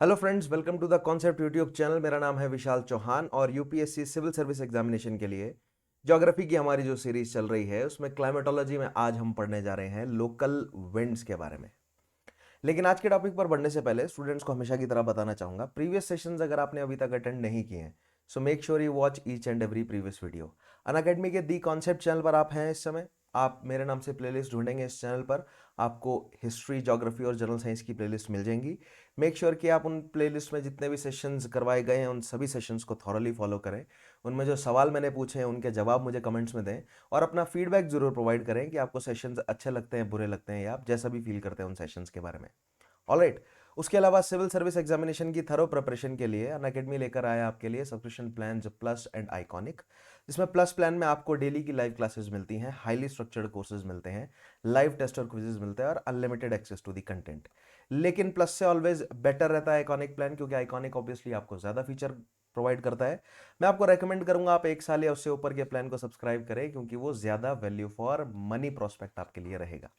Hello friends, welcome to the concept YouTube channel. मेरा नाम है विशाल चौहान और यूपीएससी सिविल सर्विस एग्जामिनेशन के लिए ज्योग्राफी की हमारी जो सीरीज चल रही है उसमें क्लाइमेटोलॉजी में आज हम पढ़ने जा रहे हैं लोकल विंड्स के बारे में। लेकिन आज के टॉपिक पर बढ़ने से पहले स्टूडेंट्स को हमेशा की तरह बताना चाहूंगा, प्रीवियस सेशंस अगर आपने अभी तक अटेंड नहीं किए हैं सो make sure you watch each and every previous video. Unacademy के दी कॉन्सेप्ट चैनल पर आप हैं इस समय। आप मेरे नाम से प्लेलिस्ट ढूंढेंगे इस चैनल पर, आपको हिस्ट्री, ज्योग्राफी और जनरल साइंस की प्लेलिस्ट मिल जाएंगी। मेक श्योर कि आप उन प्लेलिस्ट में जितने भी सेशंस करवाए गए हैं उन सभी सेशंस को थॉरली फॉलो करें। उनमें जो सवाल मैंने पूछे हैं उनके जवाब मुझे कमेंट्स में दें और अपना फीडबैक जरूर प्रोवाइड करें कि आपको सेशंस अच्छे लगते हैं, बुरे लगते हैं, या आप जैसा भी फील करते हैं उन सेशंस के बारे में। ऑलराइट, उसके अलावा सिविल सर्विस एग्जामिनेशन की थरो प्रिपरेशन के लिए अनअकैडमी लेकर आया आपके लिए subscription plan plus and iconic. जिसमें प्लस प्लान में आपको डेली की लाइव क्लासेस मिलती हैं, हाईली स्ट्रक्चर्ड कोर्सेज मिलते हैं, लाइव टेस्ट और क्विजेज मिलते हैं और unlimited access to the content. लेकिन प्लस से ऑलवेज बेटर रहता है आइकॉनिक प्लान, क्योंकि आइकॉनिक ऑब्वियसली आपको ज़्यादा फीचर प्रोवाइड करता है। मैं आपको रेकमेंड करूंगा आप 1 साल या उससे ऊपर के प्लान को सब्सक्राइब करें, क्योंकि वो ज़्यादा वैल्यू फॉर मनी प्रोस्पेक्ट आपके लिए रहेगा।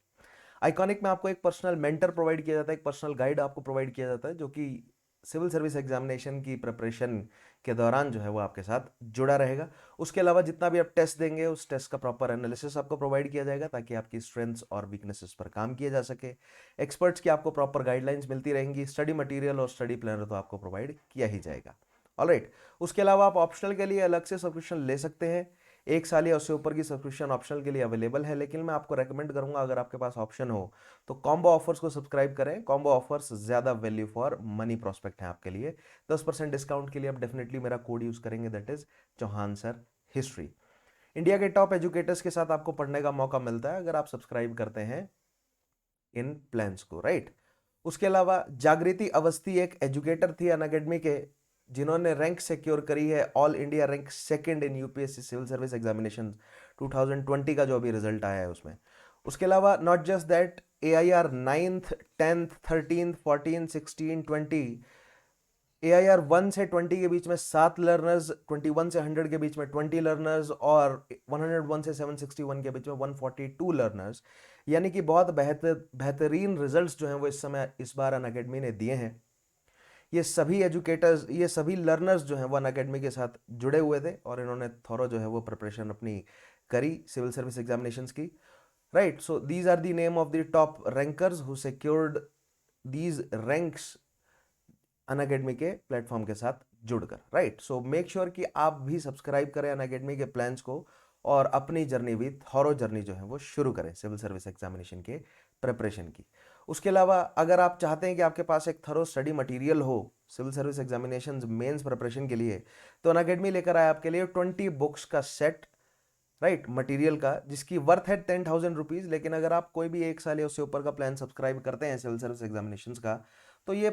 आइकॉनिक में आपको एक पर्सनल मेंटर प्रोवाइड किया जाता है, एक पर्सनल गाइड आपको प्रोवाइड किया जाता है, जो कि सिविल सर्विस एग्जामिनेशन की प्रिपरेशन के दौरान जो है वो आपके साथ जुड़ा रहेगा। उसके अलावा जितना भी आप टेस्ट देंगे उस टेस्ट का प्रॉपर एनालिसिस आपको प्रोवाइड किया जाएगा, ताकि आपकी स्ट्रेंथ्स और वीकनेसेस पर काम किया जा सके। एक्सपर्ट्स की आपको प्रॉपर गाइडलाइंस मिलती रहेंगी। स्टडी मटेरियल और स्टडी प्लानर तो आपको प्रोवाइड किया ही जाएगा। ऑलराइट, उसके अलावा आप ऑप्शनल के लिए अलग से सब्सक्रिप्शन ले सकते हैं। 1 साल या उससे ऊपर की सब्सक्रिप्शन ऑप्शनल के लिए अवेलेबल है, लेकिन मैं आपको रेकमेंड करूंगा अगर आपके पास ऑप्शन हो तो कॉम्बो ऑफर्स को सब्सक्राइब करें। कॉम्बो ऑफर्स ज़्यादा वैल्यू फॉर मनी प्रोस्पेक्ट है आपके लिए। 10% डिस्काउंट के लिए आप डेफिनेटली मेरा कोड यूज़ करेंगे, that is Chauhan sir history. India के टॉप एजुकेटर्स के साथ आपको पढ़ने का मौका मिलता है अगर आप सब्सक्राइब करते हैं इन प्लान्स को, राइट। उसके अलावा जागृति अवस्थी एक एजुकेटर थी अनअकैडमी के, जिन्होंने रैंक सिक्योर करी है all India rank second in UPSC civil service examination 2020 का जो अभी रिजल्ट आया है उसमें। उसके अलावा not just that, AIR 9th 10th 13th 14 16 20, AIR 1 से 20 के बीच में 7 लर्नर्स, 21 से 100 के बीच में 20 लर्नर्स और 101 से 761 के बीच में 142 लर्नर्स। यानी कि बहुत बेहतरीन रिजल्ट्स जो हैं वो इस समय इस बार अनअकैडमी ने दिए हैं। ये सभी एजुकेटर्स, ये सभी लर्नर्स जो हैं वो अनअकैडमी के साथ जुड़े हुए थे और इन्होंने थोरो जो है वो प्रिपरेशन अपनी करी सिविल सर्विस एग्जामिनेशंस की, right. So these are the name of the top rankers who secured these ranks Unacademy के प्लेटफॉर्म के साथ जुड़कर, राइट। सो मेक श्योर कि आप भी सब्सक्राइब करें अनअकैडमी के प्लान्स को और अपनी जर्नी भी, थॉरो जर्नी जो है वो शुरू करें सिविल सर्विस एग्जामिनेशन के प्रिपरेशन की। उसके अलावा अगर आप चाहते हैं कि आपके पास एक थरो स्टडी मटेरियल हो civil service examination mains preparation के लिए, तो अनअकैडमी लेकर आया आपके लिए 20 बुक्स का सेट, राइट, मटेरियल का, जिसकी वर्थ है 10,000 रुपीज़। लेकिन अगर आप कोई भी 1 साल या उससे ऊपर का प्लान सब्सक्राइब करते हैं सिविल सर्विस एग्जामिनेशन का, तो ये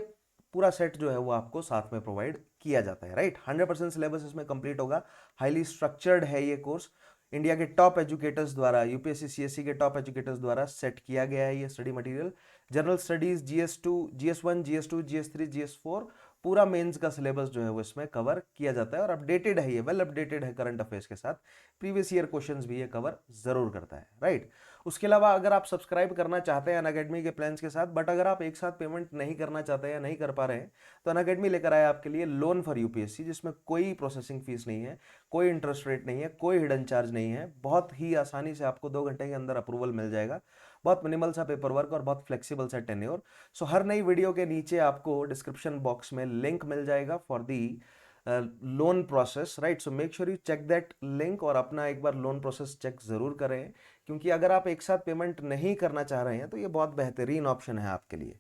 पूरा सेट जो है वो आपको साथ में प्रोवाइड किया जाता है, राइट। 100% सिलेबस इसमें कंप्लीट होगा। हाईली स्ट्रक्चर्ड है ये कोर्स, इंडिया के टॉप एजुकेटर्स द्वारा, यूपीएससी सीएससी के टॉप एजुकेटर्स द्वारा सेट किया गया है ये study material. General studies, GS2, GS1, GS2, GS3, GS4, पूरा मेंस का सिलेबस जो है वो इसमें कवर किया जाता है और अपडेटेड है ये, वेल अपडेटेड है करंट अफेयर्स के साथ। प्रीवियस ईयर क्वेश्चंस भी ये कवर जरूर करता है, राइट। उसके अलावा अगर आप सब्सक्राइब करना चाहते हैं अनअकैडमी के प्लान्स के साथ, बट अगर आप एक साथ पेमेंट नहीं करना चाहते हैं या नहीं कर पा रहे हैं, तो अनअकैडमी लेकर आया आपके लिए लोन फॉर यूपीएससी, जिसमें कोई प्रोसेसिंग फीस नहीं है, कोई इंटरेस्ट रेट नहीं है, कोई हिडन चार्ज नहीं है। बहुत ही आसानी से आपको 2 घंटे के अंदर अप्रूवल मिल जाएगा। बहुत मिनिमल सा पेपर वर्क और बहुत फ्लेक्सिबल सा टेन्योर। सो हर नई वीडियो के नीचे आपको डिस्क्रिप्शन बॉक्स में लिंक मिल जाएगा for the loan process, right. So make sure you check that link और अपना एक बार लोन प्रोसेस चेक जरूर करें, क्योंकि अगर आप एक साथ पेमेंट नहीं करना चाह रहे हैं तो ये बहुत बेहतरीन ऑप्शन है आपके लिए।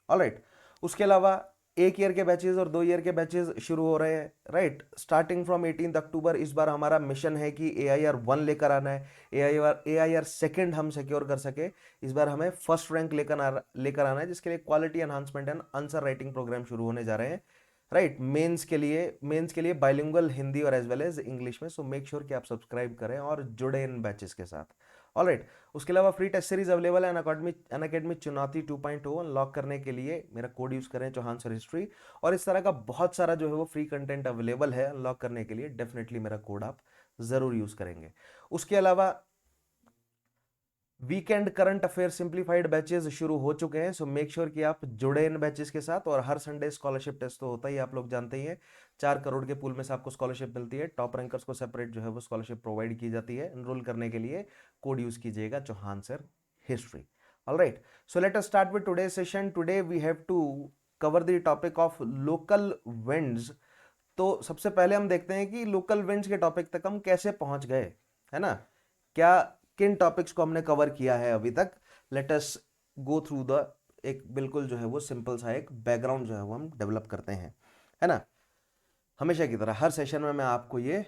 ऑलराइट, उसके अलावा 1 ईयर के बैचेज और 2 ईयर के बैचेज शुरू हो रहे हैं, राइट। स्टार्टिंग फ्रॉम 18 अक्टूबर इस बार हमारा मिशन है कि AIR 1 लेकर आना है, AIR सेकेंड हम सिक्योर कर सके। इस बार हमें फर्स्ट रैंक लेकर आना है, जिसके लिए quality enhancement and answer writing program शुरू होने जा रहे हैं, राइट। मेंस के लिए बाइलिंगुअल हिंदी और एज वेल एज इंग्लिश में। सो मेक श्योर कि आप सब्सक्राइब करें और जुड़े इन बैचेस के साथ, ऑलराइट। उसके अलावा फ्री टेस्ट सीरीज अवेलेबल है अनअकैडमी चुनौती 2.0 अनलॉक करने के लिए मेरा कोड यूज करें चौहान सर हिस्ट्री। और इस तरह का बहुत सारा जो है वो फ्री कंटेंट अवेलेबल है अनलॉक करने के लिए, डेफिनेटली मेरा कोड आप जरूर यूज करेंगे। उसके अलावा weekend current affair simplified batches शुरू हो चुके हैं, सो मेक श्योर कि आप जुड़े इन बैचेस के साथ। और हर संडे स्कॉलरशिप टेस्ट तो होता ही, आप लोग जानते ही हैं। 4 करोड़ के पूल में से आपको स्कॉलरशिप मिलती है। टॉप रैंकर्स को सेपरेट जो है वो स्कॉलरशिप प्रोवाइड की जाती है। एनरोल करने के लिए कोड यूज कीजिएगा Chauhan sir history. Alright, so let us start with today session. Today we have to cover the topic of local winds. तो सबसे पहले हम देखते हैं कि लोकल विंड्स के टॉपिक तक हम कैसे पहुंच गए, है ना। क्या किन टॉपिक्स को हमने कवर किया है अभी तक। Let us go through the एक बिल्कुल जो है वो सिंपल सा एक बैकग्राउंड जो है वो हम डेवलप करते हैं, है ना। हमेशा की तरह हर सेशन में मैं आपको ये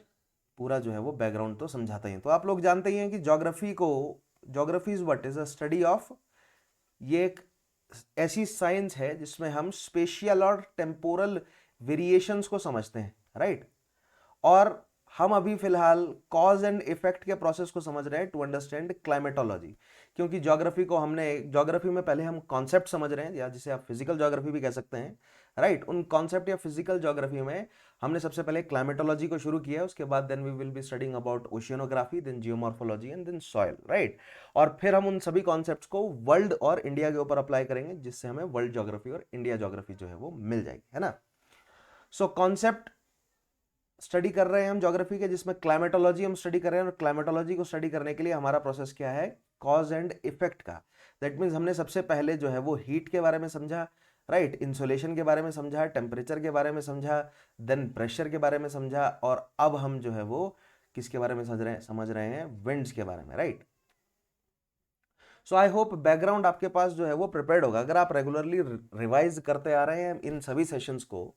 पूरा जो है वो बैकग्राउंड तो समझाता ही हूं। तो आप लोग जानते ही हैं कि geography is what is a study of, ये एक ऐसी साइंस है जिसमें हम स्पेशियल और टेम्पोरल वेरिएशंस को समझते हैं, राइट। और हम अभी फिलहाल कॉज एंड इफेक्ट के प्रोसेस को समझ रहे हैं टू अंडरस्टैंड क्लाइमेटोलॉजी। क्योंकि ज्योग्राफी में पहले हम कॉन्सेप्ट समझ रहे हैं, या जिसे आप फिजिकल ज्योग्राफी भी कह सकते हैं, राइट। उन कॉन्सेप्ट या फिजिकल ज्योग्राफी में हमने सबसे पहले क्लाइमेटोलॉजी को शुरू किया, उसके बाद then we will be studying about oceanography, then geomorphology and then soil, right. और फिर हम उन सभी कॉन्सेप्ट्स को वर्ल्ड और इंडिया के ऊपर अप्लाई करेंगे, जिससे हमें वर्ल्ड ज्योग्राफी और इंडिया ज्योग्राफी जो है वो मिल जाएगी, है ना। सो कॉन्सेप्ट स्टडी कर रहे हैं हम ज्योग्राफी के, जिसमें क्लाइमेटोलॉजी हम स्टडी कर रहे हैं। और क्लाइमेटोलॉजी को स्टडी करने के लिए हमारा प्रोसेस क्या है, कॉज एंड इफेक्ट का। दैट मीन्स हमने सबसे पहले जो है वो हीट के बारे में समझा, राइट, इंसोलेशन के बारे में समझा, टेम्परेचर के बारे में समझा, देन प्रेशर के बारे में समझा, और अब हम जो है वो किसके बारे में समझ रहे हैं, विंड्स के बारे में, right. So I hope background आपके पास जो है वो प्रिपेयर्ड होगा। अगर आप रेगुलरली रिवाइज करते आ रहे हैं इन सभी सेशंस को,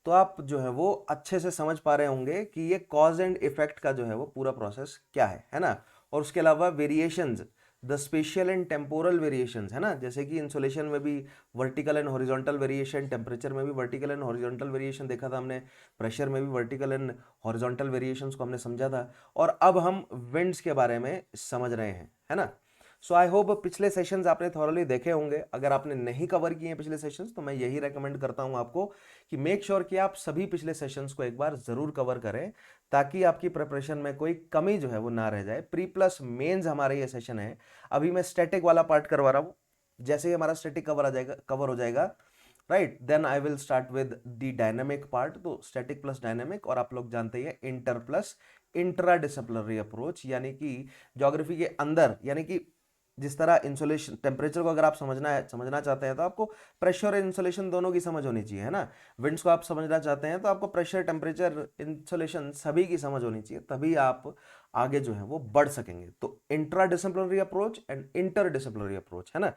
तो आप जो है वो अच्छे से समझ पा रहे होंगे कि ये कॉज एंड इफेक्ट का जो है वो पूरा प्रोसेस क्या है ना। और उसके अलावा variations, the spatial and temporal variations, है ना। जैसे कि इंसुलेशन में भी vertical and horizontal variation, temperature में भी वर्टिकल एंड हॉरिजॉन्टल वेरिएशन देखा था हमने, प्रेशर में भी वर्टिकल एंड हॉरिजॉन्टल वेरिएशंस को हमने समझा था। और अब हम विंड्स के बारे में समझ रहे हैं, है ना। सो आई होप पिछले सेशंस आपने थॉरली देखे होंगे। अगर आपने नहीं कवर किए हैं पिछले सेशंस, तो मैं यही रेकमेंड करता हूं आपको कि मेक श्योर कि आप सभी पिछले सेशंस को एक बार जरूर कवर करें, ताकि आपकी प्रिपरेशन में कोई कमी जो है वो ना रह जाए। प्री प्लस मेंस हमारा ये सेशन है। अभी मैं स्टैटिक वाला पार्ट करवा रहा हूं। जैसे ही हमारा स्टैटिक कवर हो जाएगा, right, then I will start with the dynamic part. तो स्टैटिक प्लस डायनेमिक, और आप लोग जानते हैं inter plus intra disciplinary approach, यानी कि ज्योग्राफी के अंदर, यानी कि जिस तरह इंसुलेशन टेम्परेचर को अगर आप समझना चाहते हैं, तो आपको प्रेशर और इंसुलेशन दोनों की समझ होनी चाहिए, है ना। विंड्स को आप समझना चाहते हैं, तो आपको प्रेशर, टेम्परेचर, इंसुलेशन सभी की समझ होनी चाहिए, तभी आप आगे जो है वो बढ़ सकेंगे। तो intra disciplinary approach and inter disciplinary approach, है ना।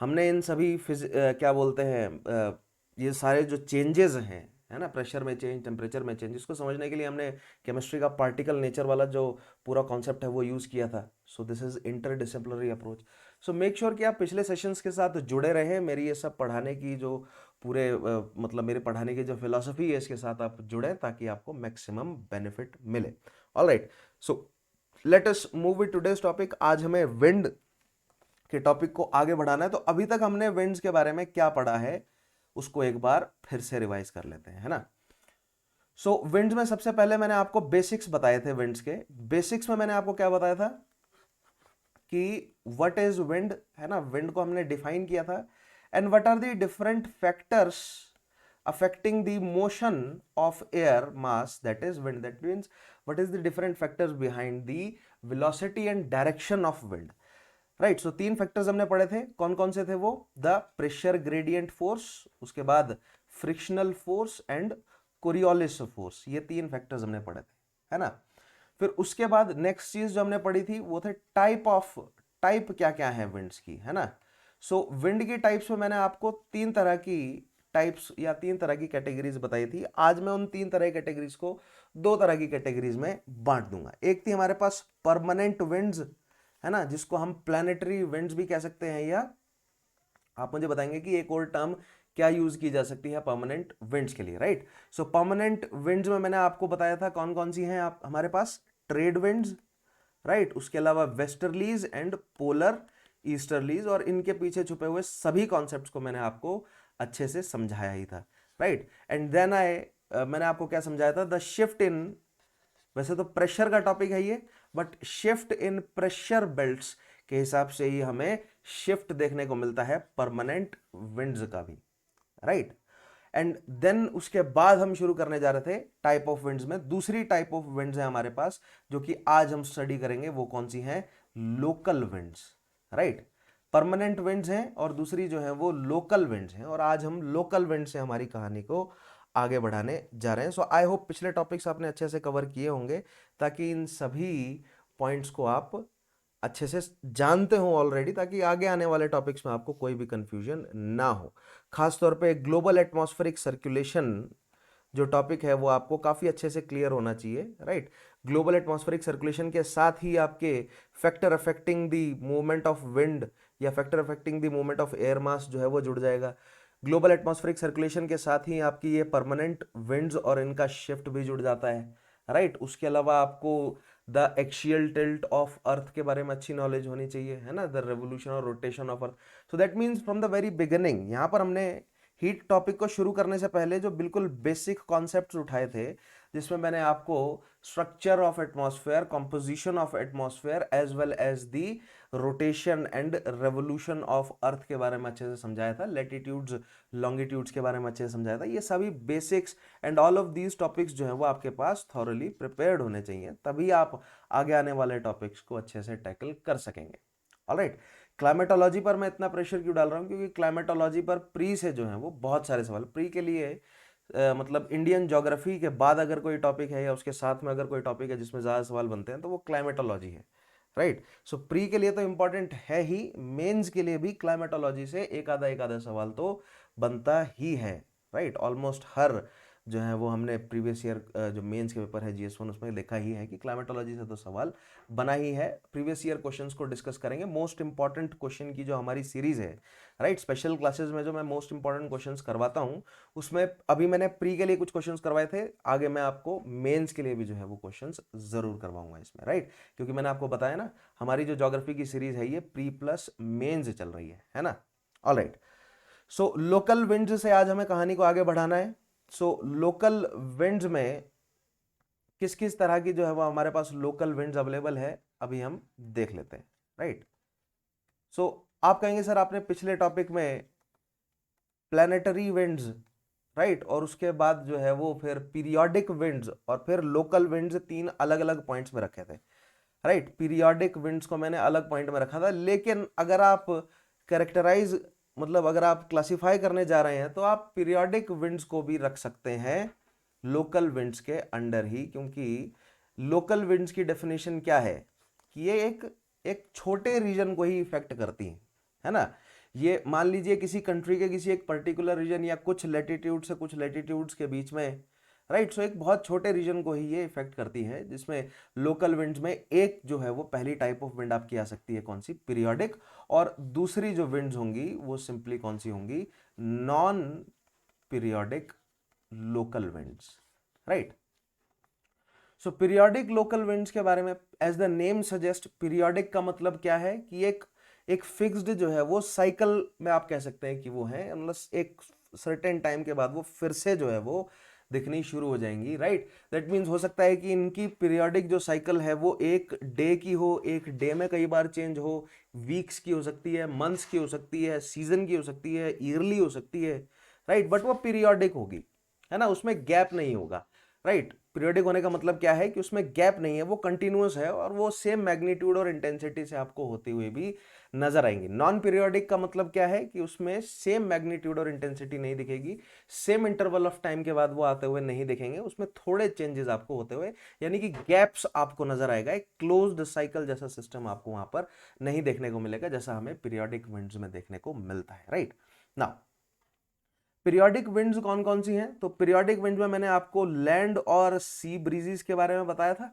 हमने इन सभी क्या बोलते हैं, ये सारे जो चेंजेस हैं, है ना, प्रेशर में चेंज, टेम्परेचर में चेंज, इसको समझने के लिए हमने केमिस्ट्री का पार्टिकल नेचर वाला जो पूरा कॉन्सेप्ट है वो यूज़ किया था। सो this is inter disciplinary approach. So make sure कि आप पिछले सेशंस के साथ जुड़े रहें। मेरी ये सब पढ़ाने की जो पूरे मतलब मेरे पढ़ाने की जो फिलॉसफी है, इसके साथ आप जुड़ें, ताकि आपको मैक्सिमम बेनिफिट मिले। Alright, so let us move with today's topic. आज हमें विंड के टॉपिक को आगे बढ़ाना है। तो अभी तक हमने विंड्स के बारे में क्या पढ़ा है, उसको एक बार फिर से रिवाइज कर लेते हैं, है ना। सो विंड्स में सबसे पहले मैंने आपको बेसिक्स बताए थे। विंड्स के बेसिक्स में मैंने आपको क्या बताया था कि व्हाट इज विंड, है ना। विंड को हमने डिफाइन किया था, and what are the different factors affecting the motion of air mass, that is wind. That means what is the different factors behind the velocity and direction of wind, right. So 3 factors हमने पढ़े थे। कौन कौन से थे वो, the pressure gradient force, उसके बाद frictional force and Coriolis force. ये 3 फैक्टर्स हमने पढ़े थे, है ना। फिर उसके बाद नेक्स्ट चीज जो हमने पढ़ी थी वो थे टाइप क्या क्या है विंड्स की, है ना। सो विंड की टाइप्स में मैंने आपको 3 तरह की टाइप्स या 3 तरह की कैटेगरीज बताई थी। आज मैं उन 3 तरह की कैटेगरीज को 2 तरह की कैटेगरीज में बांट दूंगा। एक थी हमारे पास परमानेंट विंड्स, है ना, जिसको हम प्लैनेटरी विंड्स भी कह सकते हैं, या आप मुझे बताएंगे कि एक और टर्म क्या यूज की जा सकती है परमानेंट विंड्स के लिए, राइट। सो परमानेंट विंड्स में मैंने आपको बताया था कौन कौन सी हैं आप हमारे पास, ट्रेड विंड्स, राइट, उसके अलावा वेस्टर्लीज एंड पोलर ईस्टर्लीज, और इनके पीछे छुपे हुए सभी कॉन्सेप्ट्स को मैंने आपको अच्छे से समझाया ही था, राइट। एंड देन मैंने आपको क्या समझाया था, द शिफ्ट इन, वैसे तो प्रेशर का टॉपिक है ये, but shift in pressure belts के हिसाब से ही हमें शिफ्ट देखने को मिलता है परमानेंट विंड्स का भी, राइट। एंड देन उसके बाद हम शुरू करने जा रहे थे टाइप ऑफ विंड्स में। दूसरी टाइप ऑफ विंड्स है हमारे पास जो कि आज हम स्टडी करेंगे, वो कौन सी है? Local winds, right. Permanent winds हैं और दूसरी जो है वो लोकल विंड्स हैं, और आज हम लोकल विंड से हमारी कहानी को आगे बढ़ाने जा रहे हैं। सो आई होप पिछले टॉपिक्स आपने अच्छे से कवर किए होंगे, ताकि इन सभी पॉइंट्स को आप अच्छे से जानते हो ऑलरेडी, ताकि आगे आने वाले टॉपिक्स में आपको कोई भी कंफ्यूजन ना हो। खास तौर पे ग्लोबल एटमॉस्फेरिक सर्कुलेशन जो टॉपिक है वो आपको काफ़ी अच्छे से क्लियर होना चाहिए, राइट। ग्लोबल एटमॉस्फेरिक सर्कुलेशन के साथ ही आपके factor affecting the movement of wind या factor affecting the movement of air mass जो है वो जुड़ जाएगा। ग्लोबल एटमॉस्फेरिक सर्कुलेशन के साथ ही आपकी ये परमानेंट विंड्स और इनका शिफ्ट भी जुड़ जाता है, राइट। उसके अलावा आपको the axial tilt of earth के बारे में अच्छी नॉलेज होनी चाहिए, है ना, द रेवोल्यूशन और rotation of earth. So that means from the very beginning यहाँ पर हमने हीट टॉपिक को शुरू करने से पहले जो बिल्कुल बेसिक कॉन्सेप्ट्स उठाए थे, जिसमें मैंने आपको structure of atmosphere, composition of atmosphere as well as the rotation and revolution of earth के बारे में अच्छे से समझाया था, लैटिट्यूड्स लॉन्गिट्यूड्स के बारे में अच्छे से समझाया था। ये सभी basics and all of these topics जो है वो आपके पास थॉरली प्रिपेयर्ड होने चाहिए, तभी आप आगे आने वाले टॉपिक्स को अच्छे से टैकल कर सकेंगे। ऑलराइट, क्लाइमेटोलॉजी पर मैं इतना प्रेशर क्यों डाल रहा हूँ? क्योंकि क्लाइमेटोलॉजी पर प्री से जो है वो बहुत सारे सवाल प्री के लिए मतलब इंडियन ज्योग्राफी के बाद अगर कोई टॉपिक है या उसके साथ में अगर कोई टॉपिक है जिसमें ज़्यादा सवाल बनते हैं तो वो क्लाइमेटोलॉजी है, राइट। सो प्री के लिए तो इंपॉर्टेंट है ही, मेंस के लिए भी क्लाइमेटोलॉजी से एक आधा सवाल तो बनता ही है, राइट। ऑलमोस्ट हर जो है वो हमने प्रीवियस ईयर जो मेंस के पेपर है GS1 उसमें देखा ही है कि क्लाइमेटोलॉजी से तो सवाल बना ही है। प्रीवियस ईयर क्वेश्चंस को डिस्कस करेंगे, मोस्ट इंपॉर्टेंट क्वेश्चन की जो हमारी सीरीज है, राइट। स्पेशल क्लासेस में जो मैं मोस्ट इंपॉर्टेंट क्वेश्चंस करवाता हूँ उसमें अभी मैंने प्री के लिए कुछ क्वेश्चंस करवाए थे, आगे मैं आपको मेंस के लिए भी जो है वो क्वेश्चंस जरूर करवाऊंगा इसमें, राइट। क्योंकि मैंने आपको बताया ना हमारी जो ज्योग्राफी की सीरीज है ये प्री प्लस मेंस चल रही है ना। ऑलराइट, सो लोकल विंड्स से आज हमें कहानी को आगे बढ़ाना है। सो लोकल विंड्स में किस किस तरह की जो है वो हमारे पास लोकल विंड्स अवेलेबल है अभी हम देख लेते हैं, राइट। सो आप कहेंगे सर आपने पिछले टॉपिक में प्लैनेटरी विंड्स, राइट, और उसके बाद जो है वो फिर पीरियोडिक विंड्स और फिर लोकल विंड्स तीन अलग अलग पॉइंट्स में रखे थे, राइट। पीरियोडिक विंड्स को मैंने अलग पॉइंट में रखा था, लेकिन अगर आप कैरेक्टराइज मतलब अगर आप क्लासिफाई करने जा रहे हैं तो आप पीरियोडिक विंड्स को भी रख सकते हैं लोकल विंड्स के अंडर ही, क्योंकि लोकल विंड्स की डेफिनेशन क्या है कि ये एक छोटे रीजन को ही इफेक्ट करती हैं, है ना। ये मान लीजिए किसी कंट्री के किसी एक पर्टिकुलर रीजन या कुछ लैटिट्यूड से कुछ लैटिट्यूड्स के बीच में, राइट। सो एक बहुत छोटे रीजन को ही ये इफेक्ट करती है, जिसमें लोकल विंड्स में एक जो है वो पहली टाइप ऑफ विंड आपकी आ सकती है कौन सी? पीरियोडिक। और दूसरी जो विंड्स होंगी वो सिंपली कौन सी होंगी? Non periodic local winds, right. So periodic local winds के बारे में as the name suggest, periodic का मतलब क्या है कि एक फिक्स्ड जो है वो साइकिल में आप कह सकते हैं कि वो है, मतलब एक सर्टेन टाइम के बाद वो फिर से जो है वो दिखनी शुरू हो जाएंगी, राइट। दैट मीन्स हो सकता है कि इनकी पीरियोडिक जो साइकिल है वो एक डे की हो, एक डे में कई बार चेंज हो, वीक्स की हो सकती है, मंथ्स की हो सकती है, सीजन की हो सकती है, ईयरली हो सकती है, राइट। बट वो पीरियोडिक होगी, है ना, उसमें गैप नहीं होगा, राइट। पीरियोडिक होने का मतलब क्या है कि उसमें गैप नहीं है, वो कंटिन्यूअस है और वो सेम मैग्नीट्यूड और इंटेंसिटी से आपको होते हुए भी नजर आएंगी। नॉन पीरियोडिक का मतलब क्या है कि उसमें सेम मैग्नीट्यूड और इंटेंसिटी नहीं दिखेगी, सेम इंटरवल ऑफ टाइम के बाद वो आते हुए नहीं दिखेंगे, उसमें थोड़े चेंजेस आपको होते हुए, यानी कि गैप्स आपको नजर आएगा। एक क्लोज्ड साइकिल जैसा सिस्टम आपको वहां पर नहीं देखने को मिलेगा जैसा हमें पीरियोडिक विंड्स में देखने को मिलता है, राइट। नाउ पीरियोडिक विंड्स कौन कौन सी हैं? तो पीरियोडिक विंड्स में मैंने आपको लैंड और सी ब्रीजेस के बारे में बताया था,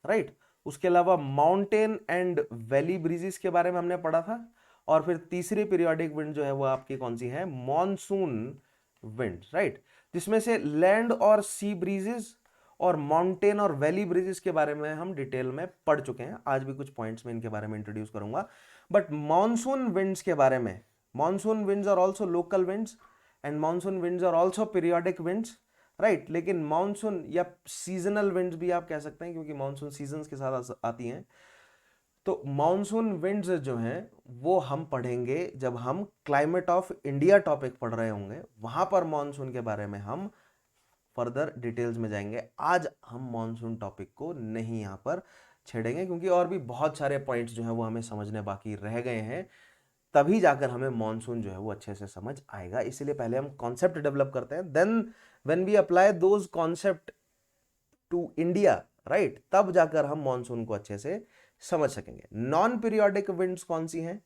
राइट। उसके अलावा माउंटेन एंड वैली ब्रीजेस के बारे में हमने पढ़ा था, और फिर तीसरी पीरियोडिक विंड जो है वो आपकी कौन सी है? Monsoon wind, right. जिसमें से लैंड और सी ब्रीजेस और माउंटेन और वैली ब्रीजेस के बारे में हम डिटेल में पढ़ चुके हैं, आज भी कुछ पॉइंट्स में इनके बारे में इंट्रोड्यूस करूंगा। बट मॉनसून विंड्स के बारे में, monsoon winds are also local winds and monsoon winds are also periodic winds, right. लेकिन मानसून या सीजनल विंड्स भी आप कह सकते हैं, क्योंकि मानसून सीजन्स के साथ आती हैं। तो मॉनसून विंड्स जो हैं वो हम पढ़ेंगे जब हम क्लाइमेट ऑफ इंडिया टॉपिक पढ़ रहे होंगे, वहां पर मॉनसून के बारे में हम फर्दर डिटेल्स में जाएंगे। आज हम मॉनसून टॉपिक को नहीं यहां पर छेड़ेंगे, क्योंकि और भी बहुत सारे पॉइंट्स जो है वो हमें समझने बाकी रह गए हैं, तभी जाकर हमें मॉनसून जो है वो अच्छे से समझ आएगा। इसलिए पहले हम कॉन्सेप्ट डेवलप करते हैं, then when we apply those concept to India, right, तब जाकर हम मॉनसून को अच्छे से समझ सकेंगे। नॉन पीरियोडिक विंड्स कौन सी हैं?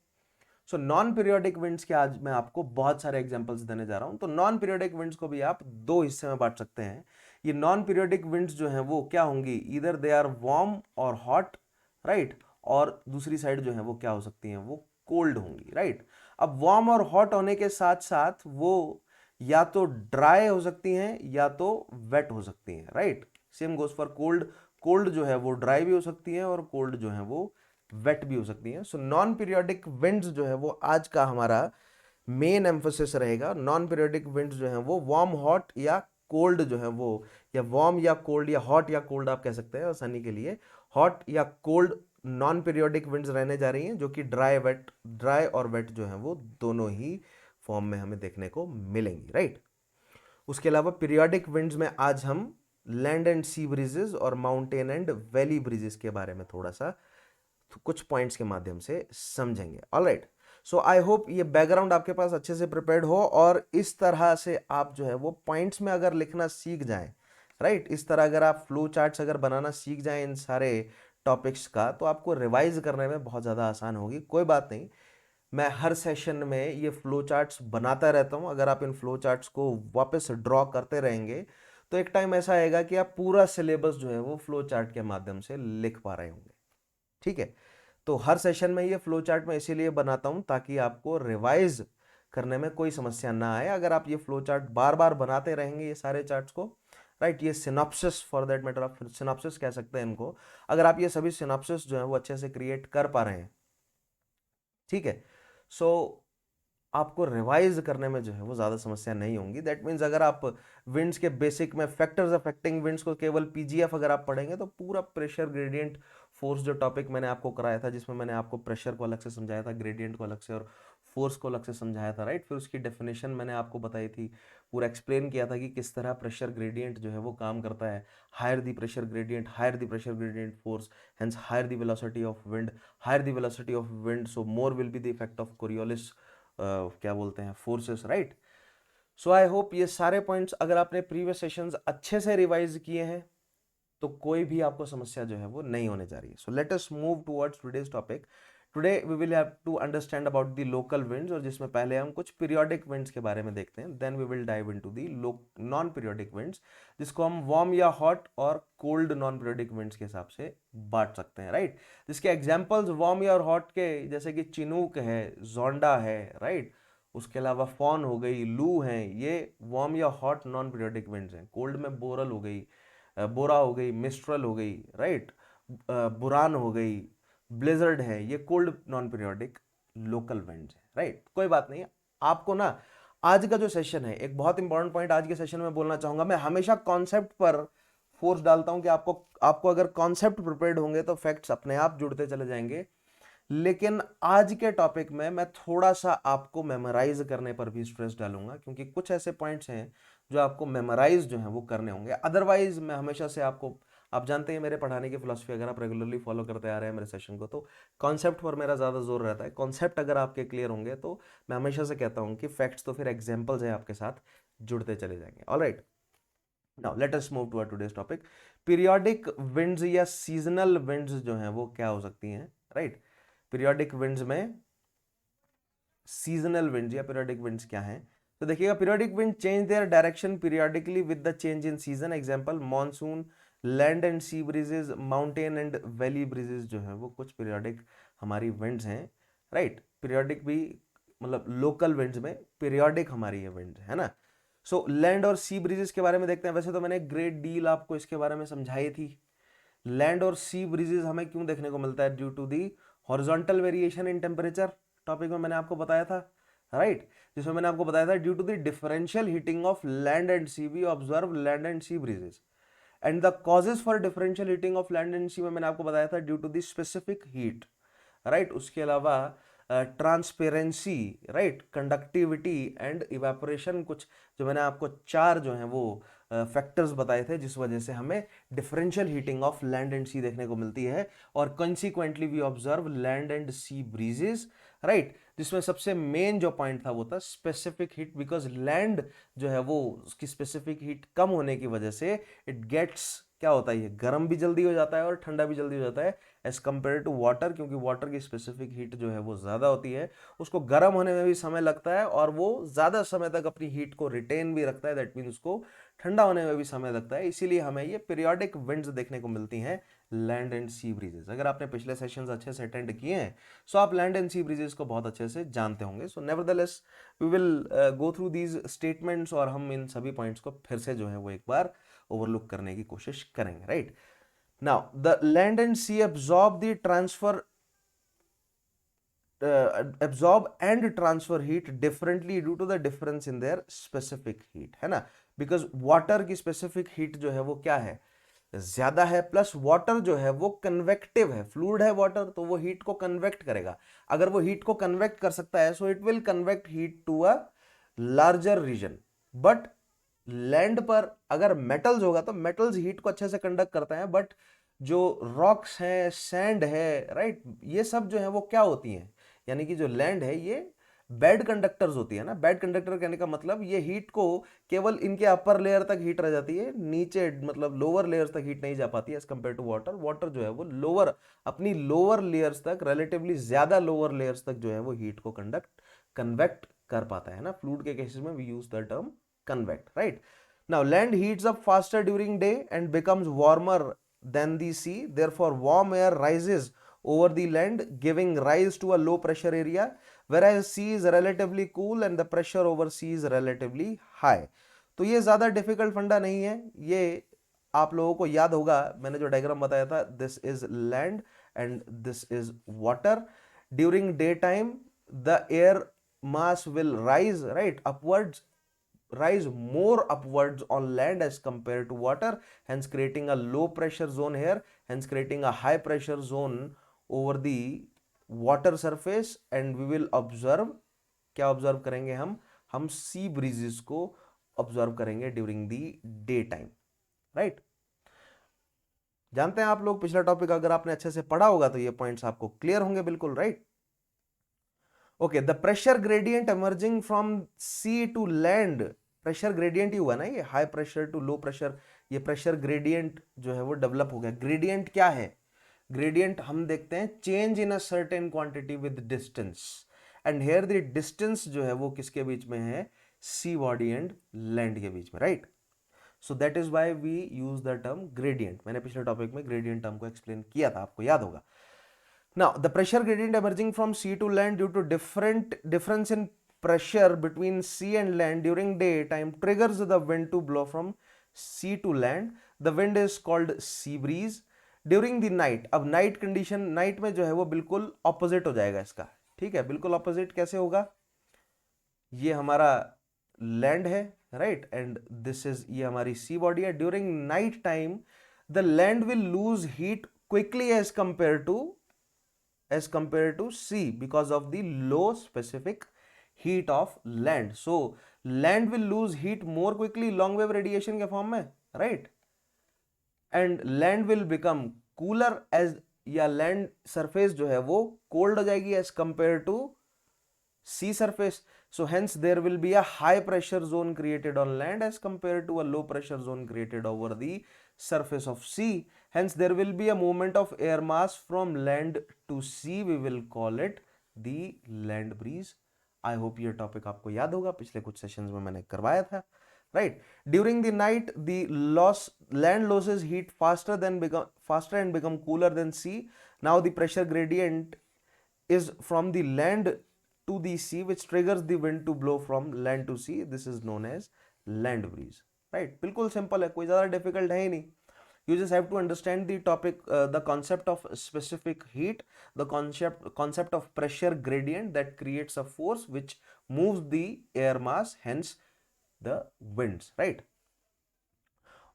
सो नॉन पीरियोडिक विंड्स के आज मैं आपको बहुत सारे एग्जांपल्स देने जा रहा हूं। तो नॉन पीरियोडिक विंड्स को भी आप दो हिस्से में बांट सकते हैं। ये नॉन पीरियोडिक विंड्स जो हैं वो क्या होंगी? ईदर दे आर वार्म और हॉट, राइट, और दूसरी साइड जो है वो क्या हो सकती हैं? वो कोल्ड होंगी, राइट। अब वार्म और हॉट होने के साथ साथ वो या तो ड्राई हो सकती हैं या तो वेट हो सकती हैं, right. Same goes for cold. Cold जो है वो ड्राई भी हो सकती है और कोल्ड जो है वो वेट भी हो सकती है। सो नॉन पीरियोडिक विंड्स जो है वो आज का हमारा मेन एम्फोसिस रहेगा। नॉन पीरियोडिक विंड्स जो है वो वार्म हॉट या कोल्ड जो है वो, या वार्म या कोल्ड या हॉट या कोल्ड आप कह सकते हैं आसानी के लिए, हॉट या कोल्ड नॉन पीरियोडिक विंड्स रहने जा रही हैं, जो कि ड्राई और वेट जो है वो दोनों ही फॉर्म में हमें देखने को मिलेंगी, राइट। उसके अलावा पीरियोडिक विंड्स में आज हम लैंड एंड सी ब्रीजेस और माउंटेन एंड वैली ब्रीजेस के बारे में थोड़ा सा कुछ पॉइंट्स के माध्यम से समझेंगे। ऑलराइट, सो आई होप ये बैकग्राउंड आपके पास अच्छे से प्रिपेयर्ड हो और इस तरह से आप जो है वो पॉइंट्स में अगर लिखना सीख जाएं, राइट, इस तरह अगर आप फ्लो चार्ट्स अगर बनाना सीख जाएं इन सारे टॉपिक्स का, तो आपको रिवाइज करने में बहुत ज़्यादा आसान होगी। कोई बात नहीं, मैं हर सेशन में ये फ्लो चार्ट्स बनाता रहता हूँ। अगर आप इन फ्लो चार्ट्स को वापस ड्रॉ करते रहेंगे तो एक टाइम ऐसा आएगा कि आप पूरा सिलेबस जो है वो फ्लो चार्ट के माध्यम से लिख पा रहे होंगे, ठीक है। तो हर सेशन में ये फ्लो चार्ट मैं इसीलिए बनाता हूं ताकि आपको रिवाइज करने में कोई समस्या ना आए। अगर आप ये फ्लो चार्ट बार बार बनाते रहेंगे ये सारे चार्ट्स को, राइट, ये सिनॉप्सिस फॉर दैट मैटर, आप सिनॉप्सिस कह सकते हैं इनको, अगर आप ये सभी सिनॉप्सिस जो है वो अच्छे से क्रिएट कर पा रहे हैं, ठीक है, सो आपको रिवाइज करने में जो है वो ज़्यादा समस्या नहीं होंगी। दैट मीन्स अगर आप विंड्स के बेसिक में फैक्टर्स अफेक्टिंग विंड्स को केवल पीजीएफ अगर आप पढ़ेंगे तो पूरा प्रेशर ग्रेडियंट फोर्स जो टॉपिक मैंने आपको कराया था, जिसमें मैंने आपको प्रेशर को अलग से समझाया था, ग्रेडियंट को अलग से और फोर्स को अलग से समझाया था, राइट। फिर उसकी डेफिनेशन मैंने आपको बताई थी, पूरा एक्सप्लेन किया था कि किस तरह प्रेशर ग्रेडियंट जो है वो काम करता है। Higher the pressure gradient, higher the pressure gradient force, hence higher the velocity of wind, higher the velocity of wind, so more will be the effect of Coriolis क्या बोलते हैं, forces, right. So I hope ये सारे points अगर आपने previous sessions अच्छे से revise किए हैं तो कोई भी आपको समस्या जो है वो नहीं होने जा रही है। So let us move towards today's topic. Today we will have to understand about the local winds, और जिसमें पहले हम कुछ पीरियोडिक विंड्स के बारे में देखते हैं, then we will dive into the non periodic winds, जिसको हम वार्म या हॉट और कोल्ड नॉन पीरियोडिक विंड्स के हिसाब से बांट सकते हैं, राइट। जिसके एग्जांपल्स वार्म या हॉट के जैसे कि चिनूक है, जोंडा है, राइट, उसके अलावा फॉन हो गई, लू हैं, ये वार्म या हॉट नॉन पीरियोडिक विंड्स हैं। कोल्ड में बोरल हो गई, बोरा हो गई, मिस्ट्रल हो गई, राइट, बुरान हो गई, ब्लिजर्ड है, ये cold non periodic local winds है, राइट। कोई बात नहीं, आपको ना आज का जो सेशन है, एक बहुत इंपॉर्टेंट पॉइंट आज के सेशन में बोलना चाहूंगा। मैं हमेशा कॉन्सेप्ट पर फोर्स डालता हूं कि आपको अगर कॉन्सेप्ट प्रिपेयर्ड होंगे तो फैक्ट्स अपने आप जुड़ते चले जाएंगे। लेकिन आज के टॉपिक में मैं थोड़ा सा आपको मेमोराइज करने पर भी स्ट्रेस डालूंगा, क्योंकि कुछ ऐसे पॉइंट्स हैं जो आपको मेमोराइज जो है वो करने होंगे। अदरवाइज मैं हमेशा से आपको, आप जानते हैं मेरे पढ़ाने की फिलॉसफी, अगर आप रेगुलरली फॉलो करते आ रहे हैं मेरे सेशन को, तो कॉन्सेप्ट पर मेरा ज़्यादा जोर रहता है। कॉन्सेप्ट अगर आपके क्लियर होंगे तो मैं हमेशा से कहता हूँ कि फैक्ट्स तो फिर एग्जाम्पल्स हैं आपके साथ जुड़ते चले जाएंगे। Alright, now let us move to our today's topic. Periodic winds या सीजनल विंड्स जो हैं वो क्या हो सकती हैं, राइट। पीरियोडिक विंड्स में सीजनल विंड्स या पीरियोडिक विंड्स क्या हैं, तो देखिएगा, periodic wind change their direction periodically with the change in season. Example monsoon, land and sea breezes, mountain and valley breezes जो है वो कुछ पीरियोडिक हमारी विंड्स हैं, राइट। पीरियोडिक भी मतलब लोकल विंड्स में पीरियोडिक हमारी ये विंड्स है ना। सो लैंड और सी ब्रीजेस के बारे में देखते हैं। वैसे तो मैंने ग्रेट डील आपको इसके बारे में समझाई थी। लैंड और सी ब्रीजेस हमें क्यों देखने को मिलता है? Due to the horizontal variation in temperature, topic में मैंने आपको बताया था, राइट, जिसमें मैंने आपको बताया था due to the differential heating of land and sea we observe land and sea breezes, and the causes for differential heating of land and sea में मैंने आपको बताया था due to the specific heat, right, उसके अलावा transparency, right, conductivity and evaporation, कुछ जो मैंने आपको चार जो हैं वो फैक्टर्स बताए थे जिस वजह से हमें differential heating of land and sea देखने को मिलती है। और consequently we observe land and sea breezes, right, जिसमें सबसे मेन जो पॉइंट था वो था स्पेसिफिक हीट, बिकॉज लैंड जो है वो उसकी स्पेसिफिक हीट कम होने की वजह से इट गेट्स, क्या होता है, ये गर्म भी जल्दी हो जाता है और ठंडा भी जल्दी हो जाता है एज कंपेयर टू वाटर, क्योंकि वाटर की स्पेसिफिक हीट जो है वो ज़्यादा होती है, उसको गर्म होने में भी समय लगता है और वो ज़्यादा समय तक अपनी हीट को रिटेन भी रखता है, दैट मीन उसको ठंडा होने में भी समय लगता है। इसीलिए हमें ये पीरियोडिक विंड्स देखने को मिलती हैं, लैंड एंड सी ब्रीजेस। अगर आपने पिछले सेशंस अच्छे से अटेंड किए हैं सो आप लैंड एंड सी ब्रीजेस को बहुत अच्छे से जानते होंगे। So nevertheless we will go through these statements और हम इन सभी पॉइंट्स को फिर से जो है वो एक बार ओवरलुक करने की कोशिश करेंगे, right. Now, the land and sea absorb and transfer heat differently due to the difference in their specific heat, है ना, because water की specific heat जो है वो क्या है, ज्यादा है, प्लस वाटर जो है वो कन्वेक्टिव है, फ्लूइड है वाटर, तो वो हीट को कन्वेक्ट करेगा। अगर वो हीट को कन्वेक्ट कर सकता है so it will convect heat to a larger region. But land पर अगर मेटल्स होगा तो मेटल्स हीट को अच्छे से कंडक्ट करते हैं, बट जो रॉक्स है, सैंड है, राइट, ये सब जो है वो क्या होती हैं, यानी कि जो लैंड है ये बैड कंडक्टर्स होती है ना। बैड कंडक्टर कहने का मतलब ये हीट को केवल इनके अपर लेयर तक हीट रह जाती है, नीचे मतलब लोअर लेयर्स तक हीट नहीं जा पाती है as compare to water. Water जो है वो लोअर, अपनी लोअर लेयर्स तक, रिलेटिवली ज्यादा लोअर लेयर्स तक जो है वो हीट को कन्वेक्ट कर पाता है ना। फ्लूइड के केसेस में we use the term convect, right. Now land heats up faster during day and becomes warmer than the sea, therefore warm air rises over the land giving rise to a low pressure area, whereas sea is relatively cool and the pressure over sea is relatively high। तो ये ज्यादा difficult फंडा नहीं है, ये आप लोगों को याद होगा, मैंने जो डायग्राम बताया था, this is land and this is water. During day time the air mass will rise, right, upwards, rise more upwards on land as compared to water, hence creating a low pressure zone here, hence creating a high pressure zone over the water surface, and we will observe, क्या observe करेंगे हम सी breezes को observe करेंगे during the day time, right. जानते हैं आप लोग, पिछला टॉपिक अगर आपने अच्छे से पढ़ा होगा तो ये पॉइंट्स आपको क्लियर होंगे बिल्कुल, right. Okay, the pressure gradient emerging from sea to land, pressure gradient ही हुआ ना, ये high pressure to low pressure, ये प्रेशर ग्रेडियंट जो है वो डेवलप हो गया। ग्रेडियंट क्या है, ग्रेडियंट हम देखते हैं change in a certain quantity with distance, and here the distance जो है वो किसके बीच में है, सी बॉडी एंड लैंड के बीच में, right. So that is why we use the term gradient. मैंने पिछले टॉपिक में ग्रेडियंट टर्म को एक्सप्लेन किया था, आपको याद होगा। Now, the pressure gradient emerging from sea to land due to difference in pressure between sea and land during daytime triggers the wind to blow from sea to land. The wind is called sea breeze. During the night, अब night condition, night में जो है वो बिल्कुल opposite हो जाएगा इसका, ठीक है, बिल्कुल opposite कैसे होगा, ये हमारा लैंड है, राइट, एंड दिस इज, ये हमारी सी बॉडी है। During night time the land will lose heat quickly as compared to sea because of the low specific heat of land. So land will lose heat more quickly long wave radiation के form में, right, and land will become cooler as, या land surface जो है वो cold हो जाएगी as compared to sea surface. So hence there will be a high pressure zone created on land as compared to a low pressure zone created over the surface of sea. Hence there will be a movement of air mass from land to sea. We will call it the land breeze. I hope ये topic आपको याद होगा, पिछले कुछ sessions में मैंने करवाया था, right. During the night the land loses heat faster and become cooler than sea. Now the pressure gradient is from the land to the sea, which triggers the wind to blow from land to sea. This is known as land breeze, right. बिल्कुल simple है, कोई ज्यादा difficult है ही नहीं। You just have to understand the topic, the concept of specific heat, the concept of pressure gradient that creates a force which moves the air mass, hence the winds, right.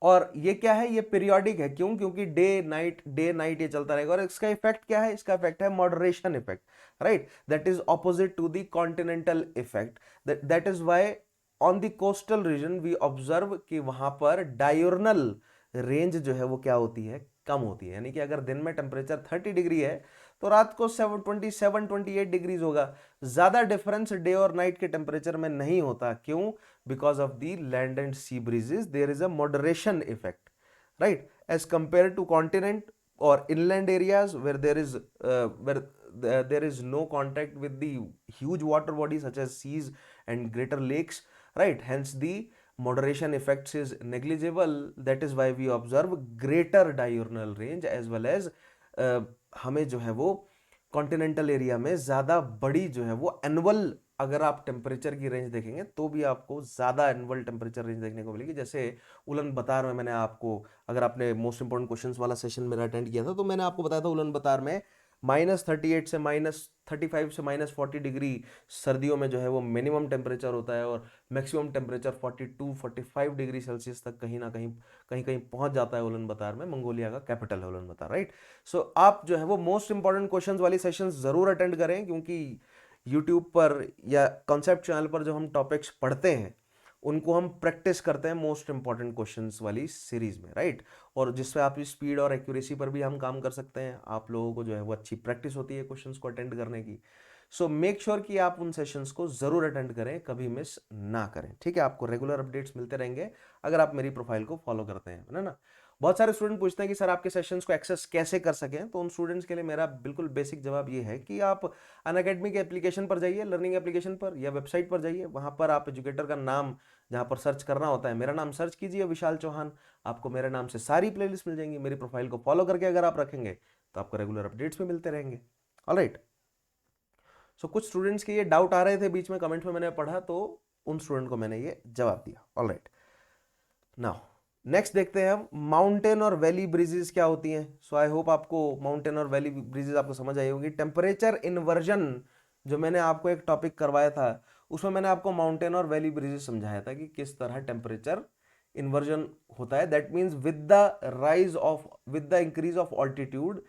और ये क्या है, ये periodic है। क्यों? क्योंकि day night ये चलता रहेगा। और इसका इफेक्ट क्या है? इसका इफेक्ट है moderation effect, right, that is opposite to the continental effect. That is why on the coastal region we observe कि वहां पर डायोर्नल रेंज जो है वो क्या होती है, कम होती है। यानी कि अगर दिन में टेम्परेचर 30 डिग्री है तो रात को 27-28 डिग्रीज होगा। ज्यादा डिफरेंस डे और नाइट के टेम्परेचर में नहीं होता। क्यों? Because of the land and sea breezes there is a moderation effect, right, as compare to continent और inland areas where there is no contact with the huge water bodies such as seas and greater lakes, right, hence the moderation effects is negligible. That is why we observe greater diurnal range as well as हमें जो है वो continental area में ज़्यादा बड़ी जो है वो एनुअल, अगर आप टेम्परेचर की रेंज देखेंगे तो भी आपको ज़्यादा एनुअल टेम्परेचर रेंज देखने को मिलेगी। जैसे उलन बतार में मैंने आपको, अगर आपने मोस्ट इंपॉर्टेंट क्वेश्चंस वाला सेशन मेरा अटेंड किया था तो मैंने आपको बताया था उलन बतार में -38 से -35 से -40 डिग्री सर्दियों में जो है वो मिनिमम टेम्परेचर होता है और मैक्सिमम टेम्परेचर 42-45 डिग्री सेल्सियस तक कहीं ना कहीं कहीं पहुंच जाता है उलन बतार में। मंगोलिया का कैपिटल है उलन बतार, राइट। सो आप जो है वो मोस्ट इंपॉर्टेंट क्वेश्चंस वाली सेशंस जरूर अटेंड करें, क्योंकि यूट्यूब पर या कॉन्सेप्ट चैनल पर जो हम टॉपिक्स पढ़ते हैं उनको हम प्रैक्टिस करते हैं मोस्ट इंपॉर्टेंट क्वेश्चंस वाली सीरीज में, राइट। और जिससे आप स्पीड और एक्यूरेसी पर भी हम काम कर सकते हैं। आप लोगों को जो है वो अच्छी प्रैक्टिस होती है क्वेश्चंस को अटेंड करने की। सो मेक श्योर कि आप उन सेशंस को जरूर अटेंड करें, कभी मिस ना करें, ठीक है। आपको रेगुलर अपडेट्स मिलते रहेंगे अगर आप मेरी प्रोफाइल को फॉलो करते हैं, है ना। बहुत सारे स्टूडेंट पूछते हैं कि सर आपके सेशंस को एक्सेस कैसे कर सकें, तो उन स्टूडेंट्स के लिए मेरा बिल्कुल बेसिक जवाब ये है कि आप अनअकैडमी के एप्लीकेशन पर जाइए, लर्निंग एप्लीकेशन पर या वेबसाइट पर जाइए। वहां पर आप एजुकेटर का नाम जहां पर सर्च करना होता है, मेरा नाम सर्च कीजिए विशाल चौहान, आपको मेरे नाम से सारी प्लेलिस्ट मिल जाएंगी। मेरी प्रोफाइल को फॉलो करके अगर आप रखेंगे तो आपको रेगुलर अपडेट्स भी मिलते रहेंगे। ऑलराइट। सो कुछ स्टूडेंट्स के ये डाउट आ रहे थे बीच में, कमेंट में मैंने पढ़ा तो उन स्टूडेंट को मैंने ये जवाब दिया। ऑलराइट, नाउ नेक्स्ट देखते हैं हम माउंटेन और वैली ब्रीजेस क्या होती हैं। सो आई होप आपको माउंटेन और वैली ब्रीजेस आपको समझ आई होगी। टेम्परेचर इन्वर्जन जो मैंने आपको एक टॉपिक करवाया था उसमें मैंने आपको माउंटेन और वैली ब्रीजेस समझाया था कि किस तरह टेम्परेचर इन्वर्जन होता है। That means with the increase of altitude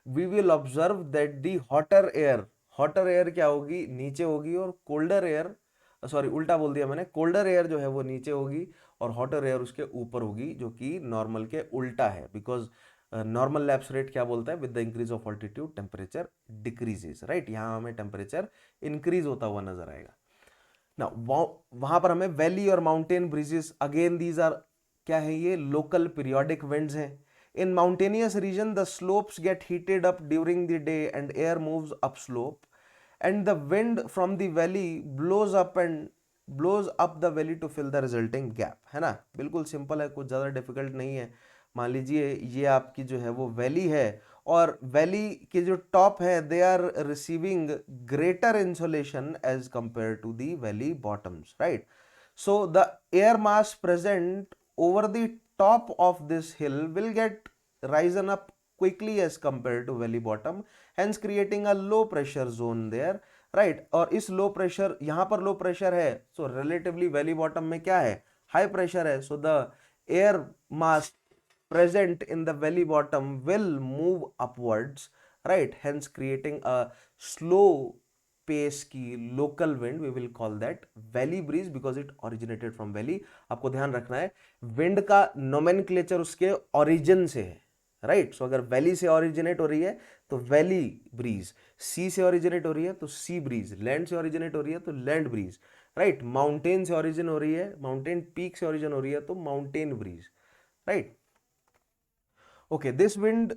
we will observe that the hotter air क्या होगी, नीचे होगी, और कोल्डर एयर, सॉरी उल्टा बोल दिया मैंने, कोल्डर एयर जो है वो नीचे होगी और हॉटर एयर उसके ऊपर होगी, जो कि नॉर्मल के उल्टा है। बिकॉज नॉर्मल लैप्स रेट क्या बोलता है, with the increase of altitude temperature decreases, right. यहां हमें टेम्परेचर इंक्रीज होता हुआ नजर आएगा ना। वहां पर हमें वैली और mountain breezes, again these are क्या है, ये लोकल पीरियोडिक विंड्स हैं। In mountainous region the slopes get heated up during the day and air moves up slope and the wind from the valley blows up the valley to fill the resulting gap, है ना। बिल्कुल simple है, कुछ ज़्यादा difficult नहीं है। मान लीजिए ये आपकी जो है वो वैली है और वैली के जो टॉप है they are receiving greater insolation as compare to the valley bottoms, right. So the air mass present over the top of this hill will get risen up quickly as compared to valley bottom, hence creating a low pressure zone there, right। और इस low pressure, यहां पर low pressure है, सो relatively valley bottom में क्या है, high pressure है। सो the air mass present in the valley bottom will move upwards, right, hence creating a slow pace की local wind, we will call that valley breeze because it originated from valley। आपको ध्यान रखना है wind का nomenclature उसके origin से है, right. सो अगर वैली से ओरिजिनेट हो रही है तो वैली ब्रीज, सी से ओरिजिनेट हो रही है तो सी ब्रीज, लैंड से ओरिजिनेट हो रही है तो लैंड ब्रीज, राइट। माउंटेन से ओरिजिन हो रही है, माउंटेन पीक से ओरिजिन हो रही है तो mountain breeze, right. Okay, this wind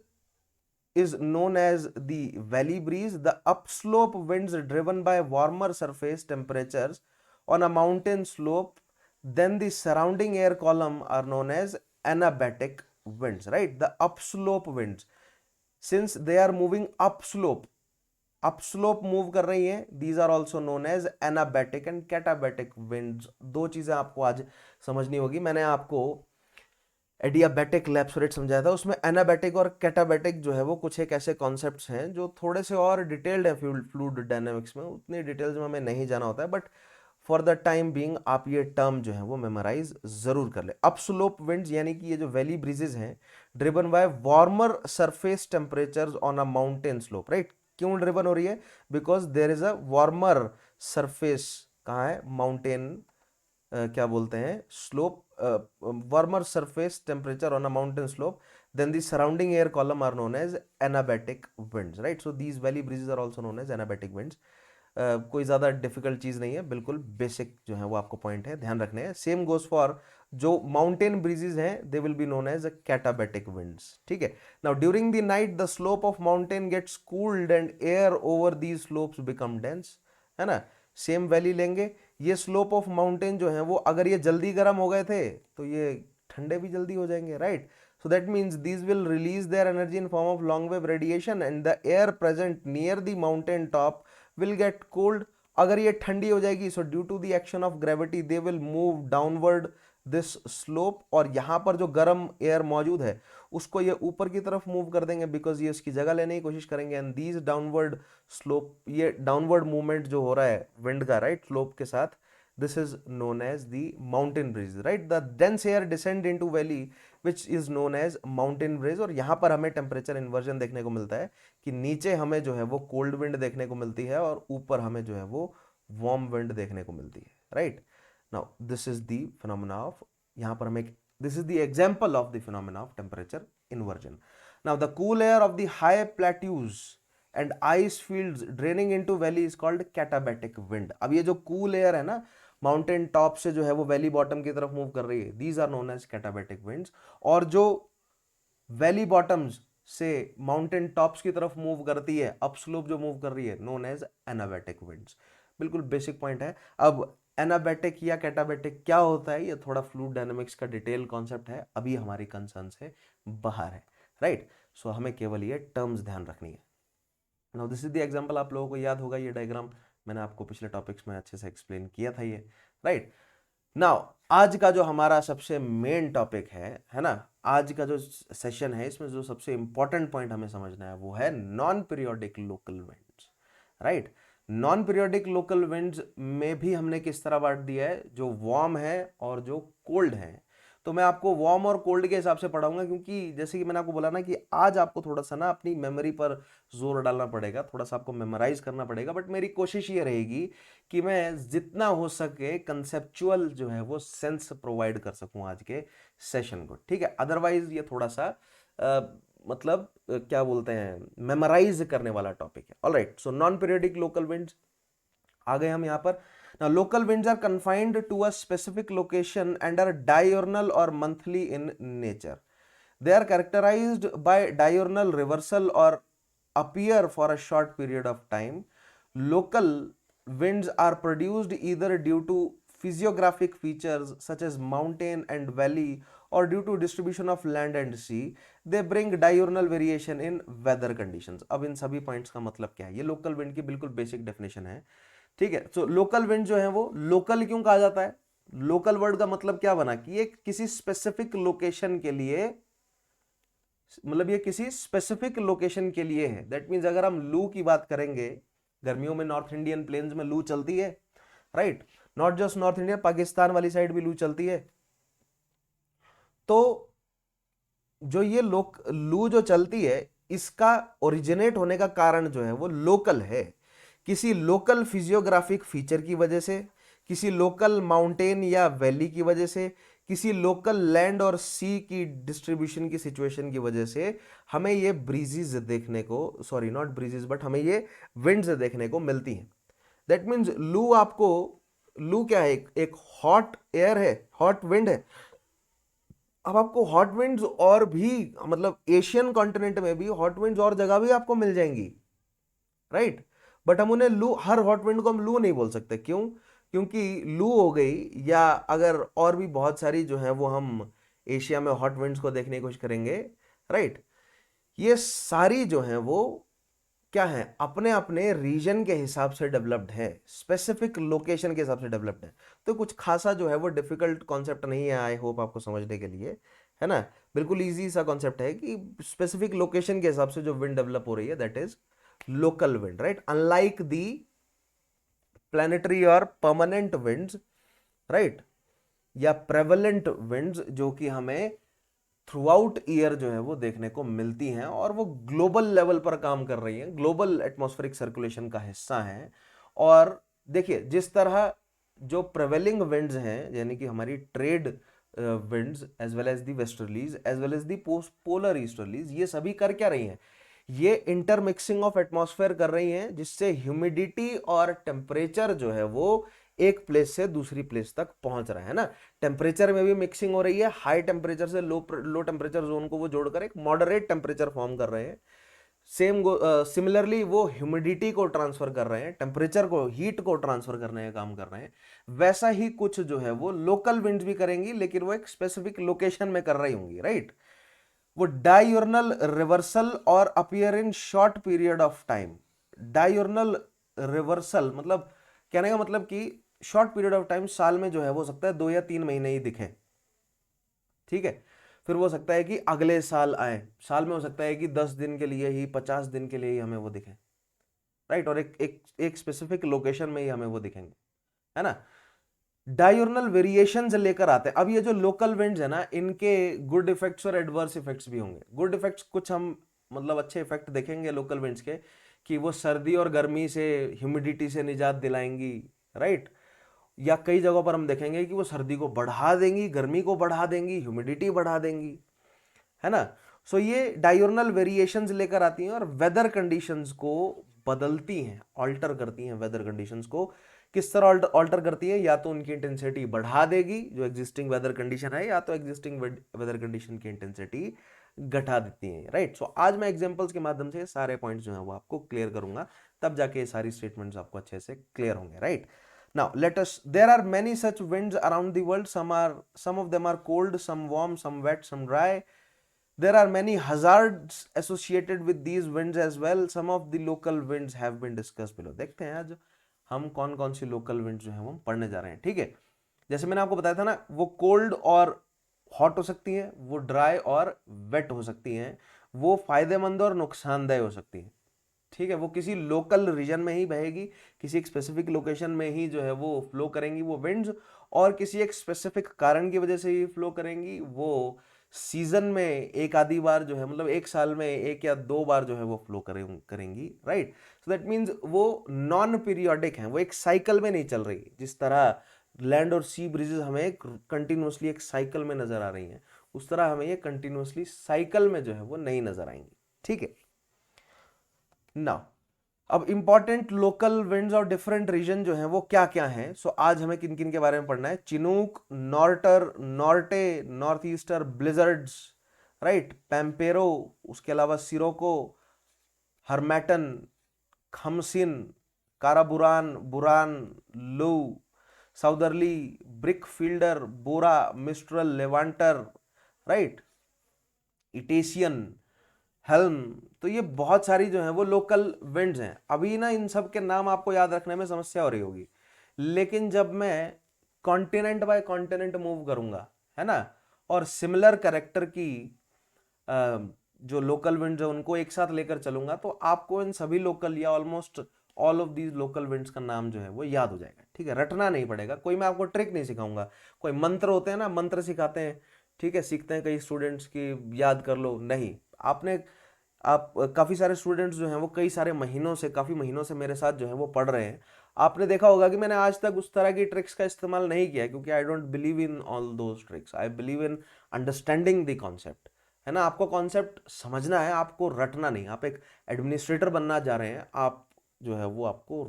is known as the valley breeze. The upslope winds driven by warmer surface temperatures on a mountain slope than the surrounding air column are known as anabatic winds, right। The upslope winds, since they are moving upslope move कर रही हैं, these are also known as anabatic and catabatic winds। दो चीजें आपको आज समझनी होगी। मैंने आपको एडियाबैटिक लैप्स रेट समझाया था, उसमें एनाबैटिक और कैटाबैटिक जो है वो कुछ एक ऐसे कॉन्सेप्ट्स हैं जो थोड़े से और डिटेल्ड है फ्लूइड डायनामिक्स में। उतनी डिटेल्स में हमें नहीं जाना होता है, but for the time being आप ये टर्म जो है वो मेमोराइज जरूर कर ले। अपस्लोप विंड्स यानी कि ये जो वैली ब्रीजेज हैं, driven by warmer surface temperatures on a mountain slope, right. क्यों ड्रिवन हो रही है? Because there is a warmer surface, कहाँ है? माउंटेन, क्या बोलते हैं, slope, warmer surface temperature on a mountain slope, then the surrounding air column are known as anabatic winds, right? So these valley breezes are also known as anabatic winds. कोई ज़्यादा difficult चीज़ नहीं है, बिल्कुल basic जो है वो आपको point है ध्यान रखने हैं। सेम गोज फॉर जो माउंटेन ब्रीजेज हैं, they will be known as katabatic winds, ठीक है। Now during the night the slope of mountain gets cooled and air over these slopes become dense, है ना। सेम वैली लेंगे, ये slope of mountain जो है वो अगर ये जल्दी गर्म हो गए थे तो ये ठंडे भी जल्दी हो जाएंगे, right. So that means these will release their energy in form of long wave radiation and the air present near the mountain top will get cold. अगर ये ठंडी हो जाएगी, so due to the action of gravity they will move downward this slope, और यहाँ पर जो गर्म एयर मौजूद है उसको ये ऊपर की तरफ मूव कर देंगे बिकॉज ये उसकी जगह लेने की कोशिश करेंगे। एंड दीज डाउनवर्ड स्लोप, ये डाउनवर्ड मूवमेंट जो हो रहा है विंड का, राइट, स्लोप के साथ, this is known as the mountain breeze, right? The dense air descend into valley which is known as mountain breeze, और यहाँ पर हमें टेम्परेचर इन्वर्जन देखने को मिलता है कि नीचे हमें जो है वो कोल्ड विंड देखने को मिलती है और ऊपर हमें जो है वो वार्म विंड देखने को मिलती है, right. Now this is the phenomena of, यहाँ पर हमें, this is the example of the phenomena of temperature inversion. Now the cool air of the high plateaus and ice fields draining into valley is called katabatic wind. अब ये जो cool air है ना, mountain top से जो है वो valley bottom की तरफ मूव कर रही है, these are known as katabatic winds. और जो वैली बॉटम्स से माउंटेन टॉप्स की तरफ मूव करती है, अपस्लोप जो मूव कर रही है, नोन एज एनाबेटिक विंड्स। बिल्कुल बेसिक पॉइंट है। अब एनाबेटिक या कैटाबेटिक क्या होता है, ये थोड़ा फ्लूइड डायनामिक्स का डिटेल कॉन्सेप्ट है, अभी हमारी कंसर्न से बाहर है, राइट। सो हमें केवल ये टर्म्स ध्यान रखनी है। Now this is the example, आप लोगों को याद होगा ये डायग्राम, मैंने आपको पिछले टॉपिक्स में अच्छे से एक्सप्लेन किया था ये, राइट। नाउ आज का जो हमारा सबसे मेन टॉपिक है ना, आज का जो सेशन है इसमें जो सबसे इंपॉर्टेंट पॉइंट हमें समझना है वो है non periodic local winds, right. Non periodic local winds में भी हमने किस तरह बांट दिया है, जो वार्म है और जो कोल्ड है। तो मैं आपको वार्म और कोल्ड के हिसाब से पढ़ाऊंगा, क्योंकि जैसे कि मैंने आपको बोला ना कि आज आपको थोड़ा सा ना अपनी मेमोरी पर जोर डालना पड़ेगा, थोड़ा सा आपको मेमोराइज करना पड़ेगा, बट मेरी कोशिश ये रहेगी कि मैं जितना हो सके कंसेप्चुअल जो है वो सेंस प्रोवाइड कर सकूं आज के सेशन को, ठीक है। अदरवाइज ये थोड़ा सा मतलब क्या बोलते हैं, मेमोराइज करने वाला टॉपिक है। Alright, so non periodic local winds आ गए हम यहाँ पर। Now, local winds are confined to a specific location and are diurnal or monthly in nature. They are characterized by diurnal reversal or appear for a short period of time. Local winds are produced either due to physiographic features such as mountain and valley or due to distribution of land and sea. They bring diurnal variation in weather conditions. अब इन सभी points का मतलब क्या है, ये local wind की बिल्कुल basic definition है, ठीक है। तो लोकल विंड जो है वो लोकल क्यों कहा जाता है, लोकल वर्ड का मतलब क्या बना कि ये किसी स्पेसिफिक लोकेशन के लिए, मतलब ये किसी स्पेसिफिक लोकेशन के लिए है। दैट मींस अगर हम लू की बात करेंगे, गर्मियों में नॉर्थ इंडियन प्लेन्स में लू चलती है, right. Not just north India, Pakistan वाली साइड भी लू चलती है। तो जो ये लू जो चलती है, इसका ओरिजिनेट होने का कारण जो है वो लोकल है, किसी लोकल फिजियोग्राफिक फीचर की वजह से, किसी लोकल माउंटेन या वैली की वजह से, किसी लोकल लैंड और सी की डिस्ट्रीब्यूशन की सिचुएशन की वजह से हमें ये ब्रीजेस देखने को, सॉरी नॉट ब्रीजेस बट हमें ये विंड्स देखने को मिलती हैं। दैट मीन्स लू आपको, लू क्या है, एक हॉट एयर है, हॉट विंड है। अब आपको हॉट विंड्स और भी, मतलब एशियन कॉन्टिनेंट में भी हॉट विंड्स और जगह भी आपको मिल जाएंगी, राइट। बट हम उन्हें लू, हर हॉट विंड को हम लू नहीं बोल सकते, क्यों? क्योंकि लू हो गई, या अगर और भी बहुत सारी जो है वो हम एशिया में हॉट विंड्स को देखने की कोशिश करेंगे, राइट। ये सारी जो है वो क्या है, अपने अपने रीजन के हिसाब से डेवलप्ड है, स्पेसिफिक लोकेशन के हिसाब से डेवलप्ड है। तो कुछ खासा जो है वो डिफिकल्ट कॉन्सेप्ट नहीं है, आई होप आपको समझने के लिए, है ना। बिल्कुल इजी सा कॉन्सेप्ट है कि स्पेसिफिक लोकेशन के हिसाब से जो विंड डेवलप हो रही है, that is local wind, right. Unlike the planetary और परमानेंट विंड्स, राइट, या प्रेवलेंट विंड्स जो कि हमें थ्रू आउट ईयर जो है वो देखने को मिलती हैं और वो ग्लोबल लेवल पर काम कर रही हैं, ग्लोबल एटमॉस्फेरिक सर्कुलेशन का हिस्सा हैं। और देखिए जिस तरह जो प्रेवेलिंग विंड्स हैं यानी कि हमारी trade winds as well as the westerlies as well as the polar easterlies, ये सभी कर क्या रही हैं, ये इंटरमिक्सिंग ऑफ एटमॉस्फेयर कर रही हैं, जिससे ह्यूमिडिटी और टेम्परेचर जो है वो एक प्लेस से दूसरी प्लेस तक पहुंच रहा है ना। टेम्परेचर में भी मिक्सिंग हो रही है, हाई टेम्परेचर से लो टेम्परेचर जोन को वो जोड़कर एक मॉडरेट टेम्परेचर फॉर्म कर रहे हैं। सिमिलरली वो ह्यूमिडिटी को ट्रांसफर कर रहे हैं, टेम्परेचर को, हीट को ट्रांसफर करने का काम कर रहे हैं। वैसा ही कुछ जो है वो लोकल विंड्स भी करेंगी, लेकिन वो एक स्पेसिफिक लोकेशन में कर रही होंगी, राइट। वो डायurnal रिवर्सल और appear in short period of time. Diurnal reversal मतलब कहने का मतलब कि शॉर्ट पीरियड ऑफ टाइम, साल में जो है वो हो सकता है 2 या 3 महीने ही दिखे, ठीक है। फिर वो हो सकता है कि अगले साल आए, साल में हो सकता है कि 10 दिन के लिए ही, 50 दिन के लिए ही हमें वो दिखे, राइट, और एक स्पेसिफिक लोकेशन में ही हमें वो दिखेंगे, है ना। डायurnal वेरिएशंस लेकर आते हैं। अब ये जो लोकल विंड्स है ना, इनके गुड इफेक्ट्स और एडवर्स इफेक्ट्स भी होंगे। गुड इफेक्ट्स कुछ हम मतलब अच्छे इफेक्ट देखेंगे लोकल विंड्स के, कि वो सर्दी और गर्मी से, ह्यूमिडिटी से निजात दिलाएंगी, राइट। या कई जगहों पर हम देखेंगे कि वो सर्दी को बढ़ा देंगी, गर्मी को बढ़ा देंगी, ह्यूमिडिटी बढ़ा देंगी, है ना। सो ये डायurnal वेरिएशंस लेकर आती हैं और वेदर कंडीशंस को बदलती हैं, ऑल्टर करती हैं। वेदर कंडीशंस को किस तरह ऑल्टर करती है, या तो उनकी इंटेंसिटी बढ़ा देगी जो एग्जिस्टिंग वेदर कंडीशन है, या तो एग्जिस्टिंग वेदर कंडीशन की इंटेंसिटी घटा देती है, राइट। सो आज मैं एग्जांपल्स के माध्यम से सारे पॉइंट्स जो है वो आपको क्लियर करूंगा, तब जाके ये सारी स्टेटमेंट्स आपको अच्छे से क्लियर होंगे, right. Now let us, there are many such winds around the world. Some of them are cold, some warm, some wet, some dry. There are many hazards associated with these winds as well. Some of the local winds have been discussed below. देखते हैं आज हम कौन कौन सी local winds जो है वो पढ़ने जा रहे हैं, ठीक है। जैसे मैंने आपको बताया था ना, वो कोल्ड और हॉट हो सकती हैं, वो ड्राई और वेट हो सकती हैं, वो फायदेमंद और नुकसानदेह हो सकती हैं, ठीक है। वो किसी लोकल रीजन में ही बहेगी, किसी एक स्पेसिफिक लोकेशन में ही जो है वो फ्लो करेंगी वो विंड्स, और किसी एक स्पेसिफिक कारण की वजह से ही फ्लो करेंगी। वो सीजन में एक आधी बार जो है, मतलब एक साल में 1 या 2 बार जो है वो फ्लो करेंगी, राइट। सो दैट मीन्स वो नॉन पीरियोडिक हैं, वो एक साइकिल में नहीं चल रही। जिस तरह लैंड और सी ब्रिजेस हमें कंटिन्यूसली एक साइकिल में नजर आ रही हैं, उस तरह हमें ये कंटिन्यूसली साइकिल में जो है वो नहीं नजर आएंगी, ठीक है। नाउ अब इंपॉर्टेंट लोकल विंड्स और डिफरेंट रीजन जो हैं वो क्या क्या हैं। सो आज हमें किन किन के बारे में पढ़ना है। Chinook, norther, norte, north easter blizzards, right, pampero, उसके अलावा sirocco, harmattan, khamsin, karaburan, buran, loo, southerly, brickfielder, bora, mistral, levanter, right, etesian, helm. तो ये बहुत सारी जो है वो लोकल विंड्स हैं। अभी ना इन सब के नाम आपको याद रखने में समस्या हो रही होगी, लेकिन जब मैं कॉन्टिनेंट बाय कॉन्टिनेंट मूव करूंगा, है ना, और सिमिलर कैरेक्टर की जो लोकल विंड्स है उनको एक साथ लेकर चलूंगा, तो आपको इन सभी लोकल या almost all of these local winds का नाम जो है वो याद हो जाएगा, ठीक है। रटना नहीं पड़ेगा, कोई मैं आपको ट्रिक नहीं सिखाऊंगा। कोई मंत्र होते हैं ना, मंत्र सिखाते हैं, ठीक है, सीखते हैं कई स्टूडेंट्स की याद कर लो, नहीं। आप काफ़ी सारे स्टूडेंट्स जो हैं वो कई सारे महीनों से, काफ़ी महीनों से मेरे साथ जो है वो पढ़ रहे हैं। आपने देखा होगा कि मैंने आज तक उस तरह की ट्रिक्स का इस्तेमाल नहीं किया, क्योंकि I don't believe in all those tricks, I believe in understanding the concept, है ना। आपको कॉन्सेप्ट समझना है, आपको रटना नहीं। आप एक एडमिनिस्ट्रेटर बनना जा रहे हैं, आप जो है वो आपको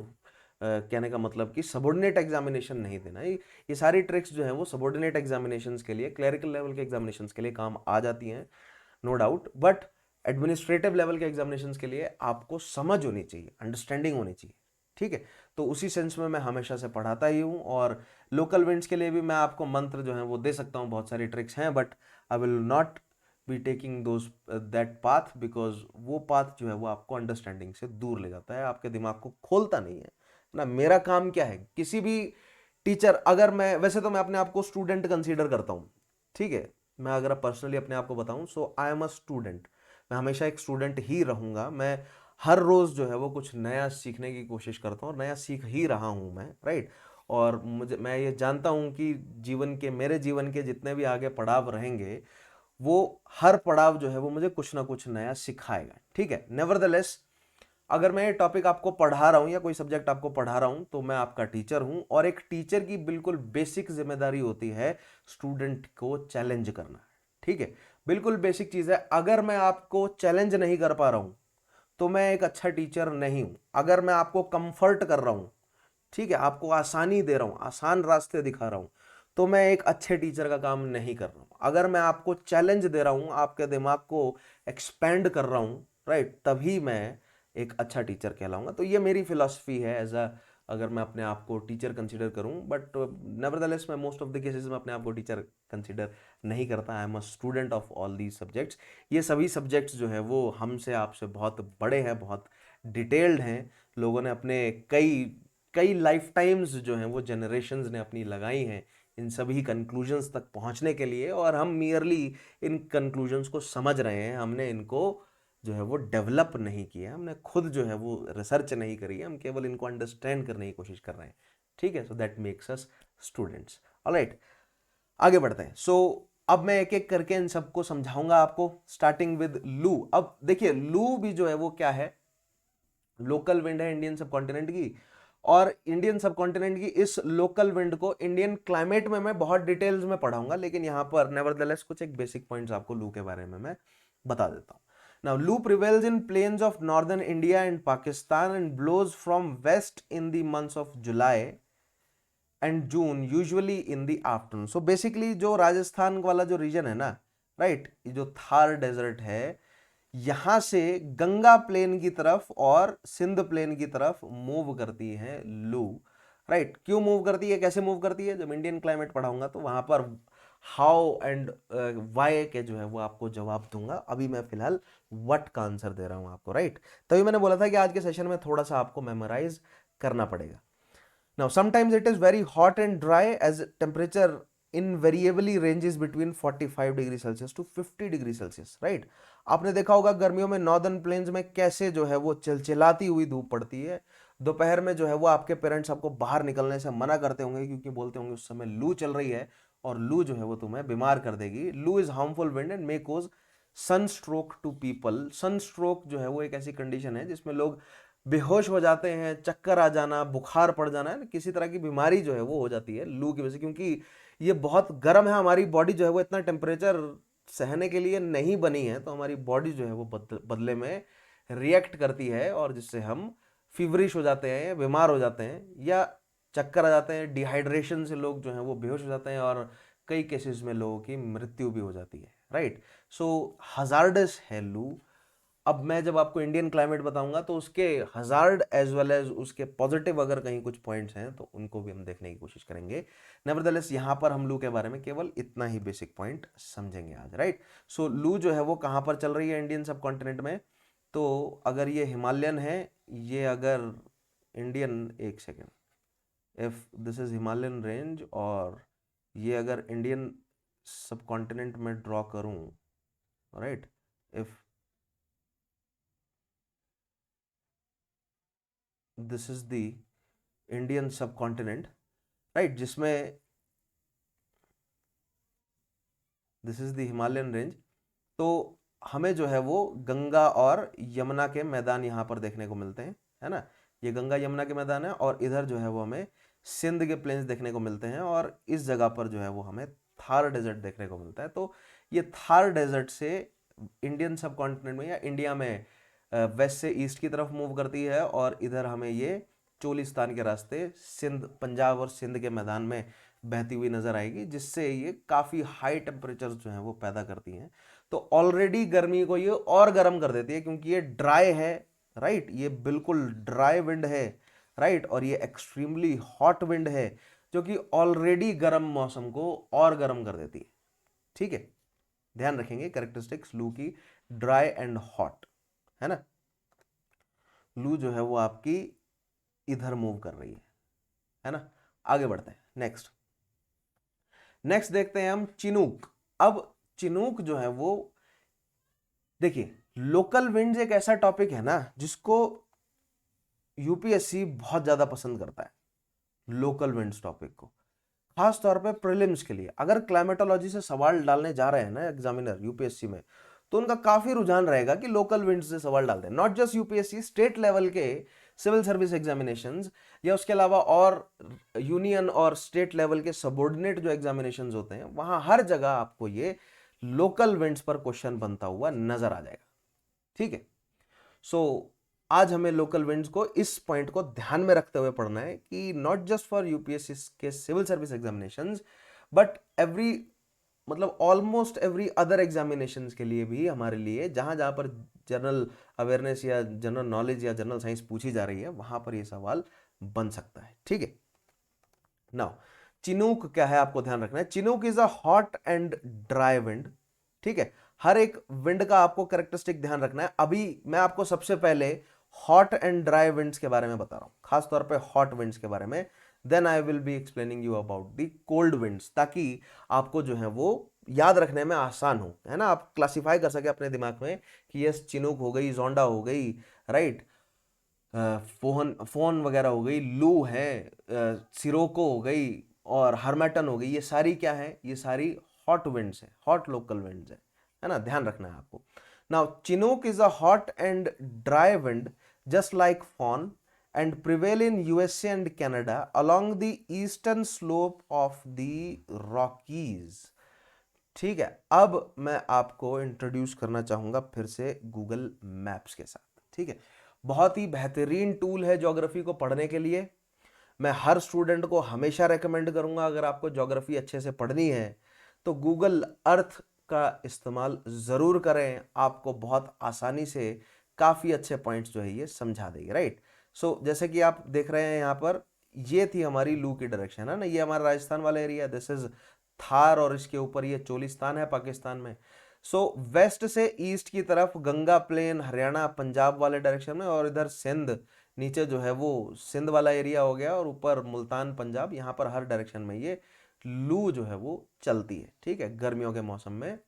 कहने का मतलब कि सबॉर्डिनेट एग्जामिनेशन नहीं देना। ये सारी ट्रिक्स जो है वो सबॉर्डिनेट एग्जामिनेशंस के लिए, क्लरिकल लेवल के एग्जामिनेशंस के लिए काम आ जाती हैं, no doubt, but administrative level के एग्जामिनेशंस के लिए आपको समझ होनी चाहिए, अंडरस्टैंडिंग होनी चाहिए, ठीक है। तो उसी सेंस में मैं हमेशा से पढ़ाता ही हूँ, और लोकल विंड्स के लिए भी मैं आपको मंत्र जो है वो दे सकता हूँ, बहुत सारी ट्रिक्स हैं, but I will not be taking those that path, because वो पाथ जो है वो आपको अंडरस्टैंडिंग से दूर ले जाता है, आपके दिमाग को खोलता नहीं है ना। मेरा काम क्या है, किसी भी टीचर, अगर मैं, वैसे तो मैं अपने आप को स्टूडेंट कंसीडर करता हूँ, ठीक है। मैं अगर पर्सनली अपने आप को बताऊं, सो आई एम अ स्टूडेंट, मैं हमेशा एक स्टूडेंट ही रहूंगा। मैं हर रोज़ जो है वो कुछ नया सीखने की कोशिश करता हूँ और नया सीख ही रहा हूँ मैं, राइट। और मैं ये जानता हूँ कि मेरे जीवन के जितने भी आगे पड़ाव रहेंगे, वो हर पड़ाव जो है वो मुझे कुछ ना कुछ नया सिखाएगा, ठीक है। नेवरदलेस, अगर मैं ये टॉपिक आपको पढ़ा रहा हूं या कोई सब्जेक्ट आपको पढ़ा रहा हूं तो मैं आपका टीचर हूं, और एक टीचर की बिल्कुल बेसिक जिम्मेदारी होती है स्टूडेंट को चैलेंज करना, ठीक है। बिल्कुल बेसिक चीज है। अगर मैं आपको चैलेंज नहीं कर पा रहा हूं तो मैं एक अच्छा टीचर नहीं हूं। अगर मैं आपको कंफर्ट कर रहा हूं, ठीक है, आपको आसानी दे रहा हूं, आसान रास्ते दिखा रहा हूं, तो मैं एक अच्छे टीचर का काम नहीं कर रहा हूं। अगर मैं आपको चैलेंज दे रहा हूं, आपके दिमाग को एक्सपेंड कर रहा हूं, राइट, तभी मैं एक अच्छा टीचर कहलाऊंगा। तो ये मेरी फिलॉसफी है एज अ, अगर मैं अपने आप को टीचर कंसीडर करूं, बट नेवरदलेस मैं मोस्ट ऑफ द केसेस में अपने आप को टीचर कंसीडर नहीं करता। I am a student of all these subjects. ये सभी सब्जेक्ट्स जो है वो हमसे आपसे बहुत बड़े हैं, बहुत डिटेल्ड हैं। लोगों ने अपने कई कई लाइफ टाइम्स जो हैं वो जनरेशन्स ने अपनी लगाई हैं इन सभी कंक्लूजन्स तक पहुंचने के लिए, और हम मियरली इन कंक्लूजन्स को समझ रहे हैं। हमने इनको जो है वो डेवलप नहीं किया, हमने खुद जो है वो रिसर्च नहीं करी है, हम केवल इनको अंडरस्टैंड करने की कोशिश कर रहे हैं, ठीक है। So that makes us students. Alright, आगे बढ़ते हैं। सो अब मैं एक एक करके इन सबको समझाऊंगा आपको, स्टार्टिंग विद लू। अब देखिए, लू भी जो है वो क्या है, लोकल विंड है इंडियन सबकॉन्टिनेंट की, और इंडियन सबकॉन्टिनेंट की इस लोकल विंड को इंडियन क्लाइमेट में मैं बहुत डिटेल्स में पढ़ाऊंगा, लेकिन यहां पर नेवरदलेस कुछ एक बेसिक पॉइंट्स आपको लू के बारे में मैं बता देता हूं। Now, Loo prevails in plains of northern India and Pakistan and blows from west in the months of July and June, usually in the afternoon. So basically जो राजस्थान वाला जो रीजन है ना, राइट, ये जो थार डेजर्ट है, यहां से गंगा प्लेन की तरफ और सिंध प्लेन की तरफ मूव करती है लू, राइट। क्यों मूव करती है, कैसे मूव करती है, जब इंडियन क्लाइमेट पढ़ाऊंगा तो वहां पर हाउ एंड वाई के जो है वो आपको जवाब दूंगा। अभी मैं फिलहाल व्हाट का आंसर दे रहा हूं आपको, राइट। तभी मैंने बोला था कि आज के सेशन में थोड़ा सा आपको मेमोराइज करना पड़ेगा। Now, sometimes it is very hot and dry as temperature invariably ranges between 45 degree Celsius to 50 degree Celsius, right. आपने देखा होगा गर्मियों में नॉर्दर्न प्लेन्स में कैसे जो है वो चिलचिलाती हुई धूप पड़ती है। दोपहर में जो है वो आपके पेरेंट्स आपको बाहर निकलने से मना करते होंगे, क्योंकि बोलते होंगे उस समय लू चल रही है और लू जो है वो तुम्हें बीमार कर देगी। Loo is harmful wind and may cause sunstroke to people. Sunstroke जो है वो एक ऐसी कंडीशन है जिसमें लोग बेहोश हो जाते हैं, चक्कर आ जाना, बुखार पड़ जाना है, किसी तरह की बीमारी जो है वो हो जाती है लू की वजह से, क्योंकि ये बहुत गर्म है। हमारी बॉडी जो है वो इतना टेम्परेचर सहने के लिए नहीं बनी है, तो हमारी बॉडी जो है वो बदले में रिएक्ट करती है, और जिससे हम फीवरिश हो जाते हैं, बीमार हो जाते हैं, या चक्कर आ जाते हैं। डिहाइड्रेशन से लोग जो हैं वो बेहोश हो जाते हैं, और कई केसेस में लोगों की मृत्यु भी हो जाती है, राइट। सो हजार्डस है लू। अब मैं जब आपको इंडियन क्लाइमेट बताऊंगा तो उसके हजार्ड एज वेल एज उसके पॉजिटिव अगर कहीं कुछ पॉइंट्स हैं तो उनको भी हम देखने की कोशिश करेंगे। नेवरदलेस यहां पर हम लू के बारे में केवल इतना ही बेसिक पॉइंट समझेंगे आज, राइट। सो लू जो है वो कहां पर चल रही है इंडियन सब कॉन्टिनेंट में, तो अगर ये हिमालयन है, ये अगर इंडियन, एक second, if this is Himalayan range, और ये अगर इंडियन सब कॉन्टिनेंट में ड्रॉ करूं, right, if this is the Indian सब कॉन्टिनेंट, राइट, जिसमें this is the Himalayan range, तो हमें जो है वो गंगा और यमुना के मैदान यहाँ पर देखने को मिलते हैं, है ना। ये गंगा यमुना के मैदान है, और इधर जो है वो हमें सिंध के प्लेन्स देखने को मिलते हैं, और इस जगह पर जो है वो हमें थार डेजर्ट देखने को मिलता है। तो ये थार डेजर्ट से इंडियन सब कॉन्टिनेंट में या इंडिया में वेस्ट से ईस्ट की तरफ मूव करती है, और इधर हमें ये चोलिस्तान के रास्ते सिंध, पंजाब और सिंध के मैदान में बहती हुई नजर आएगी, जिससे ये काफ़ी हाई टेम्परेचर जो हैं वो पैदा करती हैं। तो ऑलरेडी गर्मी को ये और गर्म कर देती है, क्योंकि ये ड्राई है, राइट, ये बिल्कुल ड्राई विंड है, राइट, और ये एक्सट्रीमली हॉट विंड है, जो कि ऑलरेडी गर्म मौसम को और गर्म कर देती है, ठीक है। ध्यान रखेंगे कैरेक्टरिस्टिक्स लू की, ड्राई एंड हॉट, है ना। लू जो है वो आपकी इधर मूव कर रही है ना। आगे बढ़ते हैं, नेक्स्ट नेक्स्ट देखते हैं हम चिनूक। अब चिनूक जो है वो, देखिए, लोकल विंड्स एक ऐसा टॉपिक है ना जिसको यूपीएससी बहुत ज्यादा पसंद करता है, लोकल विंड्स टॉपिक को, खास तौर पे प्रीलिम्स के लिए। अगर क्लाइमेटोलॉजी से सवाल डालने जा रहे हैं ना एग्जामिनर यूपीएससी में, तो उनका काफी रुझान रहेगा कि लोकल विंड्स से सवाल डाल दें। Not just UPSC, state level के सिविल सर्विस एग्जामिनेशंस या उसके अलावा और यूनियन और स्टेट लेवल के सबऑर्डिनेट जो एग्जामिनेशंस होते हैं, वहां हर जगह आपको ये लोकल विंड्स पर क्वेश्चन बनता हुआ नजर आ जाएगा। ठीक है, सो आज हमें लोकल विंड्स को, इस पॉइंट को ध्यान में रखते हुए पढ़ना है कि नॉट जस्ट फॉर यूपीएससी के civil service examinations but every, मतलब ऑलमोस्ट एवरी अदर एग्जामिनेशंस के लिए भी, हमारे लिए जहां जहां पर जनरल अवेयरनेस या जनरल नॉलेज या जनरल साइंस पूछी जा रही है, वहां पर यह सवाल बन सकता है। ठीक है, नाउ चिनूक क्या है आपको ध्यान रखना है। Chinook is a hot and dry wind. ठीक है, हर एक विंड का आपको कैरेक्टरिस्टिक ध्यान रखना है। अभी मैं आपको सबसे पहले हॉट एंड ड्राई विंड्स के बारे में बता रहा हूं, खास तौर पे हॉट विंड्स के बारे में। Then I will be explaining you about the cold winds, ताकि आपको जो है वो याद रखने में आसान हो, है ना। आप क्लासिफाई कर सके अपने दिमाग में कि यस, चिनूक हो गई, जोंडा हो गई, राइट, फोन फोन वगैरह हो गई, लू है, सिरोको हो गई और हार्मेटन हो गई। ये सारी क्या है, ये सारी हॉट विंड्स है, हॉट लोकल विंड्स है ना, ध्यान रखना है आपको। Now chinook is a hot and dry wind just like foehn and prevail in USA and Canada along the eastern slope of the Rockies। ठीक है, अब मैं आपको इंट्रोड्यूस करना चाहूंगा फिर से गूगल मैप्स के साथ। ठीक है, बहुत ही बेहतरीन टूल है ज्योग्राफी को पढ़ने के लिए। मैं हर स्टूडेंट को हमेशा रेकमेंड करूंगा, अगर आपको ज्योग्राफी अच्छे से पढ़नी है तो गूगल अर्थ का इस्तेमाल ज़रूर करें। आपको बहुत आसानी से काफ़ी अच्छे पॉइंट्स जो है ये समझा देगी, राइट। सो जैसे कि आप देख रहे हैं यहाँ पर, ये थी हमारी लू की डायरेक्शन, है ना। ये हमारा राजस्थान वाला एरिया, दिस इज थार, और इसके ऊपर ये चोलिस्तान है पाकिस्तान में। सो वेस्ट से ईस्ट की तरफ गंगा प्लेन, हरियाणा, पंजाब वाले डायरेक्शन में, और इधर सिंध, नीचे जो है वो सिंध वाला एरिया हो गया, और ऊपर मुल्तान, पंजाब। यहाँ पर हर डायरेक्शन में ये लू जो है वो चलती है। ठीक है, गर्मियों के मौसम में,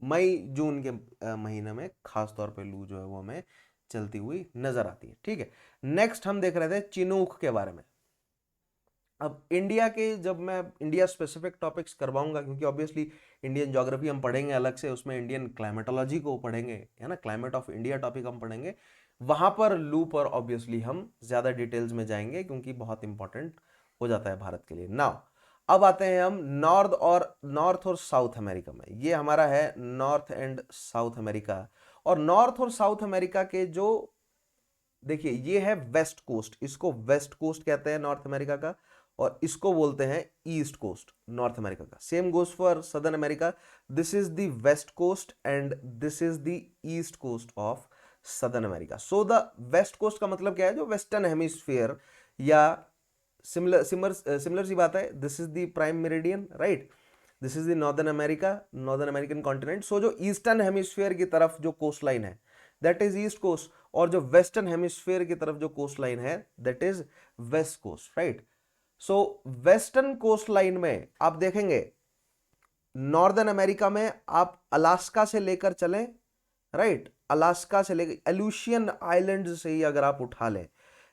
मई जून के महीने में खास तौर पे लू जो है वो हमें चलती हुई नजर आती है। ठीक है, नेक्स्ट हम देख रहे थे चिनूक के बारे में। अब इंडिया के, जब मैं इंडिया स्पेसिफिक टॉपिक्स करवाऊंगा, क्योंकि ऑब्वियसली इंडियन ज्योग्राफी हम पढ़ेंगे अलग से, उसमें इंडियन क्लाइमेटोलॉजी को पढ़ेंगे, है ना, क्लाइमेट ऑफ इंडिया टॉपिक हम पढ़ेंगे, वहां पर लू पर ऑब्वियसली हम ज्यादा डिटेल्स में जाएंगे, क्योंकि बहुत इंपॉर्टेंट हो जाता है भारत के लिए। नाउ अब आते हैं हम नॉर्थ और साउथ अमेरिका में। ये हमारा है नॉर्थ एंड साउथ अमेरिका, और नॉर्थ और साउथ अमेरिका के जो, देखिए ये है वेस्ट कोस्ट, इसको वेस्ट कोस्ट कहते हैं नॉर्थ अमेरिका का, और इसको बोलते हैं ईस्ट कोस्ट नॉर्थ अमेरिका का। Same goes for southern America, this is the west coast and this is the east coast of southern America. So the west coast का मतलब क्या है, जो वेस्टर्न हेमिस्फीयर, या सिमिलर सिमिलर सी बात है, this is the prime meridian, right, this is the northern America, northern American continent. So जो eastern hemisphere की तरफ जो कोस्ट लाइन है दैट इज ईस्ट कोस्ट, और जो वेस्टर्न हेमिस्फीयर की तरफ जो कोस्ट लाइन है that is west coast, right. So western coast line में आप देखेंगे, नॉर्दर्न अमेरिका में आप अलास्का से लेकर चलें, राइट, अलास्का से लेकर एलुशियन आइलैंड्स से ही अगर आप उठा लें,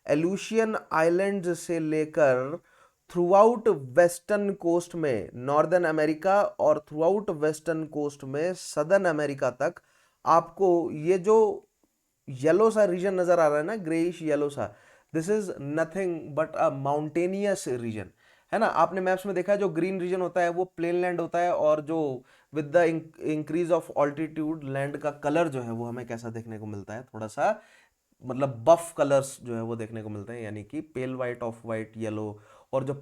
एलुशियन आइलैंड्स से लेकर थ्रू आउट वेस्टर्न कोस्ट में नॉर्दर्न अमेरिका, और थ्रू आउट वेस्टर्न कोस्ट में सदर्न अमेरिका तक, आपको ये जो येलो सा रीजन नजर आ रहा है ना, ग्रेइश येलो सा, this is nothing but a mountainous region, है ना। आपने मैप्स में देखा है जो ग्रीन रीजन होता है वो प्लेन लैंड होता है, और जो with the increase of altitude land का कलर जो है वो हमें कैसा देखने को मिलता है, थोड़ा सा मतलब बफ कलर्स जो है वो देखने को मिलते हैं, यानी कि पेल वाइट, ऑफ वाइट, येलो, और जो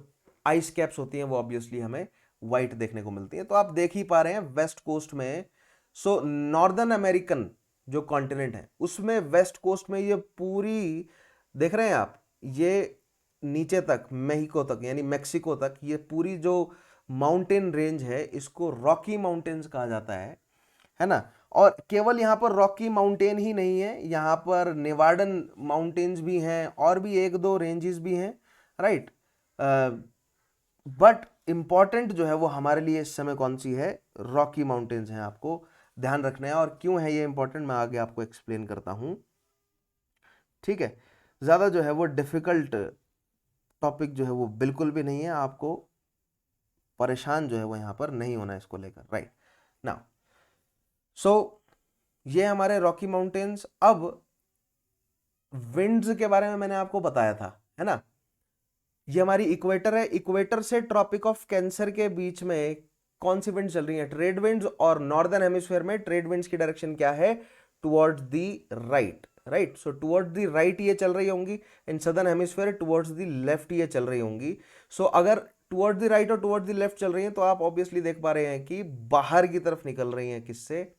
आइस कैप्स होती हैं वो ऑब्वियसली हमें वाइट देखने को मिलती है। तो आप देख ही पा रहे हैं वेस्ट कोस्ट में, सो नॉर्दर्न अमेरिकन जो कॉन्टिनेंट है उसमें वेस्ट कोस्ट में ये पूरी, देख रहे हैं आप, ये नीचे तक मेहिको तक, यानी मेक्सिको तक, ये पूरी जो माउंटेन रेंज है इसको रॉकी माउंटेन्स कहा जाता है ना। और केवल यहाँ पर रॉकी माउंटेन ही नहीं है, यहाँ पर नेवाडन माउंटेन्स भी हैं, और भी एक दो रेंजेस भी हैं, राइट। बट इंपॉर्टेंट जो है वो हमारे लिए इस समय कौन सी है, रॉकी माउंटेन्स हैं, आपको ध्यान रखना है। और क्यों है ये इंपॉर्टेंट मैं आगे आपको एक्सप्लेन करता हूं, ठीक है। ज्यादा जो है वो डिफिकल्ट टॉपिक जो है वो बिल्कुल भी नहीं है, आपको परेशान जो है वो यहां पर नहीं होना है इसको लेकर, राइट नाउ। सो ये हमारे रॉकी माउंटेन्स। अब विंड्स के बारे में मैंने आपको बताया था, है ना। ये हमारी इक्वेटर है, इक्वेटर से ट्रॉपिक ऑफ कैंसर के बीच में कौन सी विंड चल रही है, ट्रेड विंड्स। और नॉर्दर्न हेमिस्फीयर में ट्रेड विंड्स की डायरेक्शन क्या है, towards the right, right. So towards the right ये चल रही होंगी, in southern hemisphere towards the left ये चल रही होंगी। सो अगर टुवर्ड्स दी राइट और टुवर्ड्स दी लेफ्ट चल रही हैं तो आप ऑब्वियसली देख पा रहे हैं कि बाहर की तरफ निकल रही हैं, किससे,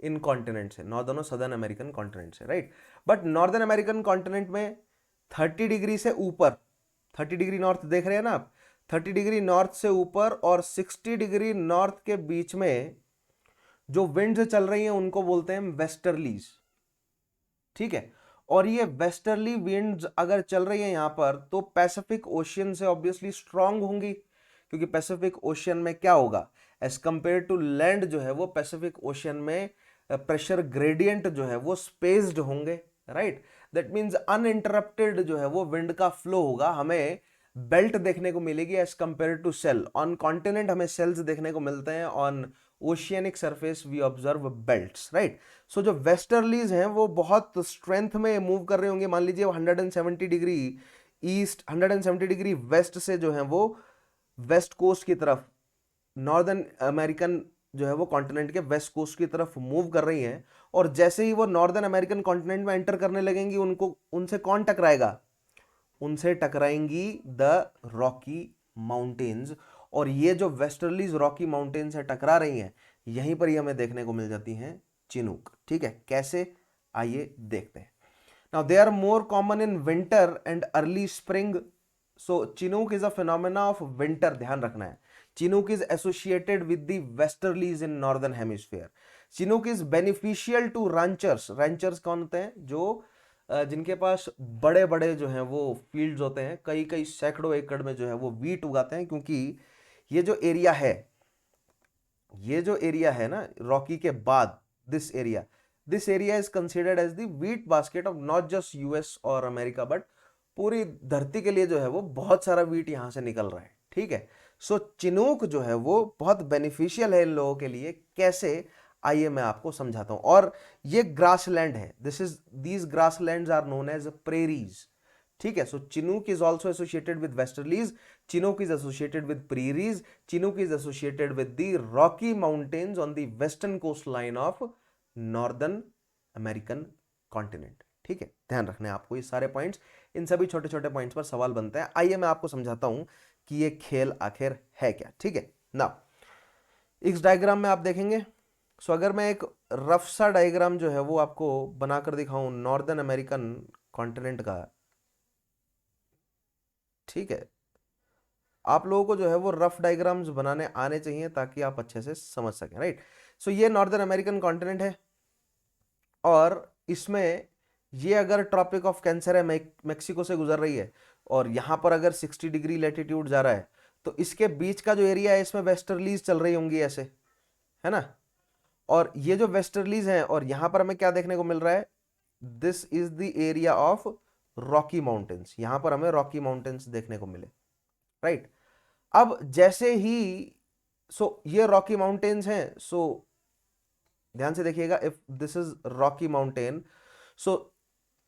इन कॉन्टिनेंट से, नॉर्दर्न और सदर्न अमेरिकन कॉन्टिनेंट से, right. But northern American continent में 30 डिग्री से ऊपर, 30 डिग्री नॉर्थ देख रहे हैं ना आप, 30 डिग्री नॉर्थ से ऊपर और 60 डिग्री नॉर्थ के बीच में जो विंड्स चल रही हैं उनको बोलते हैं वेस्टर्लीज, ठीक है। और ये वेस्टर्ली विंड्स अगर चल रही है यहां पर तो पैसिफिक ओशियन से ऑब्वियसली स्ट्रांग होंगी, क्योंकि पैसिफिक ओशियन में क्या होगा, एज कंपेयर टू लैंड जो है वो पैसिफिक ओशियन में प्रेशर ग्रेडियंट जो है वो स्पेस्ड होंगे, राइट। दैट मींस अनइंटरप्टेड जो है वो विंड का फ्लो होगा, हमें बेल्ट देखने को मिलेगी as compare to cell. On continent हमें सेल्स देखने को मिलते हैं, on oceanic surface we observe belts, right. So जो वेस्टर्लीज हैं वो बहुत स्ट्रेंथ में मूव कर रहे होंगे। मान लीजिए 170 डिग्री ईस्ट, 170 डिग्री वेस्ट से जो है वो वेस्ट कोस्ट की तरफ, नॉर्दर्न अमेरिकन जो है वो कॉन्टिनेंट के वेस्ट कोस्ट की तरफ मूव कर रही हैं। और जैसे ही वो नॉर्दर्न अमेरिकन कॉन्टिनेंट में एंटर करने लगेंगी, उनको उनसे कौन टकराएगा, उनसे टकराएंगी द रॉकी माउंटेन्स। और ये जो वेस्टर्लीज रॉकी माउंटेन से टकरा रही हैं, यहीं पर ही हमें देखने को मिल जाती हैं चिनूक, ठीक है। कैसे, आइए देखते हैं। Now they are more common in winter and early spring. So chinook is a phenomena of winter, ध्यान रखना है। Chinook is associated with the westerlies in northern hemisphere. Chinook is beneficial to ranchers. Ranchers कौन होते हैं, जो जिनके पास बड़े बड़े जो हैं वो फील्ड्स होते हैं, कई कई सैकड़ों एकड़ में जो है वो वीट उगाते हैं। क्योंकि ये जो एरिया है, ये जो एरिया है ना रॉकी के बाद, this area is considered as the wheat basket of not just US और अमेरिका, बट पूरी धरती के लिए जो है वो बहुत सारा व्हीट यहां से निकल रहा है, ठीक है। सो चिनूक जो है वो बहुत बेनिफिशियल है इन लोगों के लिए। कैसे, आइए मैं आपको समझाता हूं। और ये ग्रासलैंड है, these grasslands are known as prairies, ठीक है। So chinook is also associated with westerlies, chinook is associated with prairies, chinook is associated with the Rocky mountains on the western coast line of northern American continent, ठीक है। ध्यान रखना है आपको ये सारे पॉइंट्स, इन सभी छोटे छोटे पॉइंट्स पर सवाल बनते हैं। आइए मैं आपको समझाता हूं कि ये खेल आखिर है क्या, ठीक है ना। इस डायग्राम में आप देखेंगे, सो अगर मैं एक रफ सा डायग्राम जो है वो आपको बनाकर दिखाऊं नॉर्दर्न अमेरिकन कॉन्टिनेंट का, ठीक है। आप लोगों को जो है वो रफ डायग्राम्स बनाने आने चाहिए ताकि आप अच्छे से समझ सकें, राइट। सो ये नॉर्दर्न अमेरिकन कॉन्टिनेंट है और इसमें ये अगर ट्रॉपिक ऑफ कैंसर है, मेक्सिको से गुजर रही है और यहां पर अगर 60 डिग्री लैटिट्यूड जा रहा है, तो इसके बीच का जो एरिया है इसमें वेस्टर्लीज चल रही होंगी ऐसे, है ना। और ये जो वेस्टर्लीज हैं और यहां पर हमें क्या देखने को मिल रहा है, this is the area of Rocky mountains. यहां पर हमें रॉकी माउंटेन्स देखने को मिले, राइट। अब जैसे ही ये रॉकी माउंटेन्स हैं, ध्यान से देखिएगा, if this is Rocky mountain,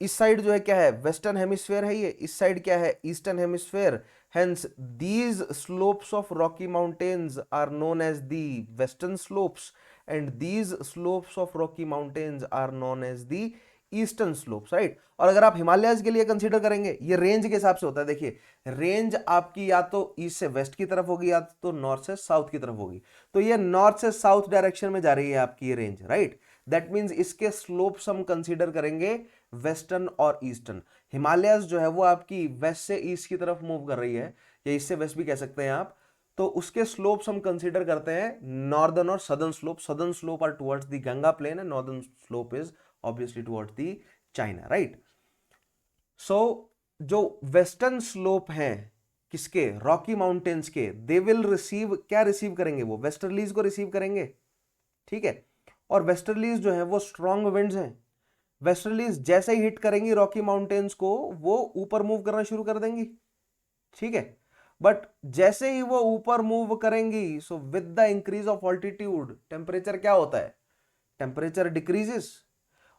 इस साइड जो है क्या है, वेस्टर्न हेमिस्फीयर है ये, इस साइड क्या है, eastern hemisphere. Hence these slopes of Rocky mountains are known as the western slopes and these slopes of Rocky mountains are known as the eastern slopes, right. और अगर आप हिमालयस के लिए कंसीडर करेंगे, ये रेंज के हिसाब से होता है। देखिए रेंज आपकी या तो ईस्ट से वेस्ट की तरफ होगी या तो नॉर्थ से साउथ की तरफ होगी। तो ये नॉर्थ से साउथ डायरेक्शन में जा रही है आपकी ये रेंज, राइट। दैट मींस इसके स्लोप्स हम कंसीडर करेंगे वेस्टर्न और ईस्टर्न। हिमालयस जो है वो आपकी वेस्ट से ईस्ट की तरफ मूव कर रही है, या ईस्ट से वेस्ट भी कह सकते हैं आप। तो उसके स्लोप्स हम कंसीडर करते हैं नॉर्दर्न और southern slope. Southern slope are towards the Ganga plain and northern slope is obviously towards the China, right. जो वेस्टर्न स्लोप हैं किसके, रॉकी माउंटेन्स के, दे विल रिसीव, क्या रिसीव करेंगे, वो वेस्टर्लीज को रिसीव करेंगे, ठीक है। और वेस्टर्लीज जो है वो स्ट्रॉन्ग विंड्स हैं। वेस्टर्लीज जैसे ही हिट करेंगी रॉकी माउंटेन्स को वो ऊपर मूव करना शुरू कर देंगी, ठीक है। बट जैसे ही वो ऊपर मूव करेंगी, so with the increase of altitude temperature क्या होता है, टेम्परेचर डिक्रीजेस।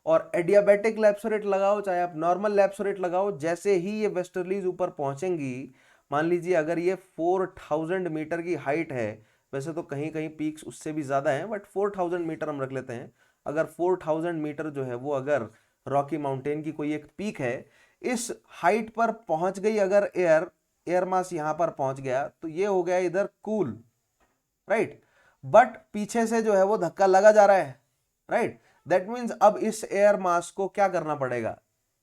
और एडियाबैटिक लैप्स रेट लगाओ चाहे आप नॉर्मल लैप्स रेट लगाओ, जैसे ही ये वेस्टर्लीज ऊपर पहुंचेंगी, मान लीजिए अगर ये 4000 मीटर की हाइट है, वैसे तो कहीं कहीं पीक्स उससे भी ज्यादा हैं, बट 4000 मीटर हम रख लेते हैं। अगर 4000 मीटर जो है वो अगर रॉकी माउंटेन की कोई एक पीक है, इस हाइट पर पहुंच गई अगर एयर मास यहां पर पहुंच गया, तो ये हो गया इधर कूल, राइट। बट पीछे से जो है वो धक्का लगा जा रहा है, राइट। दैट मीन्स अब इस एयर मास को क्या करना पड़ेगा,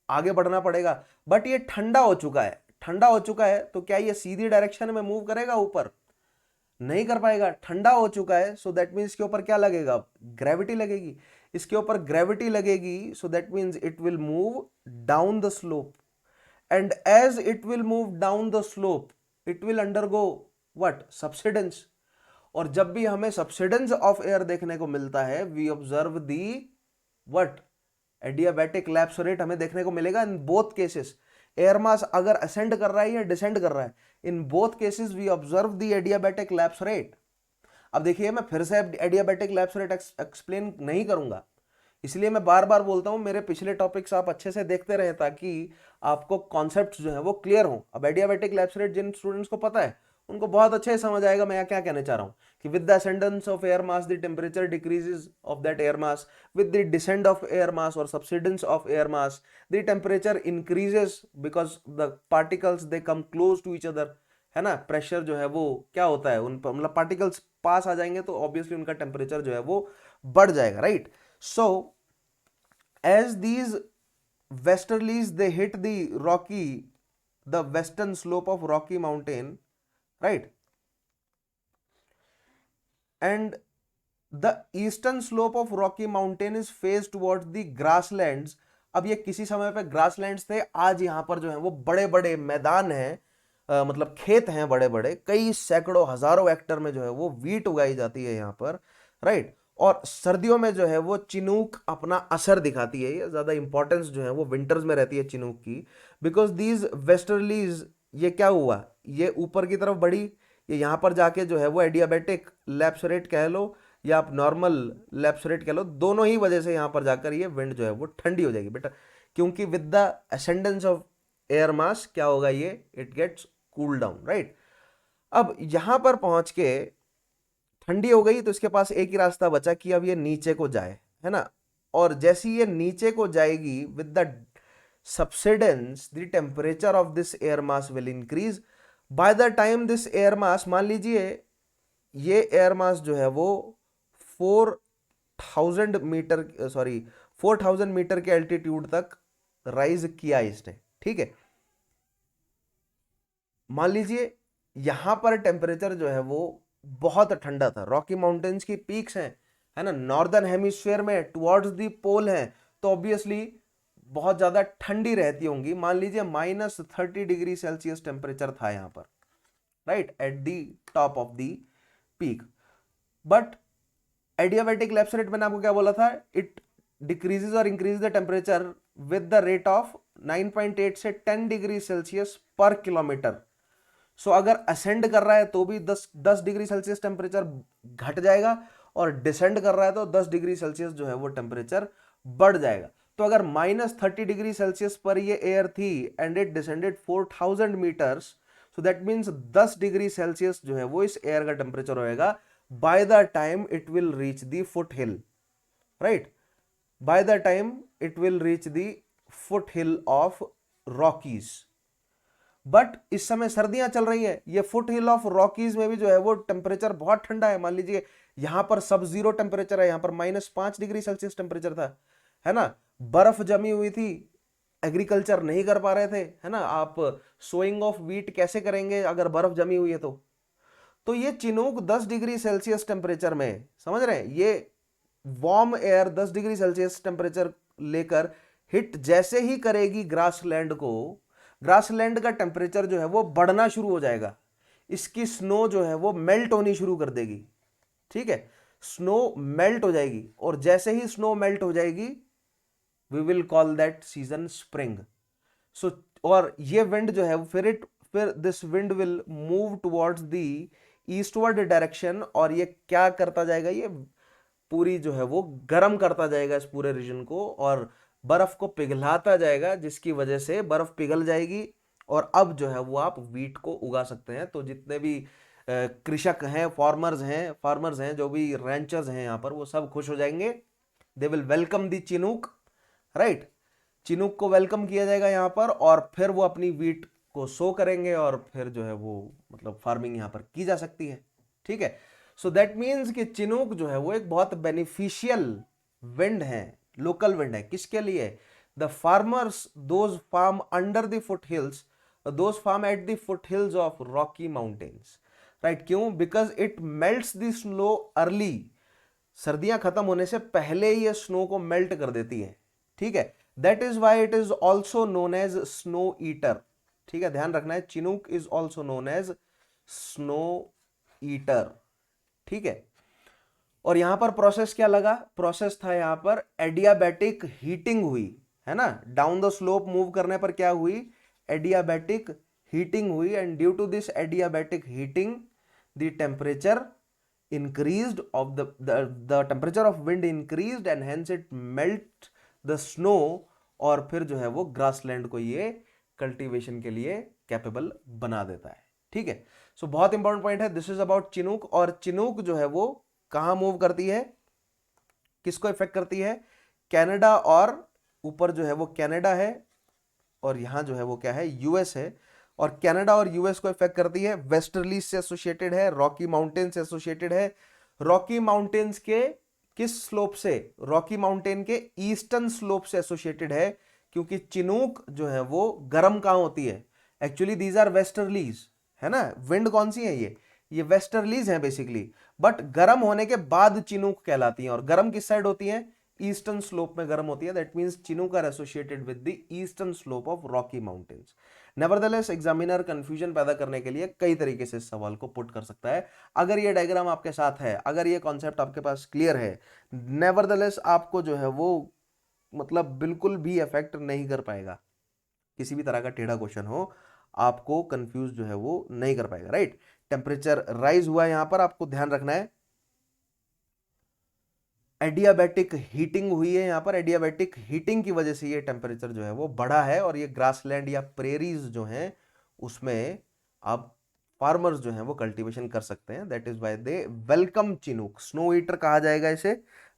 आगे बढ़ना पड़ेगा। बट ये ठंडा हो चुका है, ठंडा हो चुका है तो क्या ये सीधी डायरेक्शन में मूव करेगा ऊपर, नहीं कर पाएगा, ठंडा हो चुका है। सो दैट मीन्स इसके ऊपर क्या लगेगा, ग्रेविटी लगेगी। इसके ऊपर ग्रेविटी लगेगी, so that means it will move down the slope, and as it will move down the slope it will undergo what, subsidence. और जब भी हमें सबसिडेंस ऑफ एयर देखने को मिलता है, we observe the what, adiabatic lapse rate हमें देखने को मिलेगा in both cases. Air mass अगर असेंड कर रहा है या डिसेंड कर रहा है, in both cases we observe the adiabatic lapse rate. अब देखिए मैं फिर से एडियाबैटिक लैप्स रेट एक्सप्लेन नहीं करूंगा, इसलिए मैं बार बार बोलता हूं मेरे पिछले टॉपिक्स आप अच्छे से देखते रहे ताकि आपको कॉन्सेप्ट्स जो है वो क्लियर हो। अब एडियाबैटिक लैप्स रेट जिन स्टूडेंट्स को पता है उनको बहुत अच्छे से समझ आएगा मैं क्या कहना चाह रहा हूं, कि with the ascendance of air mass the temperature decreases of that air mass, with the descend of air mass और subsidence of air mass the temperature increases, because the particles they come close to each other, है ना। Pressure जो है वो क्या होता है उन पर, मतलब पार्टिकल्स पास आ जाएंगे तो ऑब्वियसली उनका टेम्परेचर जो है वो बढ़ जाएगा, right. So as these westerlies they hit the western slope of Rocky Mountain, right, and the eastern slope of Rocky Mountain is faced towards the grasslands। अब ये किसी समय पे ग्रासलैंड्स थे, आज यहाँ पर जो है वो बड़े बड़े मैदान हैं, मतलब खेत हैं बड़े बड़े, कई सैकड़ों हजारों हेक्टर में जो है वो वीट उगाई जाती है यहाँ पर, राइट। और सर्दियों में जो है वो चिनूक अपना असर दिखाती है, ये ज्यादा इंपॉर्टेंस जो है वो विंटर्स में रहती है चिनूक की, बिकॉज दीज वेस्टर्लीज, ये क्या हुआ, ये ऊपर की तरफ बढ़ी, ये यहाँ पर जाके जो है वो एडियाबैटिक लैप्स रेट कह लो या आप नॉर्मल लैप्स रेट कह लो, दोनों ही वजह से यहाँ पर जाकर ये विंड जो है वो ठंडी हो जाएगी बेटा, क्योंकि with the ascendance of air mass क्या होगा, ये it gets cool down, right. अब यहां पर पहुंच के ठंडी हो गई तो इसके पास एक ही रास्ता बचा कि अब ये नीचे को जाए, है ना। और जैसी ये नीचे को जाएगी, with the subsidence the temperature of this air mass will increase. Bye the time this air mass, मान लीजिए ये एयर मास जो है वो 4000 मीटर, सॉरी 4000 मीटर के एल्टीट्यूड तक राइज किया इसने, ठीक है। मान लीजिए यहां पर टेम्परेचर जो है वो बहुत ठंडा था, रॉकी माउंटेन्स की पीक्स हैं, है ना, नॉर्दर्न हेमिस्फीयर में टुवर्ड्स दी पोल है, तो ऑब्वियसली बहुत ज्यादा ठंडी रहती होंगी। मान लीजिए -30 डिग्री सेल्सियस टेम्परेचर था यहां पर, right, at the top of the peak. But adiabatic lapse rate मैंने आपको क्या बोला था, इट डिक्रीजेज और increase the temperature with the rate of 9.8 से 10 डिग्री सेल्सियस पर किलोमीटर। सो अगर असेंड कर रहा है तो भी 10 डिग्री सेल्सियस टेम्परेचर घट जाएगा, और डिसेंड कर रहा है तो 10 डिग्री सेल्सियस जो है वो टेम्परेचर बढ़ जाएगा। तो अगर -30 डिग्री सेल्सियस पर ये एयर थी and it descended 4000 meters, so that means 10 degree Celsius जो है वो इस एयर का टेम्परेचर होएगा by the time it will reach the foot hill, right, by the time it will reach the foot hill of Rockies. But इस समय सर्दियां चल रही हैं, ये फुट हिल ऑफ रॉकीज में भी जो है वो टेम्परेचर बहुत ठंडा है। मान लीजिए यहां पर सब जीरो टेम्परेचर है, यहां पर -5 डिग्री सेल्सियस टेम्परेचर था, है ना, बर्फ जमी हुई थी, एग्रीकल्चर नहीं कर पा रहे थे, है ना। आप सोइंग ऑफ व्हीट कैसे करेंगे अगर बर्फ जमी हुई है तो ये चिनूक 10 डिग्री सेल्सियस टेम्परेचर में, समझ रहे हैं, ये warm air 10 degree Celsius temperature लेकर हिट जैसे ही करेगी ग्रासलैंड को, ग्रासलैंड का टेम्परेचर जो है वो बढ़ना शुरू हो जाएगा, इसकी स्नो जो है वो मेल्ट होनी शुरू कर देगी, ठीक है। स्नो मेल्ट हो जाएगी, और जैसे ही स्नो मेल्ट हो जाएगी we will call that season spring. So और ये विंड जो है फिर this wind will move towards the eastward direction, और ये क्या करता जाएगा, ये पूरी जो है वो गर्म करता जाएगा इस पूरे रीजन को, और बर्फ को पिघलाता जाएगा, जिसकी वजह से बर्फ पिघल जाएगी, और अब जो है वो आप वीट को उगा सकते हैं। तो जितने भी कृषक हैं, फार्मर्स हैं, जो भी रैंचर्स हैं यहाँ पर, वो सब खुश हो जाएंगे। They will welcome the Chinook, right. Chinook को वेलकम किया जाएगा यहाँ पर, और फिर वो अपनी वीट को सो करेंगे, और फिर जो है वो मतलब फार्मिंग यहाँ पर की जा सकती है। ठीक है, सो दैट मीन्स कि चिनूक जो है वो एक बहुत बेनिफिशियल विंड है, लोकल विंड है। किसके लिए? The farmers those farm under the foot hills, those farm at the foot hills of Rocky mountains, right. क्यों? Because it melts the snow early, सर्दियां खत्म होने से पहले ही ये स्नो को मेल्ट कर देती है। ठीक है, that is why it is also known as snow eater. ठीक है, ध्यान रखना है, chinook is also known as snow eater. ठीक है, और यहां पर प्रोसेस क्या लगा? प्रोसेस था यहां पर एडियाबैटिक हीटिंग हुई, है ना। डाउन द स्लोप मूव करने पर क्या हुई? एडियाबैटिक हीटिंग हुई, and due to this adiabatic heating the temperature increased of the temperature of wind increased and hence it melt the snow, और फिर जो है वो ग्रासलैंड को ये कल्टीवेशन के लिए कैपेबल बना देता है। ठीक है, सो बहुत इंपॉर्टेंट पॉइंट है, दिस इज अबाउट चिनूक। और चिनूक जो है वो कहां मूव करती है, किसको इफेक्ट करती है? कनाडा, और ऊपर जो है वो कनाडा है, और यहां जो है वो क्या है? यूएस है। और कनाडा और यूएस को इफेक्ट करती है, वेस्टर्लीज से एसोसिएटेड है, रॉकी माउंटेन से एसोसिएटेड है। रॉकी माउंटेन्स के किस स्लोप से? रॉकी माउंटेन के ईस्टर्न स्लोप से एसोसिएटेड है, क्योंकि चिनूक जो है वो गर्म कहां होती है? एक्चुअली दीज आर वेस्टर्लीज, है ना। विंड कौन सी है? ये वेस्टर्लीज है बेसिकली, बट गर्म होने के बाद चिनूक कहलाती हैं। और गर्म किस साइड होती है? ईस्टर्न स्लोप में गर्म होती है। That means chinook are associated with the eastern slope of Rocky mountains. Nevertheless examiner confusion पैदा करने के लिए कई तरीके से इस सवाल को पुट कर सकता है। अगर ये डायग्राम आपके साथ है, अगर ये कॉन्सेप्ट आपके पास क्लियर है, नेवरदलेस आपको जो है वो मतलब बिल्कुल भी अफेक्ट नहीं कर पाएगा। किसी भी तरह का टेढ़ा क्वेश्चन हो, आपको कंफ्यूज जो है वो नहीं कर पाएगा, राइट। टेम्परेचर राइज हुआ है यहां पर, आपको ध्यान रखना है। एडियाबैटिक हीटिंग हुई है यहां पर, एडियाबैटिक हीटिंग की वजह से ये टेम्परेचर जो है वो बढ़ा है, और ये ग्रासलैंड या प्रेरीज जो हैं उसमें आप फार्मर्स जो हैं वो कल्टीवेशन कर सकते हैं। That is why they welcome chinook. Snow eater कहा जाएगा इसे,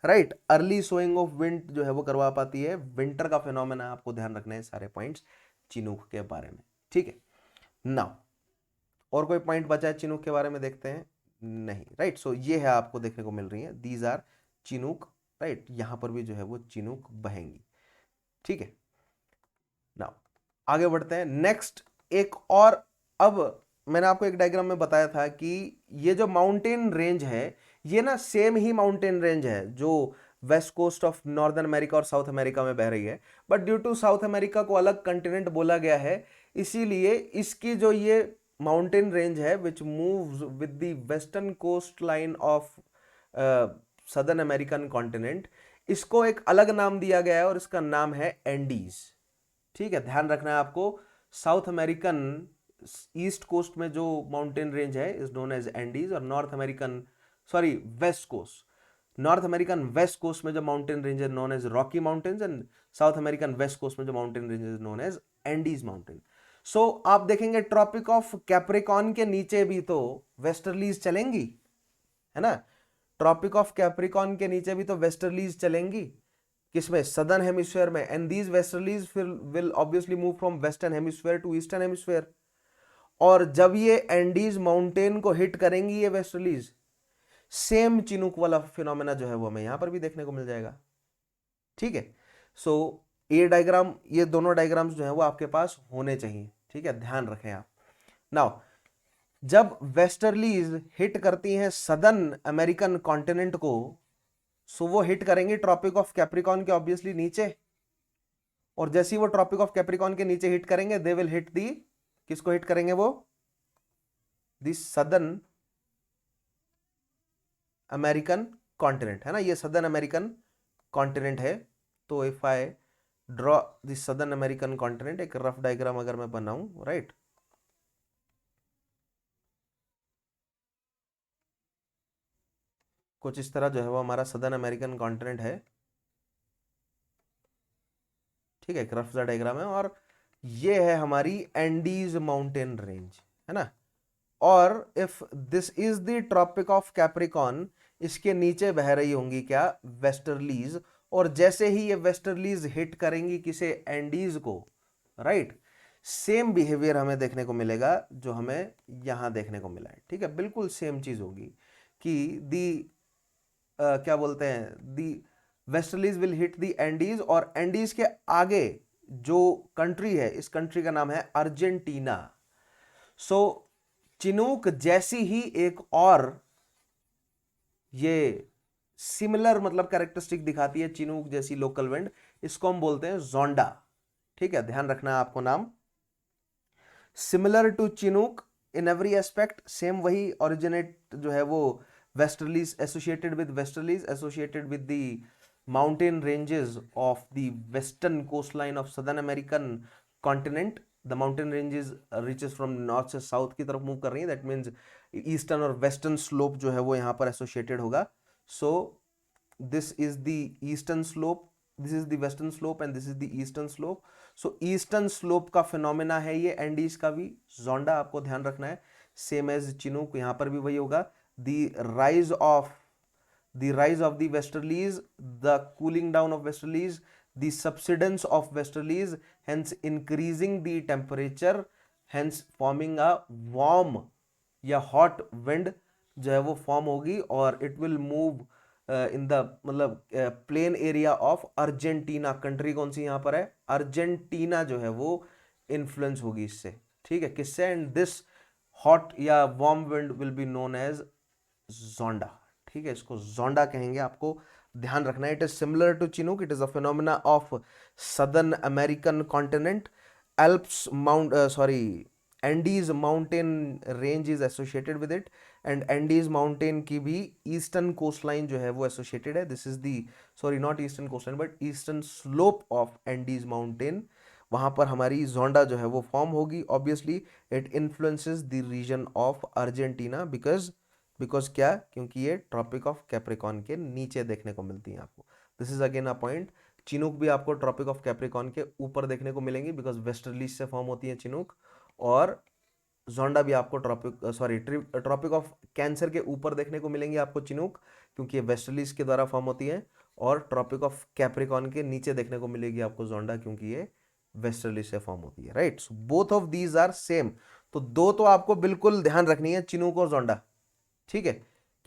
right. Early sowing of wind जो है वो करवा पाती है, विंटर का फिनोमेना आपको ध्यान रखना है सारे पॉइंट्स चिनूक के बारे में। ठीक है, नाउ और कोई पॉइंट बचा है चिनूक के बारे में? देखते हैं, नहीं, राइट। सो ये है, आपको देखने को मिल रही है, दीज आर चिनूक, राइट। यहां पर भी जो है वो चिनूक बहेंगी। ठीक है, नाउ आगे बढ़ते हैं नेक्स्ट। एक और, अब मैंने आपको एक डायग्राम में बताया था कि ये जो माउंटेन रेंज है, ये ना सेम ही माउंटेन रेंज है जो west coast of northern America और साउथ अमेरिका में बह रही है, but due to South America को अलग कंटिनेंट बोला गया है, इसीलिए इसकी जो ये माउंटेन रेंज है which moves with the western coast line of southern American continent, इसको एक अलग नाम दिया गया है, और इसका नाम है एंडीज। ठीक है, ध्यान रखना है आपको। साउथ अमेरिकन ईस्ट कोस्ट में जो माउंटेन रेंज है इज नोन एज एंडीज, और west coast, North American west coast में जो माउंटेन रेंज है known as Rocky mountains, and South American west coast में जो mountain range is known as Andes mountain. So आप देखेंगे tropic of Capricorn के नीचे भी तो वेस्टर्लीज चलेंगी, है ना। ट्रॉपिक ऑफ कैप्रिकॉन के नीचे भी तो वेस्टर्लीज चलेंगी, किसमें? सदर्न हेमिस्फीयर में, and these westerlies will obviously move from western hemisphere to eastern hemisphere. और जब ये एंडीज माउंटेन को हिट करेंगी ये वेस्टर्लीज, सेम चिनूक वाला फिनोमेना जो है वो हमें यहां पर भी देखने को मिल जाएगा। ठीक है, सो ये डायग्राम, ये दोनों डायग्राम्स जो है वो आपके पास होने चाहिए। ठीक है, ध्यान रखें आप। नाउ जब वेस्टर्लीज हिट करती हैं सदर्न अमेरिकन कॉन्टिनेंट को, सो वो हिट करेंगे ट्रॉपिक ऑफ कैप्रिकॉन के ऑब्वियसली नीचे, और जैसे ही वो ट्रॉपिक ऑफ कैप्रिकॉन के नीचे हिट करेंगे, दे विल हिट दी, किसको हिट करेंगे वो? दी सदर्न अमेरिकन कॉन्टिनेंट है ना, ये सदर्न अमेरिकन कॉन्टिनेंट है। तो if I draw the southern American continent, एक रफ डायग्राम अगर मैं बनाऊं, राइट, कुछ इस तरह जो है वो हमारा सदर्न अमेरिकन कॉन्टिनेंट है। ठीक है, एक रफ सा डायग्राम है, और ये है हमारी एंडीज माउंटेन रेंज, है ना। और if this is the tropic of Capricorn, इसके नीचे बह रही होंगी क्या, वेस्टर्लीज, और जैसे ही ये वेस्टर्लीज हिट करेंगी किसे, एंडीज को, राइट, सेम बिहेवियर हमें देखने को मिलेगा जो हमें यहां देखने को मिला है। ठीक है, बिल्कुल सेम चीज होगी कि दी क्या बोलते हैं, the westerlies will hit the Andes, और एंडीज के आगे जो कंट्री है, इस कंट्री का नाम है अर्जेंटीना। सो चिनूक जैसी ही एक और ये सिमिलर मतलब कैरेक्टरिस्टिक दिखाती है चिनूक जैसी लोकल विंड, इसको हम बोलते हैं जोंडा। ठीक है, ध्यान रखना है आपको नाम, similar to chinook in every aspect, same वही ओरिजिनेट जो है वो westerlies, associated with westerlies, associated with the mountain ranges of the western coast line of southern American continent. The mountain ranges reaches from north से south की तरफ move कर रही है, दैट मीन्स ईस्टर्न और वेस्टर्न स्लोप जो है वो यहां पर एसोसिएटेड होगा। So this is the eastern slope, this is the western slope and this is the eastern slope. So eastern slope का फिनोमेना है ये एंडीज का भी, जोंडा आपको ध्यान रखना है, सेम एज चिनूक, यहां पर भी वही होगा। The rise of the rise of the westerlies, the cooling down of westerlies, the subsidence of westerlies, hence increasing the temperature, hence forming a warm या hot wind जो है वो फॉर्म होगी, और it will move in the मतलब plain area of Argentina. Country कौन सी यहां पर है, अर्जेंटीना जो है वो इन्फ्लुएंस होगी इससे। ठीक है, किससे, एंड दिस हॉट या warm wind will be known as Zonda. ठीक है, इसको जोंडा कहेंगे, आपको ध्यान रखना है। It is similar to Chinook, it is a phenomena of southern American continent, Alps mount sorry Andes mountain range is associated with it, and Andes mountain की भी ईस्टर्न कोस्ट लाइन जो है वो एसोसिएटेड है। This is the, sorry not eastern coast line but eastern slope of Andes mountain, वहां पर हमारी zonda जो है वो फॉर्म होगी। Obviously it influences the region of Argentina, because क्या, क्योंकि ये ट्रॉपिक ऑफ कैप्रिकॉन के नीचे देखने को मिलती है आपको। This is again a point. Chinook भी आपको ट्रॉपिक ऑफ कैप्रिकॉन के ऊपर देखने को मिलेंगी, बिकॉज वेस्टर्लीज से फॉर्म होती है चिनूक, और जोंडा भी आपको ट्रॉपिक ऑफ कैंसर के ऊपर देखने को मिलेंगी आपको चिनूक, क्योंकि ये वेस्टर्लीज के द्वारा फॉर्म होती है, और ट्रॉपिक ऑफ कैप्रिकॉन के नीचे देखने को मिलेगी आपको जोंडा, क्योंकि ये वेस्टर्लीज से फॉर्म होती है, right. So both of these are same. तो दो तो आपको बिल्कुल ध्यान रखनी है, चिनूक और जोंडा। ठीक है,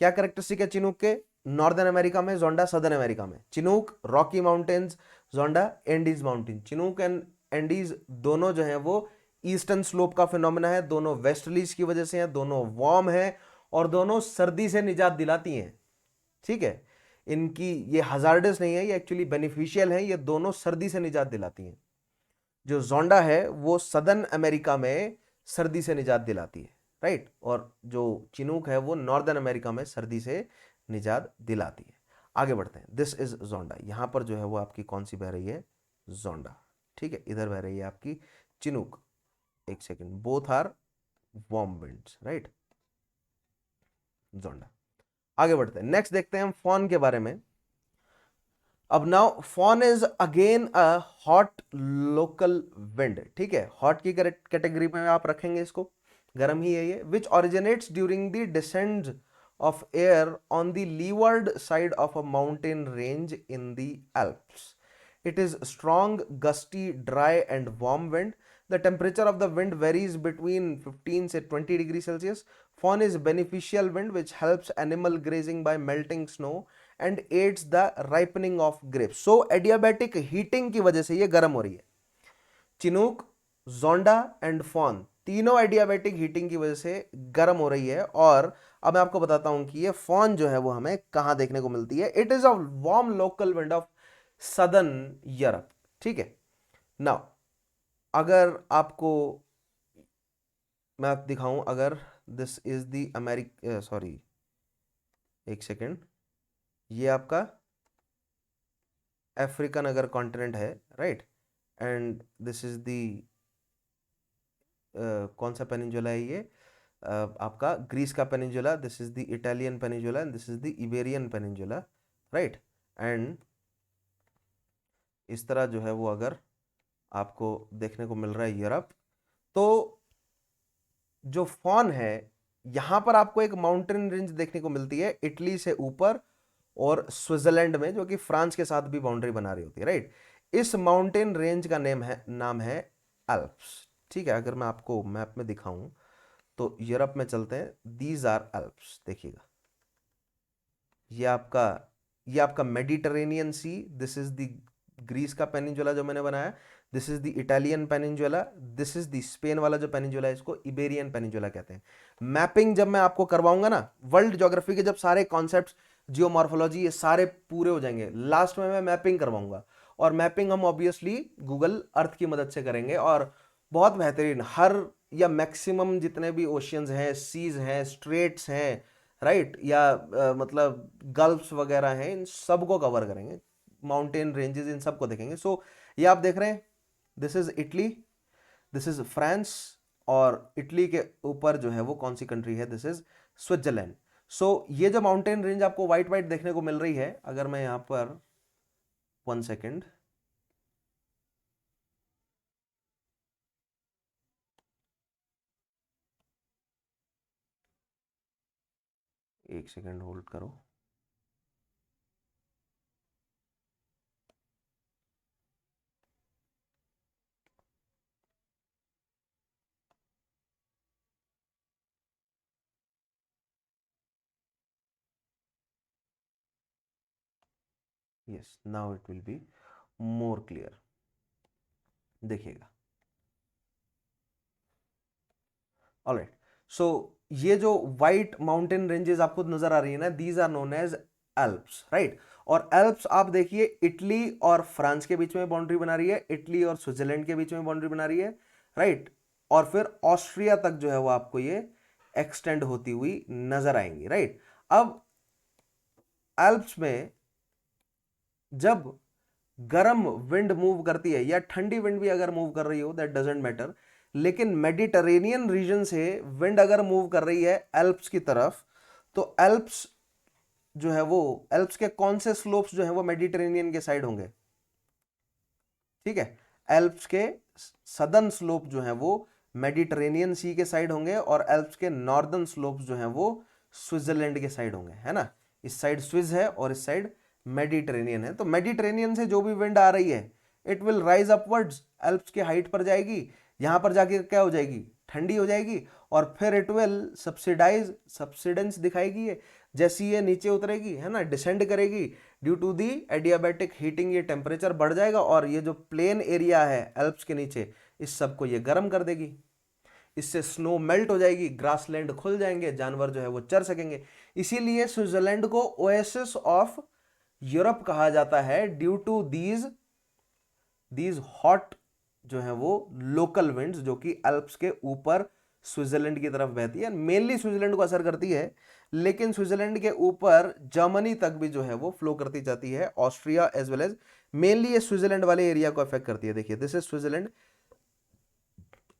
क्या करेक्टरिस्टिक है चिनूक के, नॉर्दर्न अमेरिका में, जोंडा सदर्न अमेरिका में। Chinook Rocky mountains, Zonda Andes mountain. Chinook and Andes दोनों जो है वो ईस्टर्न स्लोप का फिनोमेना है, दोनों वेस्टर्लीज की वजह से हैं, दोनों वार्म है, और दोनों सर्दी से निजात दिलाती हैं। ठीक है, इनकी ये हजार्डस नहीं है, ये एक्चुअली बेनिफिशियल है, ये दोनों सर्दी से निजात दिलाती हैं। जो जोंडा है वो सदर्न अमेरिका में सर्दी से निजात दिलाती है, राइट, और जो चिनूक है वो नॉर्दर्न अमेरिका में सर्दी से निजात दिलाती है। आगे बढ़ते हैं, दिस इज जोंडा, यहां पर जो है वो आपकी कौन सी बह रही है, जोंडा। ठीक है, इधर बह रही है आपकी चिनूक। एक second, both are warm winds, right, Zonda. आगे बढ़ते हैं, नेक्स्ट देखते हैं हम फॉन के बारे में। अब now foehn is again a hot local wind. ठीक है, हॉट की कैटेगरी में आप रखेंगे इसको, गर्म ही है ये, which originates during the descend of air on the leeward side of a mountain range in the Alps. It is strong, gusty, dry and warm wind. The temperature of the wind varies between 15 से 20 degree Celsius. Fawn is beneficial wind which helps animal grazing by melting snow and aids the ripening of grapes. So adiabatic heating की वजह से ये गर्म हो रही है। Chinook, Zonda and fawn तीनों एडियाबेटिक हीटिंग की वजह से गर्म हो रही है। और अब मैं आपको बताता हूं कि ये फॉन जो है वो हमें कहां देखने को मिलती है। It is a warm local wind of southern Europe. ठीक है, नाउ अगर आपको मैं दिखाऊं, अगर this is the America sorry एक सेकेंड, ये आपका अफ्रीकन अगर कॉन्टिनेंट है, right, and this is the कौन सा पेनिनजुला है ये, आपका ग्रीस का peninsula, this is the Italian peninsula and this is the Iberian peninsula, right. And इस तरह जो है वो अगर आपको देखने को मिल रहा है यूरोप, तो जो फॉन है यहां पर आपको एक माउंटेन रेंज देखने को मिलती है इटली से ऊपर और स्विट्जरलैंड में, जो कि फ्रांस के साथ भी बाउंड्री बना रही होती है, राइट। इस माउंटेन रेंज का नाम है अल्प्स, ठीक है। अगर मैं आपको मैप में दिखाऊं तो यूरोप में चलते हैं, दीज आर अल्प्स, देखिएगा ये आपका ये आपका Mediterranean sea, this is the Greece का पेनिनजुला जो मैंने बनाया, this is the Italian peninsula, this is the Spain वाला जो पेनिनजुला है इसको इबेरियन पेनिनजुला कहते हैं। मैपिंग जब मैं आपको करवाऊंगा ना, वर्ल्ड ज्योग्राफी के जब सारे कॉन्सेप्ट्स, जियोमॉर्फोलॉजी, ये सारे पूरे हो जाएंगे, लास्ट में मैं मैपिंग करवाऊंगा। और मैपिंग हम ऑब्वियसली गूगल अर्थ की मदद से करेंगे, और बहुत बेहतरीन, हर या मैक्सिमम जितने भी ओशियंस हैं, सीज हैं, स्ट्रेट्स हैं, राइट, या मतलब गल्फ्स वगैरह हैं, इन सबको कवर करेंगे, माउंटेन रेंजेस इन सबको देखेंगे। सो ये आप देख रहे हैं, this is Italy, this is France, और इटली के ऊपर जो है वो कौन सी कंट्री है, दिस इज स्विट्जरलैंड। सो ये जो माउंटेन रेंज आपको वाइट वाइट देखने को मिल रही है, अगर मैं यहां पर 1 सेकेंड, एक सेकेंड होल्ड करो। Yes, now it will be more clear, देखिएगा। ऑलराइट, सो ये जो व्हाइट माउंटेन रेंजेस आपको नजर आ रही है ना, these are known as Alps, right. और एल्प्स आप देखिए इटली और फ्रांस के बीच में बाउंड्री बना रही है, इटली और स्विट्जरलैंड के बीच में बाउंड्री बना रही है, राइट। और फिर ऑस्ट्रिया तक जो है वो आपको ये एक्सटेंड होती हुई नजर आएंगी, राइट। अब एल्प्स में जब गर्म विंड मूव करती है, या ठंडी विंड भी अगर मूव कर रही हो, दैट डजेंट मैटर, लेकिन मेडिटरेनियन रीजन से विंड अगर मूव कर रही है एल्प्स की तरफ, तो एल्प्स जो है वो, एल्प्स के कौन से स्लोप्स जो है वो मेडिटरेनियन के साइड होंगे, ठीक है। एल्प्स के सदर्न स्लोप जो है वो मेडिटरेनियन सी के साइड होंगे, और एल्प्स के नॉर्दर्न स्लोप्स जो है वो स्विट्जरलैंड के साइड होंगे, है ना। इस साइड स्विस है और इस साइड मेडिटरेनियन है। तो मेडिटरेनियन से जो भी विंड आ रही है, it will rise upwards, Alps के हाइट पर जाएगी, यहां पर जाके क्या हो जाएगी, ठंडी हो जाएगी, और फिर इट विल सब्सिडेंस दिखाएगी ये, जैसी ये नीचे उतरेगी, है ना, डिसेंड करेगी, due to the adiabatic heating ये टेम्परेचर बढ़ जाएगा, और ये जो प्लेन एरिया है एल्प्स के नीचे, इस सबको ये गर्म कर देगी, इससे स्नो मेल्ट हो जाएगी, ग्रासलैंड खुल जाएंगे, जानवर जो है वो चर सकेंगे। इसीलिए स्विट्जरलैंड को ओएसिस ऑफ यूरोप कहा जाता है, ड्यू टू दीज हॉट जो है वो लोकल विंड्स, जो कि अल्प्स के ऊपर स्विट्जरलैंड की तरफ बहती है, मेनली स्विट्जरलैंड को असर करती है, लेकिन स्विट्जरलैंड के ऊपर जर्मनी तक भी जो है वो फ्लो करती जाती है, Austria as well as, mainly ये स्विट्जरलैंड वाले एरिया को अफेक्ट करती है। देखिए दिस इज स्विट्जरलैंड,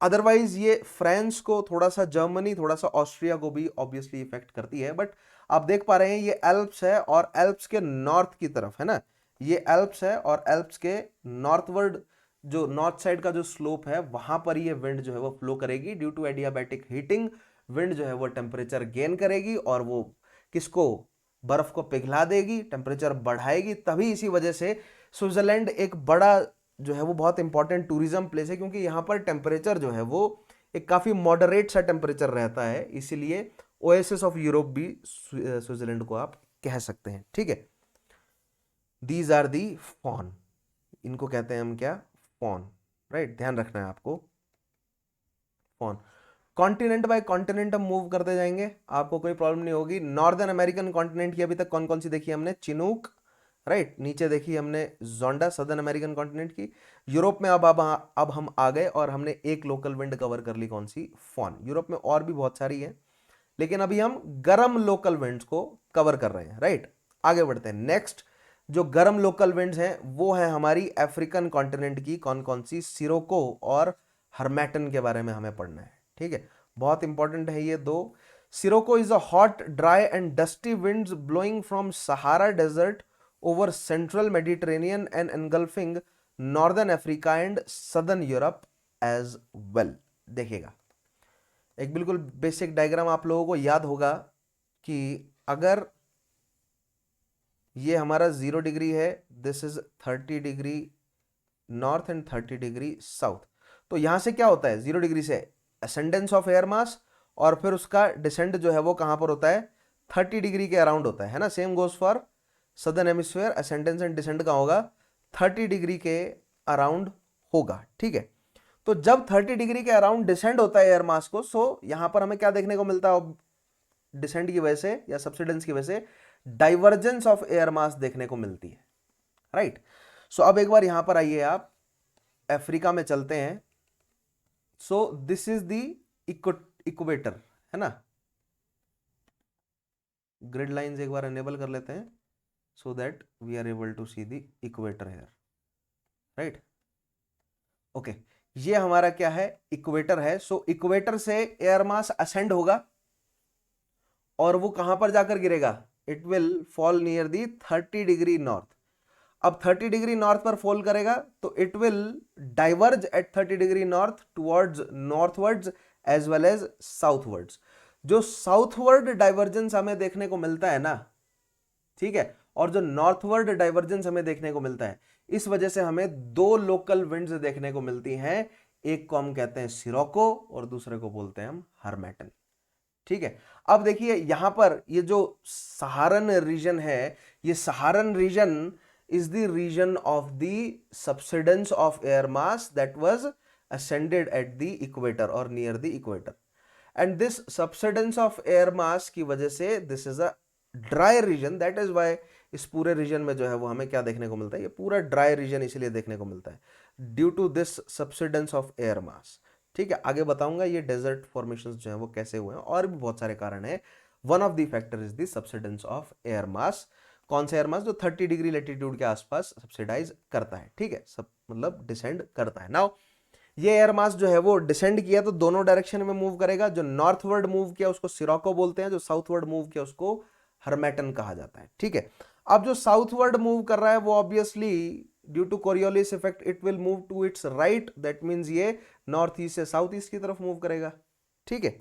अदरवाइज ये फ्रांस को थोड़ा सा, जर्मनी थोड़ा सा, ऑस्ट्रिया को भी ऑब्वियसली इफेक्ट करती है। बट आप देख पा रहे हैं ये एल्प्स है, और एल्प्स के नॉर्थ की तरफ है ना, ये एल्प्स है, और एल्प्स के नॉर्थवर्ड जो नॉर्थ साइड का जो स्लोप है, वहां पर ये विंड जो है वो फ्लो करेगी, due to adiabatic heating wind जो है वो टेम्परेचर गेन करेगी, और वो किसको, बर्फ को पिघला देगी, टेम्परेचर बढ़ाएगी। तभी इसी वजह से स्विट्जरलैंड एक बड़ा जो है वो बहुत इंपॉर्टेंट टूरिज्म प्लेस है, क्योंकि यहाँ पर टेम्परेचर जो है वो एक काफी मॉडरेट सा टेम्परेचर रहता है, इसीलिए ओएसिस ऑफ यूरोप भी स्विट्जरलैंड को आप कह सकते हैं, ठीक है। दीज आर दी फॉन, इनको कहते हैं हम क्या, फॉन, राइट, ध्यान रखना है आपको, फॉन। कॉन्टिनेंट बाय कॉन्टिनेंट हम मूव करते जाएंगे, आपको कोई प्रॉब्लम नहीं होगी। नॉर्दर्न अमेरिकन कॉन्टिनेंट की अभी तक कौन कौन सी देखी हमने, चिनूक, राइट, नीचे देखी हमने जोंडा, सदर्न अमेरिकन कॉन्टिनेंट की। यूरोप में अब हम आ गए, और हमने एक लोकल विंड कवर कर ली, कौन सी, फॉन। यूरोप में और भी बहुत सारी है, लेकिन अभी हम गर्म लोकल विंड्स को कवर कर रहे हैं, राइट। आगे बढ़ते हैं। नेक्स्ट जो गर्म लोकल विंड्स हैं वो है हमारी अफ्रीकन कॉन्टिनेंट की। कौन कौन सी? सिरोको और हर्मेटन के बारे में हमें पढ़ना है, ठीक है, बहुत इंपॉर्टेंट है ये दो। Sirocco is a hot dry and dusty winds blowing from Sahara desert over central Mediterranean and engulfing northern Africa and southern Europe as well. देखिएगा, एक बिल्कुल बेसिक डायग्राम आप लोगों को याद होगा कि अगर ये हमारा 0 डिग्री है, this is 30 degree north and 30 degree south, तो यहां से क्या होता है? 0 डिग्री से असेंडेंस ऑफ एयर मास और फिर उसका डिसेंड जो है वो कहां पर होता है? 30 डिग्री के अराउंड होता है ना। Same goes for southern hemisphere, ascendants and descend कहां होगा? 30 डिग्री के अराउंड होगा, ठीक है। तो जब 30 डिग्री के अराउंड डिसेंड होता है एयर मास को, सो यहां पर हमें क्या देखने को मिलता है? डिसेंड की वजह से या सबसिडेंस की वजह से डाइवर्जेंस ऑफ एयर मास देखने को मिलती है, राइट। सो अब एक बार यहां पर आइए, आप अफ्रीका में चलते हैं। सो दिस इज द इक्वेटर, है ना। ग्रिड लाइंस एक बार एनेबल कर लेते हैं so that we are able to see the equator here, right. Okay, ये हमारा क्या है? इक्वेटर है। सो इक्वेटर से एयर मास असेंड होगा और वो कहां पर जाकर गिरेगा? It will fall near the 30 degree north. अब 30 डिग्री नॉर्थ पर फॉल करेगा तो it will diverge at 30 degree north towards northwards as well as southwards. जो साउथवर्ड डाइवर्जेंस हमें देखने को मिलता है ना, ठीक है, और जो नॉर्थवर्ड डाइवर्जेंस हमें देखने को मिलता है, इस वजह से हमें दो लोकल विंड्स देखने को मिलती हैं। एक को हम कहते हैं सिरोको और दूसरे को बोलते हैं हम हर्मेटन, ठीक है। अब देखिए यहां पर ये जो सहारन रीजन है, ये सहारन reason is the region of the subsidence of air mass that was ascended at the equator or near the equator, and this subsidence of air mass की वजह से this is a dry region, that is why इस पूरे reason में जो है वो हमें क्या देखने को मिलता है? ये पूरा ड्राई रीजन इसलिए देखने को मिलता है due to this subsidence of air mass, ठीक है। आगे बताऊंगा ये डेजर्ट फॉर्मेशंस जो है वो कैसे हुए हैं, और भी बहुत सारे कारण है। One of the factor is the subsidence of air मास। कौन सा एयर मास? जो 30 डिग्री लेटीट्यूड के आसपास सब्सिडाइज करता है, ठीक है, सब मतलब डिसेंड करता है। नाउ ये एयर मास जो है वो डिसेंड किया तो दोनों डायरेक्शन में मूव करेगा। जो नॉर्थवर्ड मूव किया उसको सिरोको बोलते हैं, जो साउथवर्ड मूव किया उसको हर्मेटन कहा जाता है, ठीक है। अब जो साउथवर्ड मूव कर रहा है वो obviously due to Coriolis effect it will move to its right, that means ये नॉर्थ ईस्ट से साउथ ईस्ट की तरफ मूव करेगा, ठीक है।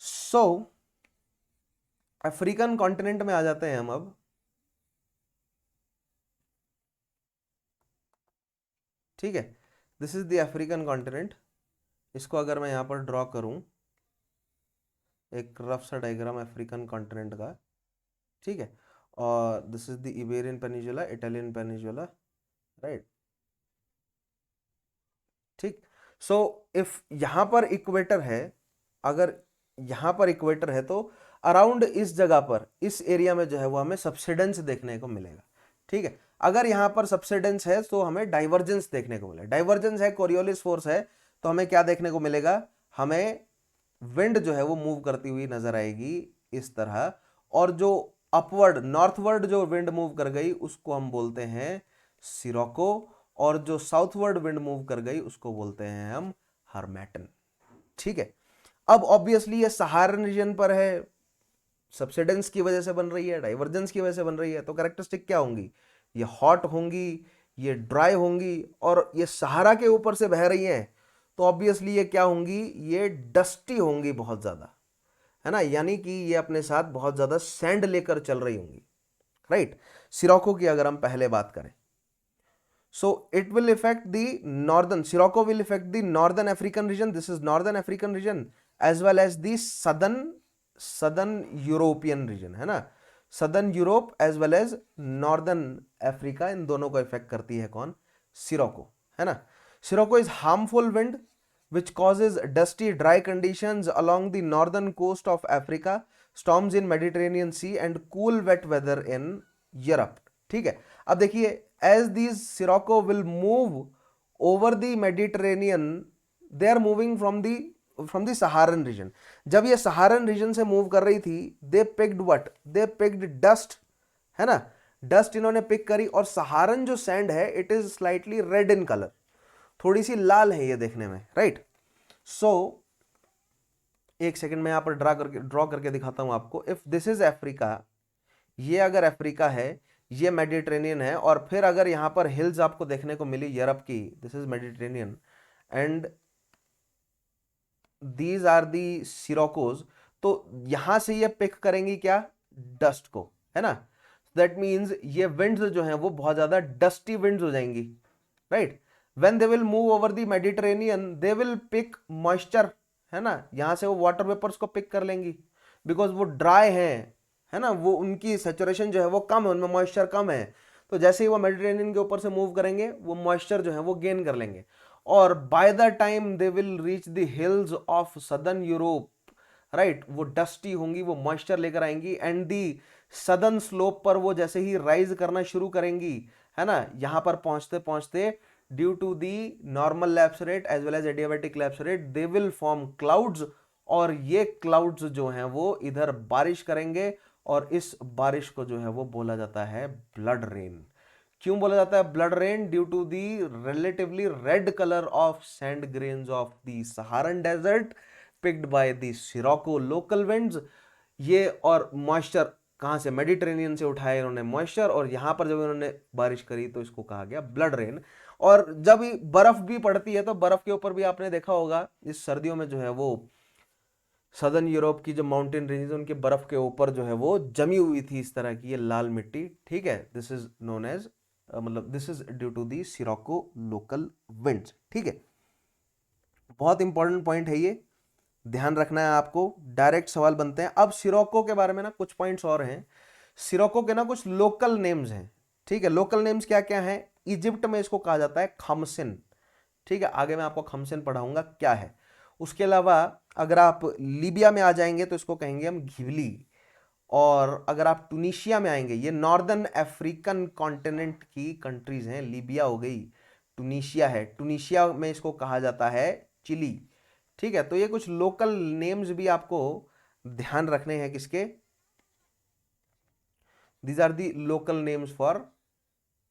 सो अफ्रीकन कॉन्टिनेंट में आ जाते हैं हम अब। ठीक है, this is the African continent. इसको अगर मैं यहां पर ड्रॉ करूं, एक रफ सा डायग्राम अफ्रीकन कॉन्टिनेंट का, ठीक है, और this is the Iberian peninsula, Italian peninsula, right, ठीक। सो इफ यहां पर इक्वेटर है, अगर यहां पर इक्वेटर है तो अराउंड इस जगह पर, इस एरिया में जो है वो हमें सबसिडेंस देखने को मिलेगा, ठीक है। अगर यहां पर सबसिडेंस है तो हमें डाइवर्जेंस देखने को मिलेगा। डाइवर्जेंस है, कोरियोलिस फोर्स है, तो हमें क्या देखने को मिलेगा? हमें विंड जो है वो मूव करती हुई नजर आएगी इस तरह, और जो अपवर्ड नॉर्थवर्ड जो विंड मूव कर गई उसको हम बोलते हैं सिरोको, और जो साउथवर्ड विंड मूव कर गई उसको बोलते हैं हम हर्मेटन, ठीक है। अब ऑब्वियसली ये सहारन रीजन पर है, सबसिडेंस की वजह से बन रही है, डाइवर्जेंस की वजह से बन रही है, तो कैरेक्टरिस्टिक क्या होंगी? ये हॉट होंगी, ये ड्राई होंगी, और ये सहारा के ऊपर से बह रही हैं, तो ऑब्वियसली ये क्या होंगी? ये डस्टी होंगी बहुत ज्यादा, है ना, यानी कि ये अपने साथ बहुत ज्यादा सैंड लेकर चल रही होंगी, राइट। सिरोको की अगर हम पहले बात करें, so it will affect the northern, Sirocco will affect the northern African region, this is northern African region, as well as the southern European region, है ना, southern Europe as well as northern Africa, इन दोनों को effect करती है कौन? Scirocco, है ना। Scirocco is harmful wind which causes dusty dry conditions along the northern coast of Africa, storms in Mediterranean Sea and cool wet weather in Europe, ठीक है। अब देखिए, as these Sirocco will move over the Mediterranean, they are moving from the Saharan region. जब ये सहारन reason से move कर रही थी, they picked what? They picked dust है ना, डस्ट इन्होंने पिक करी। और सहारन जो सैंड है it is slightly red in colour, थोड़ी सी लाल है ये देखने में, राइट। सो एक सेकंड में यहां पर ड्रॉ करके दिखाता हूं आपको। इफ दिस इज अफ्रीका, ये अगर अफ्रीका है, ये मेडिटेरेनियन है, और फिर अगर यहां पर हिल्स आपको देखने को मिली यूरोप की, this is Mediterranean and these are the siroccos, तो यहां से ये पिक करेंगी क्या, डस्ट को, है ना। दैट मीन्स ये विंड्स जो हैं वो बहुत ज्यादा डस्टी विंड्स हो जाएंगी, right. When they will move over the Mediterranean they will pick moisture, है ना, यहां से वो वाटर वेपर्स को पिक कर लेंगी, बिकॉज वो ड्राई है ना, वो उनकी सेचुरेशन जो है वो कम है, उनमें मॉइस्चर कम है। तो जैसे ही वो मेडिटेरेनियन के ऊपर से मूव करेंगे वो मॉइस्चर जो है वो गेन कर लेंगे, और bye the time they will reach the hills of southern Europe, right, वो डस्टी होंगी, वो मॉइस्चर लेकर आएंगी, एंड दी सदर्न स्लोप पर वो जैसे ही राइज करना शुरू करेंगी, है ना, यहां पर पहुंचते पहुंचते due to the normal lapse rate as well as adiabatic lapse rate they will form clouds, और ये क्लाउड्स जो हैं वो इधर बारिश करेंगे, और इस बारिश को जो है वो बोला जाता है ब्लड रेन। क्यों बोला जाता है blood rain? Due to the relatively red colour of sand grains of the Saharan desert picked by the sirocco local winds. ये और मॉइस्चर कहां से, मेडिटेरेनियन से उठाए इन्होंने मॉइस्चर, और यहां पर जब इन्होंने बारिश करी तो इसको कहा गया ब्लड रेन। और जब बर्फ भी पड़ती है तो बर्फ के ऊपर भी आपने देखा होगा इस सर्दियों में जो है वो सदर्न यूरोप की जो माउंटेन रेंजेस उनके बर्फ के ऊपर जो है वो जमी हुई थी इस तरह की ये लाल मिट्टी, ठीक है। दिस इज नोन एज मतलब this is due to the sirocco local winds, ठीक है। बहुत इंपॉर्टेंट पॉइंट है ये, ध्यान रखना है आपको। डायरेक्ट सवाल बनते हैं। अब सिरोको के बारे में ना कुछ पॉइंट्स और हैं। सिरोको के ना कुछ लोकल नेम्स हैं, ठीक है। लोकल नेम्स क्या क्या हैं? इजिप्ट में इसको कहा जाता है खमसिन, ठीक है, आगे मैं आपको खमसिन पढ़ाऊंगा क्या है। उसके अलावा अगर आप लीबिया में आ जाएंगे तो इसको कहेंगे हम घिवली। और अगर आप टूनिशिया में आएंगे, ये नॉर्दर्न अफ्रीकन कॉन्टिनेंट की कंट्रीज हैं, लीबिया हो गई, टूनिशिया है, टूनिशिया में इसको कहा जाता है चिली, ठीक है। तो ये कुछ लोकल नेम्स भी आपको ध्यान रखने हैं किसके, these are the local names for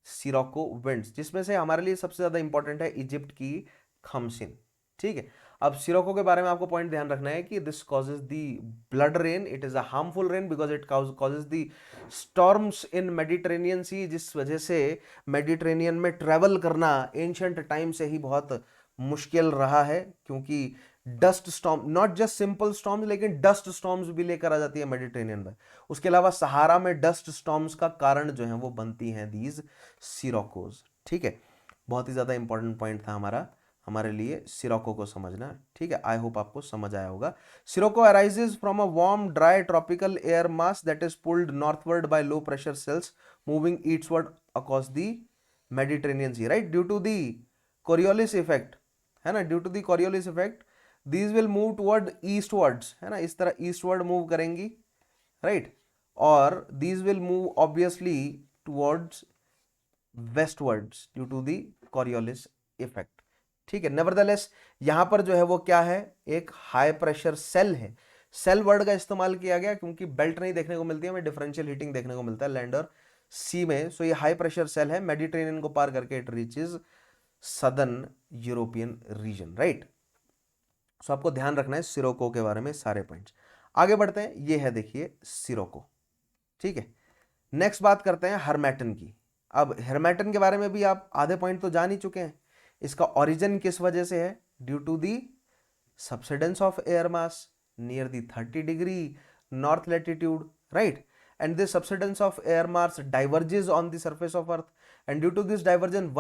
sirocco winds, जिसमें से हमारे लिए सबसे ज्यादा इंपॉर्टेंट है इजिप्ट की खमसिन, ठीक है। अब सिरोको के बारे में आपको पॉइंट ध्यान रखना है कि this causes the blood rain, it is a harmful rain because it causes the storms in Mediterranean sea, जिस वजह से मेडिटेरेनियन में ट्रेवल करना एंशियंट टाइम से ही बहुत मुश्किल रहा है, क्योंकि dust storm, not just simple storms, लेकिन डस्ट स्टॉर्म्स भी लेकर आ जाती है मेडिटेरेनियन में। उसके अलावा सहारा में डस्ट स्टॉर्म्स का कारण जो है वो बनती हैं दीज सिरोकोज, ठीक है। बहुत ही ज्यादा इंपॉर्टेंट पॉइंट था हमारा, हमारे लिए सिरोको को समझना, ठीक है। आई होप आपको समझ आया होगा। Sirocco arises from a warm dry tropical air mass that is pulled northward by low pressure cells moving eastward across the Mediterranean sea, right, due to the Coriolis effect, है ना, due to the Coriolis effect these will move toward eastwards, है ना, इस तरह eastward move करेंगी, right, और these will move obviously towards westwards due to the Coriolis effect, ठीक है। नेवरदलेस यहां पर जो है वो क्या है, एक हाई प्रेशर सेल है। सेल वर्ड का इस्तेमाल किया गया क्योंकि बेल्ट नहीं देखने को मिलती है, हमें डिफरेंशियल हीटिंग देखने को मिलता है लैंड और सी में। सो ये हाई प्रेशर सेल है, मेडिटेरेनियन को पार करके it reaches southern European region, right. So आपको ध्यान रखना है सिरोको के बारे में सारे पॉइंट्स। आगे बढ़ते हैं, ये है देखिए सिरोको, ठीक है। नेक्स्ट बात करते हैं हर्मेटन की। अब हर्मेटन के बारे में भी आप आधे पॉइंट तो जान ही चुके हैं। इसका ओरिजिन किस वजह से है? Due to the subsidence of air mass near the 30 degree north latitude, right, and this subsidence of air mass diverges on the surface of earth, and due to this divergence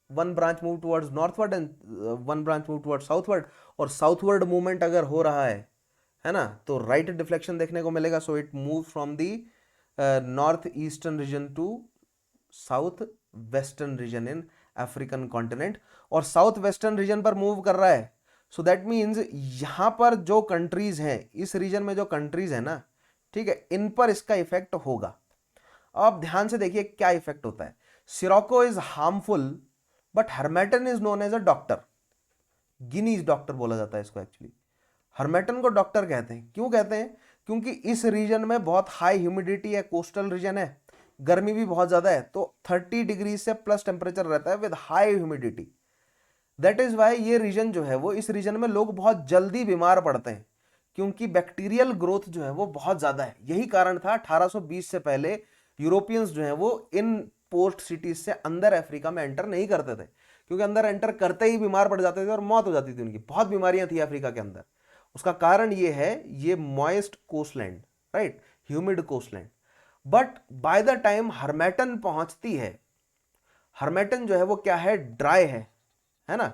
one branch move towards northward and one branch move towards southward, और southward movement अगर हो रहा है ना, तो right deflection देखने को मिलेगा। so it moves from the north eastern region to south western region in African continent, और साउथ वेस्टर्न रीजन पर मूव कर रहा है। सो दैट मीन्स यहां पर जो कंट्रीज हैं, इस रीजन में जो कंट्रीज है ना, ठीक है, इन पर इसका इफेक्ट होगा। अब ध्यान से देखिए क्या इफेक्ट होता है। Sirocco is harmful but harmattan is known as a doctor, Guinea's doctor बोला जाता है इसको। एक्चुअली हर्मेटन को डॉक्टर कहते हैं, क्यों कहते हैं? क्योंकि इस रीजन में बहुत हाई ह्यूमिडिटी है, कोस्टल रीजन है, गर्मी भी बहुत ज्यादा है, तो 30 डिग्री से प्लस टेम्परेचर रहता है with high humidity. That is why ये रीजन जो है वो, इस रीजन में लोग बहुत जल्दी बीमार पड़ते हैं, क्योंकि बैक्टीरियल ग्रोथ जो है वो बहुत ज्यादा है। यही कारण था 1820 से पहले यूरोपियंस जो है वो इन पोस्ट सिटीज से अंदर अफ्रीका में एंटर नहीं करते थे, क्योंकि अंदर एंटर करते ही बीमार पड़ जाते थे और मौत हो जाती थी उनकी। बहुत बीमारियां थी अफ्रीका के अंदर। उसका कारण ये है, ये moist coastland, right, humid coastland. But by the time harmattan पहुंचती है, हर्मेटन जो है वो क्या है, ड्राई है ना।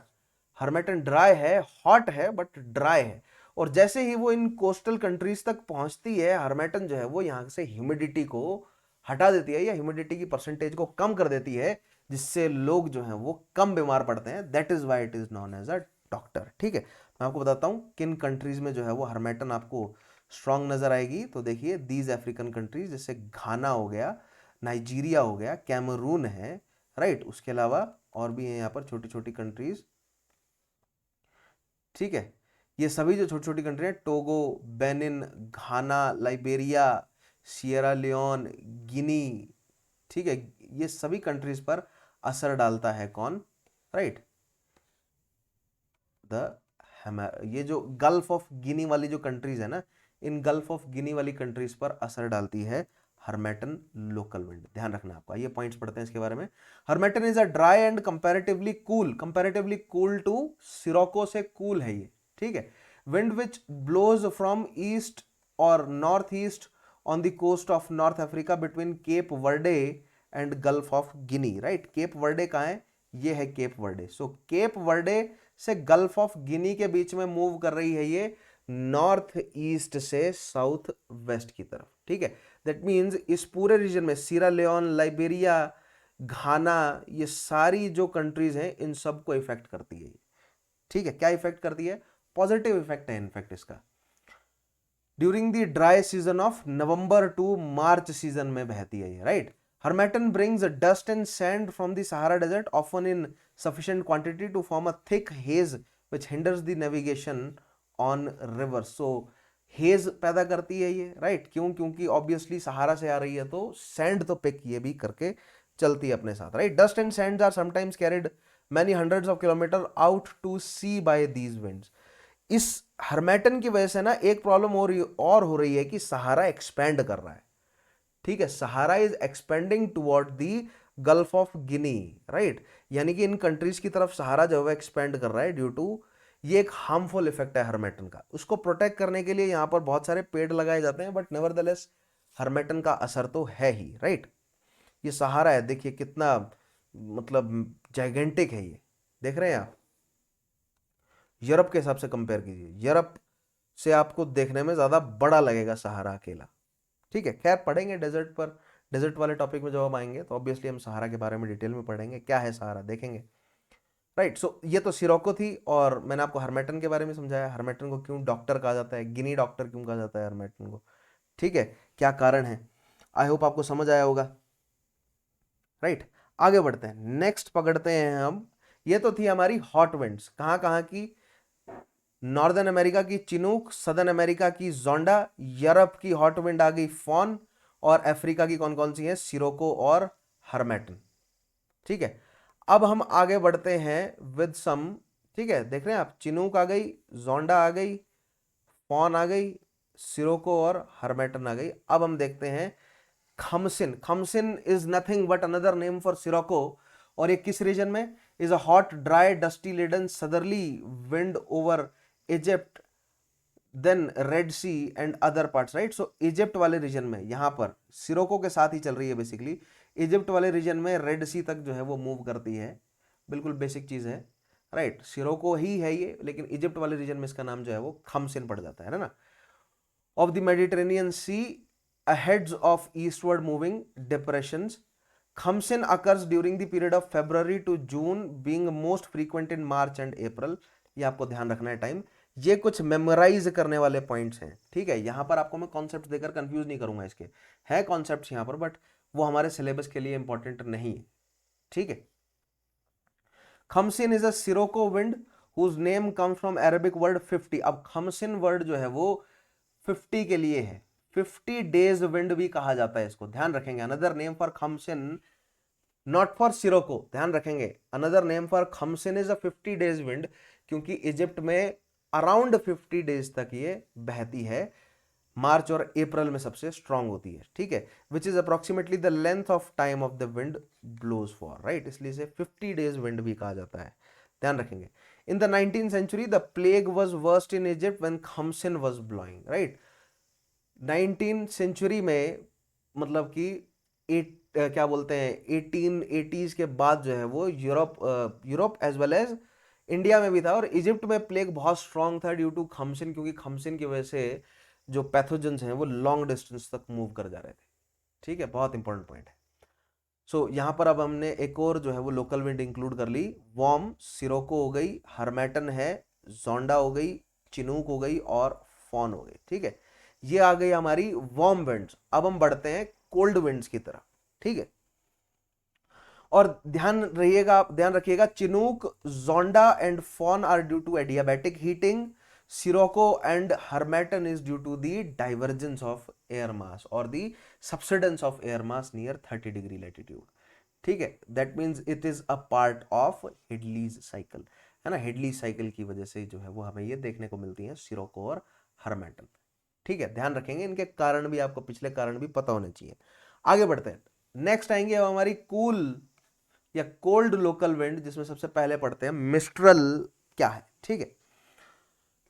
हर्मेटन ड्राई है, हॉट है बट ड्राई है। और जैसे ही वो इन कोस्टल कंट्रीज तक पहुंचती है, हर्मेटन जो है वो यहां से ह्यूमिडिटी को हटा देती है, या ह्यूमिडिटी की परसेंटेज को कम कर देती है, जिससे लोग जो हैं वो कम बीमार पड़ते हैं। That is why it is known as a doctor. ठीक है, मैं आपको बताता हूं किन कंट्रीज में जो है वो हर्मेटन आपको स्ट्रांग नजर आएगी। तो देखिए, दीज अफ्रीकन कंट्रीज, जैसे घाना हो गया, नाइजीरिया हो गया, कैमरून है, राइट। उसके अलावा और भी है यहाँ पर छोटी छोटी कंट्रीज। ठीक है, ये सभी जो छोटी छोटी कंट्री हैं, टोगो, बेनिन, घाना, लाइबेरिया, सियरा लियोन, गिनी, ठीक है, ये सभी कंट्रीज पर असर डालता है कौन, राइट, द ये जो गल्फ ऑफ गिनी वाली जो कंट्रीज है ना, इन गल्फ ऑफ गिनी वाली कंट्रीज पर असर डालती है हर्मेटन लोकल विंड। ध्यान रखना आपका। ये पॉइंट्स पढ़ते हैं इसके बारे में। Harmattan is a dry and comparatively cool to sirocco से कूल है ये। ठीक है, wind which blows from east और north east on the coast of north Africa between Cape Verde and Gulf of Guinea, right. Cape Verde कहाँ है, ये है Cape Verde. So Cape Verde से गल्फ ऑफ गिनी के बीच में move कर रही है ये नॉर्थ ईस्ट से साउथ वेस्ट की तरफ। ठीक है, दैट मीन्स इस पूरे रीजन में सीरा लियोन, लाइबेरिया, घाना, ये सारी जो कंट्रीज हैं इन सबको इफेक्ट करती है। ठीक है, क्या इफेक्ट करती है, पॉजिटिव इफेक्ट है इनफैक्ट इसका। During the dry season of November to March season में बहती है ये, right. Hermattan brings dust and sand from the Sahara Desert, often in sufficient quantity to form a thick haze which hinders the navigation on rivers. So hedge पैदा करती है ये, right. क्यों, क्योंकि ऑब्वियसली सहारा से आ रही है तो सैंड तो पिक ये भी करके चलती है अपने साथ, right. Dust and sands are sometimes carried many hundreds of kilometre out to sea by these winds. इस हर्मेटन की वजह से ना एक प्रॉब्लम हो रही है कि सहारा एक्सपैंड कर रहा है। ठीक है, Sahara is expanding toward the Gulf of Guinea, right. यानी कि इन कंट्रीज की तरफ सहारा जो है एक्सपेंड कर रहा है ड्यू टू, ये एक हार्मफुल इफेक्ट है हर्मेटन का। उसको प्रोटेक्ट करने के लिए यहां पर बहुत सारे पेड़ लगाए जाते हैं, बट नेवरदलेस हर्मेटन का असर तो है ही, राइट। ये सहारा है, देखिए कितना मतलब जाइगेंटिक है ये, देख रहे हैं आप। यूरोप के हिसाब से कंपेयर कीजिए, यूरोप से आपको देखने में ज्यादा बड़ा लगेगा सहारा अकेला। ठीक है, खैर पढ़ेंगे डेजर्ट पर, डेजर्ट वाले टॉपिक में जब हम आएंगे तो ऑब्वियसली हम सहारा के बारे में डिटेल में पढ़ेंगे, क्या है सहारा देखेंगे, राइट। सो ये तो सिरोको थी, और मैंने आपको हर्मेटन के बारे में समझाया, हर्मेटन को क्यों डॉक्टर कहा जाता है, गिनी डॉक्टर क्यों कहा जाता है हर्मेटन को। ठीक है, क्या कारण है, आई होप आपको समझ आया होगा, राइट। आगे बढ़ते हैं, नेक्स्ट पकड़ते हैं हम। ये तो थी हमारी हॉट विंड्स, कहाँ कहाँ की, नॉर्दर्न अमेरिका की चिनूक, सदर्न अमेरिका की जोंडा, यूरोप की हॉट विंड आ गई फॉन, और अफ्रीका की कौन कौन सी है, सिरोको और हर्मेटन। ठीक है, अब हम आगे बढ़ते हैं विद सम। ठीक है, देख रहे हैं आप, चिनूक आ गई, जोंडा आ गई, फॉन आ गई, सिरोको और हर्मेटन आ गई। अब हम देखते हैं khamsin. Khamsin is nothing but another name for sirocco, और ये किस रीजन में, is a hot dry dusty laden southerly wind over Egypt, then Red sea and other parts, right. So Egypt वाले रीजन में, यहां पर सिरोको के साथ ही चल रही है बेसिकली, इजिप्ट वाले रीजन में रेड सी तक जो है वो मूव करती है, बिल्कुल बेसिक चीज है, राइट। सिरोको ही है ये, लेकिन इजिप्ट वाले रीजन में इसका नाम जो है वो खमसिन पड़ जाता है ना। Of the Mediterranean sea aheads of eastward moving depressions, Khamsin occurs during the period of February to June, being most frequent in March and April. ये आपको ध्यान रखना है टाइम, ये कुछ मेमोराइज करने वाले पॉइंट्स हैं। ठीक है, यहां पर आपको मैं कॉन्सेप्ट देकर कंफ्यूज नहीं करूंगा, इसके है कॉन्सेप्ट्स यहां पर, बट वो हमारे सिलेबस के लिए इंपॉर्टेंट नहीं है। ठीक है, khamsin is a sirocco wind whose name comes from Arabic word 50। अब खमसिन वर्ड जो है वो 50 के लिए है, 50 डेज विंड भी कहा जाता है इसको, ध्यान रखेंगे। अनदर नेम फॉर खमसिन, नॉट फॉर सिरोको, ध्यान रखेंगे। अनदर नेम फॉर खमसिन इज अ 50 डेज विंड, क्योंकि इजिप्ट में अराउंड 50 डेज तक ये बहती है, मार्च और अप्रैल में सबसे स्ट्रांग होती है, ठीक है। Which is approximately the length of time of the wind blows for, right, इसलिए इसे 50 डेज विंड भी कहा जाता है, ध्यान रखेंगे। In the 19th century the plague was worst in Egypt when khamsin was blowing, right. 19th century में मतलब कि क्या बोलते हैं 1880s के बाद जो है वो Europe as well as India में भी था, और इजिप्ट में प्लेग बहुत स्ट्रांग था ड्यू टू खमसिन, क्योंकि खमसिन की वजह से जो पैथोजेंस हैं वो लॉन्ग डिस्टेंस तक मूव कर जा रहे थे, ठीक है, बहुत इंपॉर्टेंट पॉइंट है। सो यहाँ पर अब हमने एक और जो है वो लोकल विंड इंक्लूड कर ली। वॉर्म, सिरोको हो गई, हरमैटन है, जोंडा हो गई, चिनूक हो गई और फॉन हो गई, ठीक है। ये आ गई हमारी वार्म विंड्स। अब हम बढ़ते हैं कोल्ड विंड्स की तरफ, ठीक है। और ध्यान रखिएगा, Chinook, Zonda and foehn are due to adiabatic heating, sirocco and harmattan is due to the divergence of air mass और the subsidence of air mass near 30 degree latitude, ठीक है। That means it is a part of Hadley's cycle, है ना। Headley cycle की वजह से जो है वो हमें ये देखने को मिलती है सिरोको और हरमैटन, ठीक है। ध्यान रखेंगे, इनके कारण भी आपको पिछले कारण भी पता होने चाहिए। आगे बढ़ते हैं, नेक्स्ट आएंगे अब हमारी कूल या कोल्ड लोकल विंड, जिसमें सबसे पहले पढ़ते हैं मिस्ट्रल क्या है, ठीक है।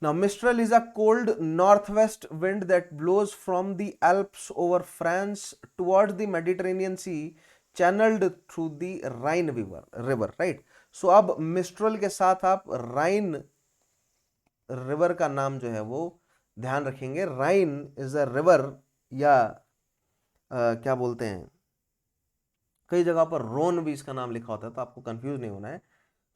Now mistral is a cold northwest wind that blows from the Alps over France towards the Mediterranean sea, channelled through the Rhine river, right. So अब मिस्ट्रल के साथ आप राइन रिवर का नाम जो है वो ध्यान रखेंगे। राइन इज अ रिवर, या क्या बोलते हैं, कई जगह पर रोन भी इसका नाम लिखा होता है, तो आपको कंफ्यूज नहीं होना है,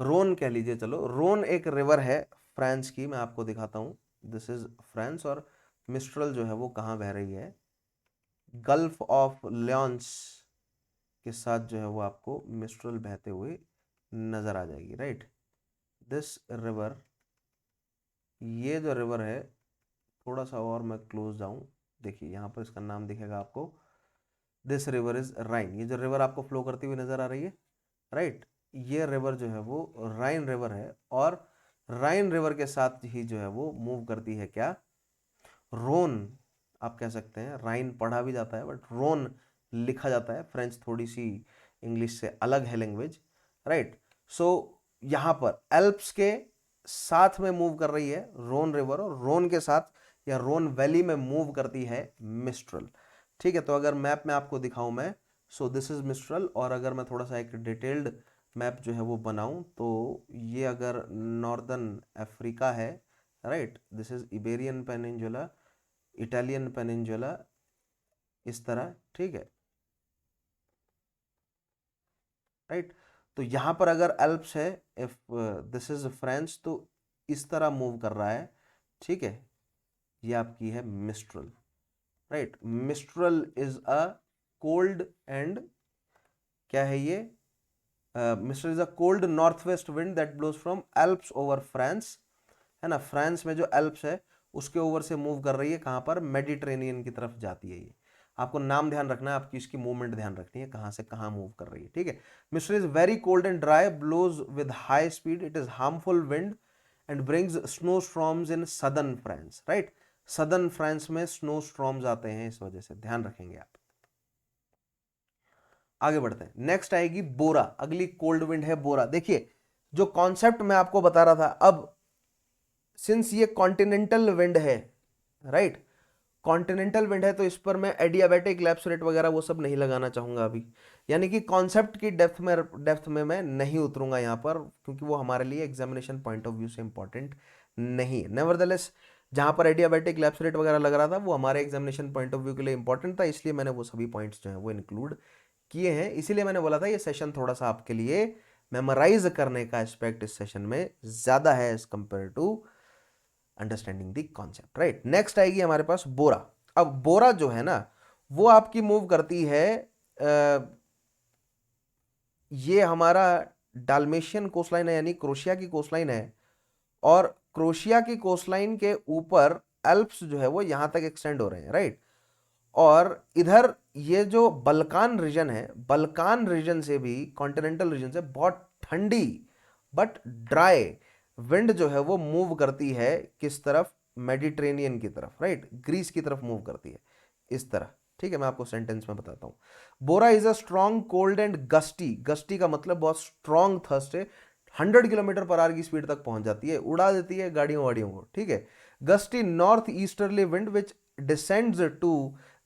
रोन कह लीजिए। चलो, रोन एक रिवर है फ्रांस की, मैं आपको दिखाता हूँ। दिस इज फ्रांस, और मिस्ट्रल जो है वो कहाँ बह रही है, गल्फ ऑफ लियोन्स के साथ जो है वो आपको मिस्ट्रल बहते हुए नजर आ जाएगी, राइट। दिस रिवर, ये जो रिवर है, थोड़ा सा और मैं क्लोज जाऊं, देखिए यहाँ पर इसका नाम दिखेगा आपको, दिस रिवर इज राइन। ये जो रिवर आपको फ्लो करती हुई नजर आ रही है, राइट, ये रिवर जो है वो राइन रिवर है, और राइन रिवर के साथ ही जो है वो मूव करती है क्या, रोन, आप कह सकते हैं। राइन पढ़ा भी जाता है बट रोन लिखा जाता है, फ्रेंच थोड़ी सी इंग्लिश से अलग है लैंग्वेज, राइट। सो यहाँ पर एल्प्स के साथ में मूव कर रही है रोन रिवर, और रोन के साथ या रोन वैली में मूव करती है मिस्ट्रल, ठीक है। तो अगर मैप में आपको दिखाऊं मैं, सो दिस इज मिस्ट्रल, और अगर मैं थोड़ा सा एक डिटेल्ड मैप जो है वो बनाऊं, तो ये अगर नॉर्दर्न अफ्रीका है, right, this is Iberian peninsula, Italian peninsula, इस तरह, ठीक है, राइट। तो यहां पर अगर एल्प्स है, इफ दिस इज फ्रांस, तो इस तरह मूव कर रहा है, ठीक है। ये आपकी है mistral, right. Mistral is a cold and, क्या है ये, mistral is a cold north west wind that blows from Alps over France, है ना। फ्रांस में जो एल्प्स है उसके ओवर से मूव कर रही है, कहां पर, मेडिटेरेनियन की तरफ जाती है ये। आपको नाम ध्यान रखना है, आपकी इसकी मूवमेंट ध्यान रखनी है, कहां से कहां मूव कर रही है, ठीक है। Mistral is very cold and dry, blows with high speed, it is harmful wind and brings snow storms in southern France, right. Southern France में स्नो स्ट्रॉर्म्स आते हैं, इस वजह से ध्यान रखेंगे आप। आगे बढ़ते हैं, नेक्स्ट आएगी बोरा, अगली कोल्ड विंड है बोरा। देखिए जो कॉन्सेप्ट मैं आपको बता रहा था, अब सिंस ये कॉन्टिनेंटल विंड है, राइट, कॉन्टिनेंटल विंड है, तो इस पर मैं एडियाबैटिक लैप्स रेट वगैरह वो सब नहीं लगाना चाहूंगा अभी, यानी कि कॉन्सेप्ट की डेप्थ में मैं नहीं उतरूंगा यहाँ पर, क्योंकि वो हमारे लिए एग्जामिनेशन पॉइंट ऑफ व्यू से इंपॉर्टेंट नहीं है। नेवरदलेस जहाँ पर एडियाबैटिक लैप्स रेट वगैरह लग रहा था वो हमारे एग्जामिनेशन पॉइंट ऑफ व्यू के लिए इंपॉर्टेंट था, इसलिए मैंने वो सभी पॉइंट्स जो है वो इंक्लूड किए हैं। इसीलिए मैंने बोला था ये सेशन थोड़ा सा आपके लिए मेमोराइज करने का एस्पेक्ट इस सेशन में ज्यादा है as compare to understanding the concept, right. Next आएगी हमारे पास बोरा। अब बोरा जो है ना वो आपकी मूव करती है, ये हमारा डाल्मेशियन कोस्टलाइन है, यानी क्रोशिया की कोस्टलाइन है, और क्रोशिया की कोस्टलाइन के ऊपर एल्प्स जो है वो यहां तक एक्सटेंड हो रहे हैं, राइट। और इधर ये जो बल्कान रीजन है, बल्कान रीजन से भी, कॉन्टिनेंटल रीजन से बहुत ठंडी बट ड्राई विंड जो है वो मूव करती है किस तरफ, मेडिटेरेनियन की तरफ, राइट, ग्रीस की तरफ मूव करती है इस तरह। ठीक है, मैं आपको सेंटेंस में बताता हूं। Bora is a strong cold and gusty, gusty का मतलब बहुत स्ट्रॉन्ग थर्स्ट है, 100 km/h की स्पीड तक पहुंच जाती है, उड़ा देती है गाड़ियों वाड़ियों को। ठीक है, gusty north easterly wind which descends to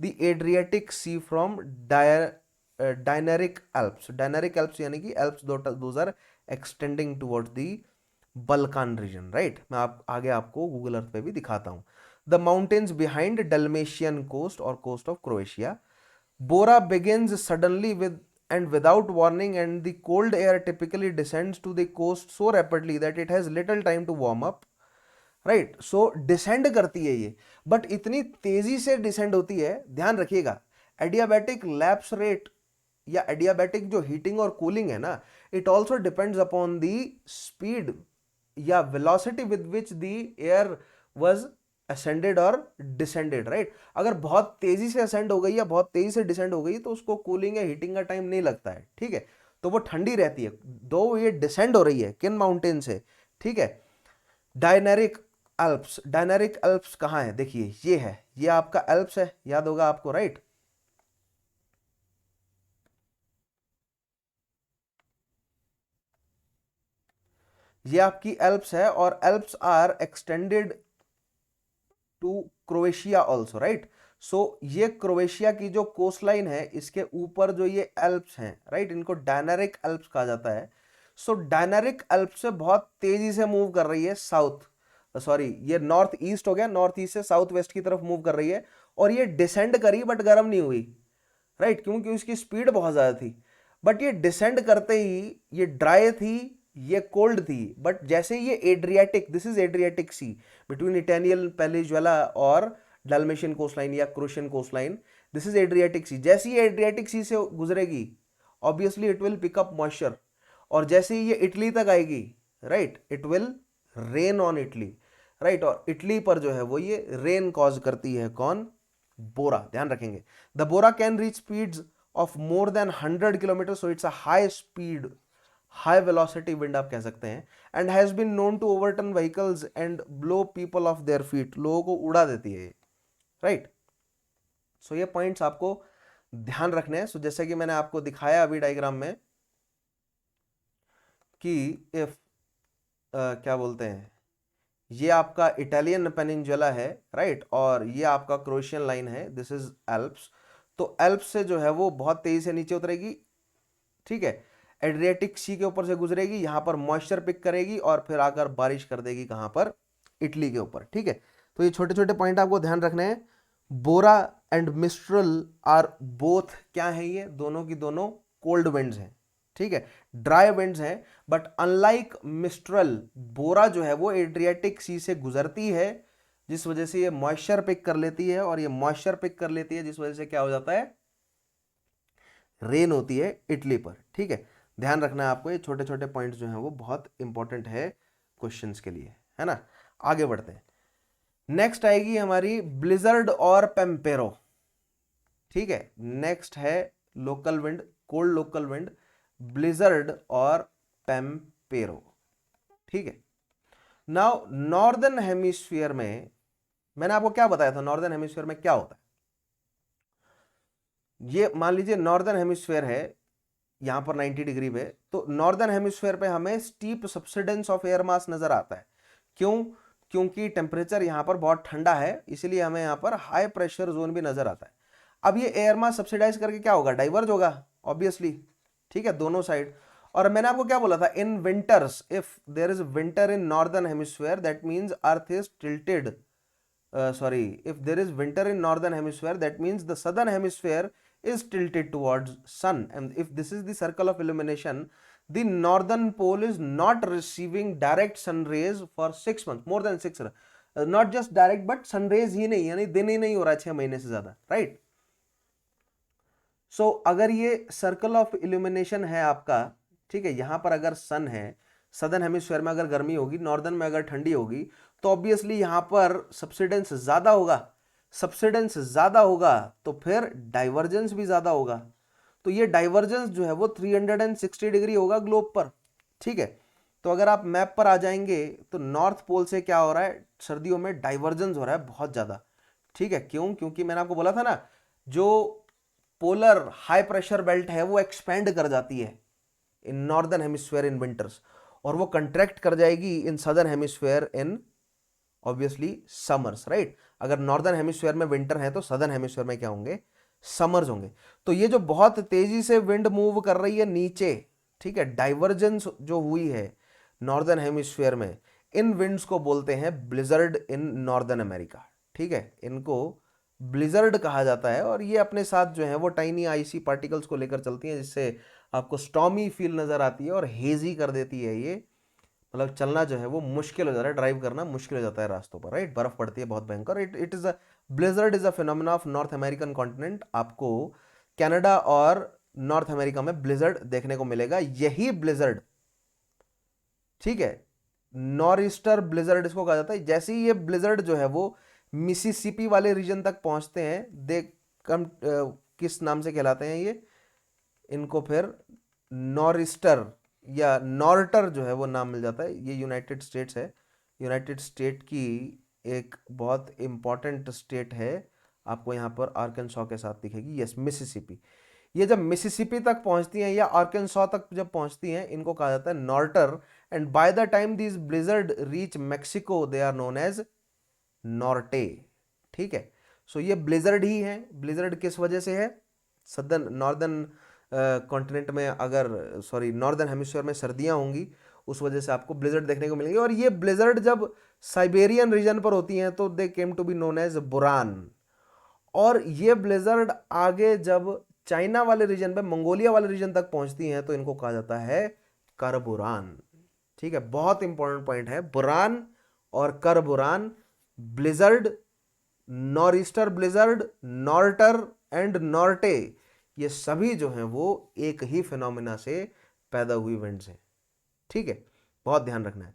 the Adriatic sea from Dinaric Alps, Dinaric Alps यानी कि Alps those are extending towards the Balkan region, right. मैं आगे आपको गूगल अर्थ पे भी दिखाता हूं। The mountains behind Dalmatian coast और coast of Croatia. Bora begins suddenly with and without warning, and the cold air typically descends to the coast so rapidly that it has little time to warm up, right? So descend करती है ये, but इतनी तेजी से descend होती है, ध्यान रखिएगा। adiabatic lapse rate या adiabatic जो हीटिंग और कूलिंग है ना, it also depends upon the speed या velocity with which the air was ascended और डिसेंडेड, राइट। अगर बहुत तेजी से असेंड हो गई या बहुत तेजी से डिसेंड हो गई तो उसको कूलिंग या हीटिंग का टाइम नहीं लगता है। ठीक है, तो वो ठंडी रहती है, दो ये डिसेंड हो रही है किन माउंटेन से। ठीक है, डायनेरिक अल्प्स, डायनेरिक अल्प्स कहां है, देखिए ये है, ये आपका अल्प्स है, याद होगा आपको, राइट। ये आपकी एल्प्स है और Alps are extended to Croatia also, right. So ये क्रोएशिया की जो कोस्ट लाइन है, इसके ऊपर जो ये एल्प्स हैं, राइट, इनको डायनेरिक एल्प्स कहा जाता है। सो डायनेरिक एल्प्स से बहुत तेजी से मूव कर रही है साउथ, सॉरी ये नॉर्थ ईस्ट हो गया, नॉर्थ ईस्ट से साउथ वेस्ट की तरफ मूव कर रही है, और ये डिसेंड करी बट गर्म नहीं हुई, राइट, क्योंकि उसकी स्पीड बहुत ज्यादा थी। बट ये डिसेंड करते ही ये ड्राई थी, ये कोल्ड थी, बट जैसे ये Adriatic, this is Adriatic sea between Italian peninsula और डाल्मेशियन कोस्टलाइन या Croatian coastline, this is Adriatic sea. जैसे ये एड्रियाटिक सी से गुजरेगी obviously it will pick up moisture, और जैसे ही ये इटली तक आएगी, right, it will rain on Italy, right, और इटली पर जो है वो ये रेन कॉज करती है, कौन, बोरा, ध्यान रखेंगे। The bora can reach speeds of more than 100 km, so it's a high speed, high velocity wind आप कह सकते हैं, and has been known to overturn vehicles and blow people off their feet, लोगों को उड़ा देती है, राइट। सो ये पॉइंट्स आपको ध्यान रखने हैं। सो जैसे कि मैंने आपको दिखाया अभी डायग्राम में कि इफ क्या बोलते हैं, ये आपका इटालियन पेनिनसुला है, राइट, और ये आपका क्रोएशियन लाइन है, दिस इज एल्प्स। तो एल्प्स से जो है वो बहुत तेजी से नीचे उतरेगी, ठीक है, एड्रियाटिक सी के ऊपर से गुजरेगी, यहां पर मॉइस्चर पिक करेगी और फिर आकर बारिश कर देगी कहां पर, इटली के ऊपर। ठीक है, तो ये छोटे छोटे पॉइंट आपको ध्यान रखने हैं। बोरा एंड मिस्ट्रल आर बोथ क्या है, ये दोनों की दोनों कोल्ड विंड्स हैं, ठीक है, ड्राई विंड्स हैं, बट अनलाइक मिस्ट्रल, बोरा जो है वो एड्रियाटिक सी से गुजरती है, जिस वजह से ये मॉइस्चर पिक कर लेती है, और ये मॉइस्चर पिक कर लेती है जिस वजह से क्या हो जाता है, रेन होती है इटली पर। ठीक है, ध्यान रखना है आपको, ये छोटे छोटे पॉइंट्स जो हैं वो बहुत इंपॉर्टेंट है क्वेश्चंस के लिए, है ना। आगे बढ़ते हैं, नेक्स्ट आएगी हमारी ब्लिजर्ड और पेम्पेरो। ठीक है, नेक्स्ट है local wind, cold local wind, blizzard और पेम्पेरो। ठीक है, नाउ नॉर्दर्न हेमिस्फीयर में मैंने आपको क्या बताया था, नॉर्दर्न हेमिस्फीयर में क्या होता है, ये मान लीजिए नॉर्दर्न हेमिस्फीयर है यहां पर 90 डिग्री पे, तो नॉर्दर्न हेमिस्फीयर पे हमें स्टीप सब्सिडेंस ऑफ एयर मास नजर आता है। क्यों, क्योंकि टेम्परेचर यहां पर बहुत ठंडा है, इसलिए हमें यहां पर हाई प्रेशर जोन भी नजर आता है। अब ये एयर मास सब्सिडाइज करके क्या होगा, डाइवर्ज होगा ऑब्वियसली, ठीक है, दोनों साइड। और मैंने आपको क्या बोला था, in winters if there is winter in northern hemisphere that means earth is tilted, sorry, if there is winter in northern hemisphere that means the southern hemisphere is tilted towards sun, and if this is the circle of illumination, the northern pole is not receiving direct sun rays for 6 months, more than 6, not just direct but sun rays ही नहीं, यानी दिन ही नहीं हो रहा 6 महीने से ज्यादा, right. सो अगर ये सर्कल ऑफ इल्यूमिनेशन है आपका, ठीक है, यहां पर अगर सन है, सदर्न हेमिस्फीयर में अगर गर्मी होगी, नॉर्दर्न में अगर ठंडी होगी, तो ऑब्वियसली यहां पर सब्सिडेंस ज्यादा होगा, सबसिडेंस ज्यादा होगा तो फिर डाइवर्जेंस भी ज्यादा होगा। तो ये डाइवर्जेंस जो है वो 360 डिग्री होगा ग्लोब पर, ठीक है। तो अगर आप मैप पर आ जाएंगे तो नॉर्थ पोल से क्या हो रहा है, सर्दियों में डाइवर्जेंस हो रहा है बहुत ज्यादा, ठीक है। क्यों? क्योंकि मैंने आपको बोला था ना, जो पोलर हाई प्रेशर बेल्ट है वो एक्सपेंड कर जाती है इन नॉर्दर्न हेमिस्फीयर इन विंटर्स, और वो कंट्रैक्ट कर जाएगी in southern hemisphere in obviously summers, right. अगर नॉर्दर्न हेमिस्फीयर में विंटर है तो सदर्न हेमिस्फीयर में क्या होंगे, समर्स होंगे। तो ये जो बहुत तेजी से विंड मूव कर रही है नीचे, ठीक है, डाइवर्जेंस जो हुई है नॉर्दर्न हेमिस्फीयर में, इन विंड्स को बोलते हैं ब्लिजर्ड इन नॉर्दर्न अमेरिका, ठीक है। इनको ब्लिजर्ड कहा जाता है, और ये अपने साथ जो है वो टाइनी आइसी पार्टिकल्स को लेकर चलती हैं, जिससे आपको स्टॉमी फील नजर आती है और हेजी कर देती है ये, मतलब चलना जो है वो मुश्किल हो जाता है, ड्राइव करना मुश्किल हो जाता है रास्तों पर, राइट। बर्फ पड़ती है बहुत भयंकर। It is a blizzard is a phenomena of north American continent. आपको कनाडा और नॉर्थ अमेरिका में ब्लिजर्ड देखने को मिलेगा। यही ब्लिजर्ड, ठीक है, नॉरिस्टर ब्लिजर्ड इसको कहा जाता है। जैसे ही ये ब्लिजर्ड जो है वो मिसिसिपी वाले रीजन तक पहुंचते हैं, दे कम किस नाम से कहलाते हैं ये, इनको फिर नॉरिस्टर या नॉर्टर जो है वो नाम मिल जाता है। ये यूनाइटेड स्टेट्स है, यूनाइटेड स्टेट की एक बहुत इंपॉर्टेंट स्टेट है, आपको यहाँ पर आर्कनसॉ के साथ दिखेगी, यस, मिसिसिपी। ये जब मिसिसिपी तक पहुंचती हैं या आर्कनसॉ तक जब पहुंचती हैं, इनको कहा जाता है norther. And by the time this blizzard reach Mexico they are known as norte, ठीक है। सो ये ब्लिजर्ड ही है। ब्लिजर्ड किस वजह से है, सदर्न नॉर्दर्न कॉन्टिनेंट में, अगर सॉरी नॉर्दर्न हेमिस्फीयर में सर्दियां होंगी, उस वजह से आपको ब्लिजर्ड देखने को मिलेंगे। और ये ब्लिजर्ड जब साइबेरियन रीजन पर होती हैं तो they came to be known as buran. और ये ब्लिजर्ड आगे जब चाइना वाले रीजन पे, मंगोलिया वाले रीजन तक पहुंचती हैं तो इनको कहा जाता है करबुरान, ठीक है। बहुत इंपॉर्टेंट पॉइंट है, बुरान और करबुरान, ब्लिजर्ड, नॉरिस्टर ब्लिजर्ड, नॉर्टर एंड नॉर्टे, ये सभी जो हैं वो एक ही फिनोमिना से पैदा हुई विंड्स हैं, ठीक है। बहुत ध्यान रखना है।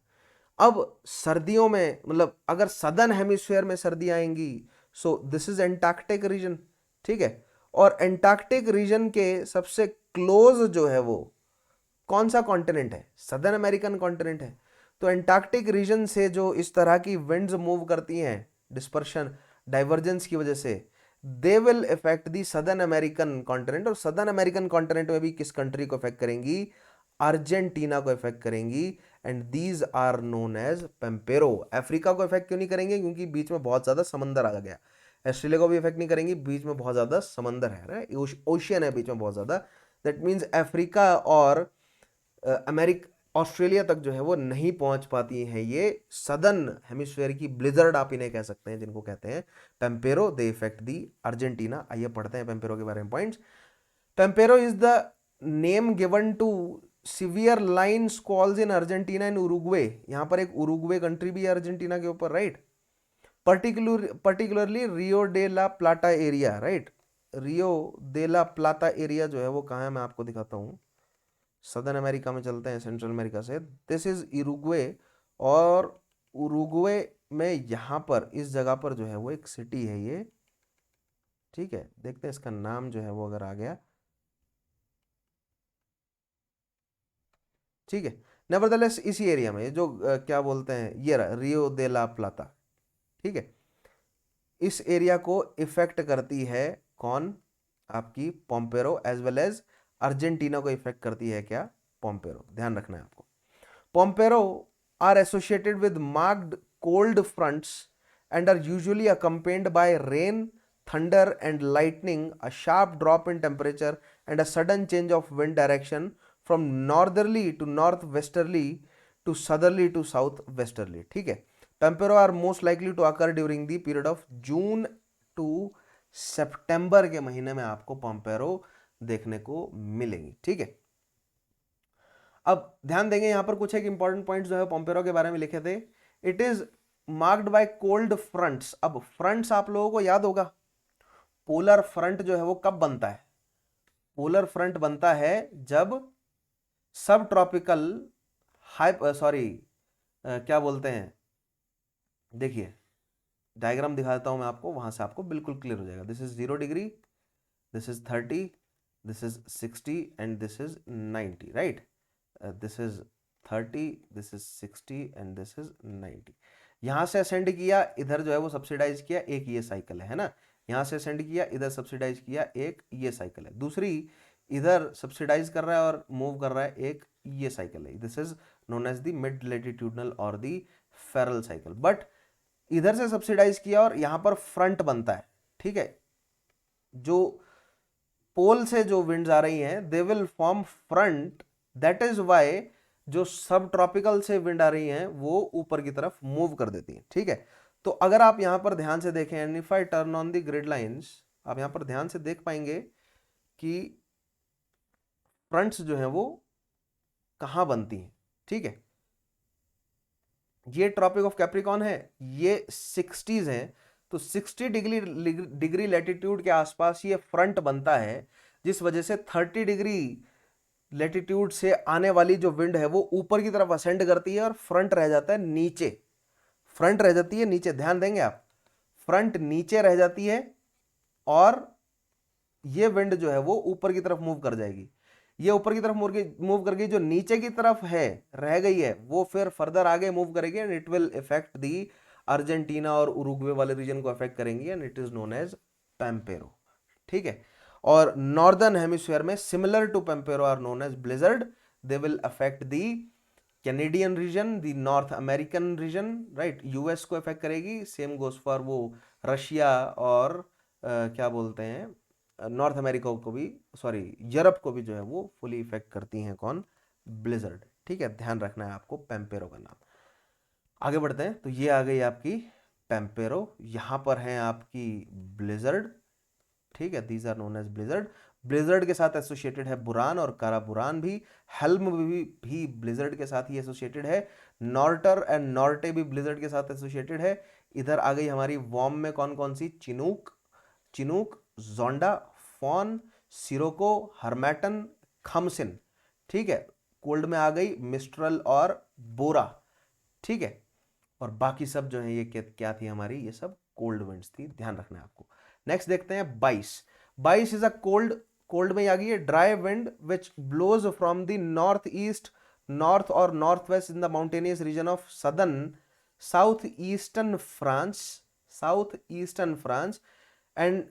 अब सर्दियों में, मतलब अगर सदर्न हेमिस्फीयर में सर्दी आएंगी, so this is Antarctic region, ठीक है। और एंटार्क्टिक रीजन के सबसे क्लोज जो है वो कौन सा कॉन्टिनेंट है, सदर्न अमेरिकन कॉन्टिनेंट है। तो एंटार्क्टिक रीजन से जो इस तरह की विंड्स मूव करती हैं डिस्पर्शन डाइवर्जेंस की वजह से, they will effect the southern American continent. और सदर्न अमेरिकन कॉन्टिनेंट में भी किस कंट्री को इफेक्ट करेंगी, अर्जेंटीना को इफेक्ट करेंगी। And these are known as pampero. Africa को इफेक्ट क्यों नहीं करेंगे, क्योंकि बीच में बहुत ज्यादा समंदर आ गया। ऑस्ट्रेलिया को भी इफेक्ट नहीं करेंगी, बीच में बहुत ज्यादा समंदर है, ओशियन है बीच में बहुत ज्यादा। दैट मीन्स अफ्रीका और अमेरिका, ऑस्ट्रेलिया तक जो है वो नहीं पहुंच पाती हैं ये सदर्न हेमिस्फीयर की ब्लिजर्ड, आप इन्हें कह सकते हैं, जिनको कहते हैं पेम्पेरो। दे इफेक्ट दी अर्जेंटीना। आइए पढ़ते हैं पेम्पेरो के बारे में points. Pampero is the name given to severe line squalls in Argentina and Uruguay. यहां पर एक उरुग्वे कंट्री भी है अर्जेंटीना के ऊपर, right. Particularly Rio de la Plata area, right. Rio de la Plata area जो है वो कहाँ है, मैं आपको दिखाता हूँ। सदर्न अमेरिका में चलते हैं, सेंट्रल अमेरिका से। दिस इज उरुग्वे, और उरुग्वे में यहाँ पर इस जगह पर जो है वो एक सिटी है ये, ठीक है। देखते हैं इसका नाम जो है वो अगर आ गया, ठीक है। नेवरदलेस इसी एरिया में जो क्या बोलते हैं, ये रहा रियो दे ला प्लाता, ठीक है। इस एरिया को इफेक्ट करती है कौन, आपकी पोम्पेरो, एज वेल एज अर्जेंटीना को इफेक्ट करती है क्या, पोम्पेरो। ध्यान रखना है आपको। पोम्पेरो are associated with marked cold fronts and are usually accompanied by rain, thunder and lightning, a sharp drop in temperature and a sudden change of wind direction from northerly to northwesterly to southerly to southwesterly, ठीक है। Pampero are most likely to occur during the period of June to सितंबर के महीने में आपको पोम्पेरो देखने को मिलेंगी, ठीक है। अब ध्यान देंगे यहां पर कुछ एक इंपॉर्टेंट पॉइंट जो है पोम्पेरो के बारे में लिखे थे। It is marked by cold fronts. अब फ्रंट्स आप लोगों को याद होगा, पोलर फ्रंट जो है वो कब बनता है, पोलर फ्रंट बनता है जब सब ट्रॉपिकल हाई, सॉरी क्या बोलते हैं, देखिए डायग्राम दिखाता हूं मैं आपको, वहां से आपको बिल्कुल क्लियर हो जाएगा। This is 0 degree, this is 30, this is 60 and this is 90, right. This is 30, this is 60 and this is 90। यहां से असेंड किया, इधर जो है वो सब्सिडाइज किया, एक ये साइकिल है ना। यहां से असेंड किया, इधर सब्सिडाइज किया, एक ये साइकिल है। दूसरी इधर सब्सिडाइज कर रहा है और मूव कर रहा है, एक ये साइकिल है। This is known as the mid latitudinal और द फेरल साइकिल। बट इधर से सब्सिडाइज किया और यहां पर फ्रंट बनता है, ठीक है। जो पोल से जो विंड्स आ रही हैं they will form front, that is why जो सब ट्रॉपिकल से विंड आ रही हैं वो ऊपर की तरफ मूव कर देती हैं, ठीक है। तो अगर आप यहां पर ध्यान से देखें, and if I turn on the grid lines, आप यहां पर ध्यान से देख पाएंगे कि फ्रंट्स जो है वो कहां बनती हैं, ठीक है। ये ट्रॉपिक ऑफ कैप्रिकॉन है, ये 60s है, तो 60 डिग्री लैटिट्यूड के आसपास ये फ्रंट बनता है, जिस वजह से 30 डिग्री लैटिट्यूड से आने वाली जो विंड है वो ऊपर की तरफ असेंड करती है और फ्रंट रह जाता है नीचे। फ्रंट रह जाती है नीचे, ध्यान देंगे आप, फ्रंट नीचे रह जाती है और ये विंड जो है वो ऊपर की तरफ मूव कर जाएगी। ये ऊपर की तरफ मूव कर गई, जो नीचे की तरफ है रह गई है वो फिर फर्दर आगे मूव करेगी and it will effect the Argentina और उरुग्वे वाले रीजन को अफेक्ट करेंगी and it is known as pampero, ठीक है। और नॉर्दर्न हेमिस्फीयर में similar to pampero are known as blizzard, they will affect the Canadian region, the North American region, right. US को affect करेगी, same goes for वो Russia और क्या बोलते हैं नॉर्थ अमेरिका को भी, सॉरी यूरोप को भी जो है वो फुली इफेक्ट करती हैं कौन, ब्लिजर्ड, ठीक है। ध्यान रखना है आपको पैम्पेरो का नाम। आगे बढ़ते हैं, तो ये आ गई आपकी पैम्पेरो, यहां पर है आपकी ब्लिजर्ड, ठीक है। These are known as blizzard. Blizzard के साथ एसोसिएटेड है बुरान और काराबुरान भी, हेल्म भी ब्लिजर्ड के साथ ही एसोसिएटेड है, नॉर्टर एंड नॉर्टे भी ब्लिजर्ड के साथ एसोसिएटेड है। इधर आ गई हमारी वॉर्म में कौन कौन सी, Chinook, Chinook, जोंडा, fawn, Scirocco, harmattan, खमसिन, ठीक है। कोल्ड में आ गई मिस्ट्रल और बोरा, ठीक है। और बाकी सब जो है ये क्या थी हमारी, ये सब कोल्ड विंड्स थी, ध्यान रखना है आपको। नेक्स्ट देखते हैं 22। 22 इज अ कोल्ड, कोल्ड में आ गई है dry wind which blows from the north east, north और north west in the mountainous region of southern south eastern France, south eastern France and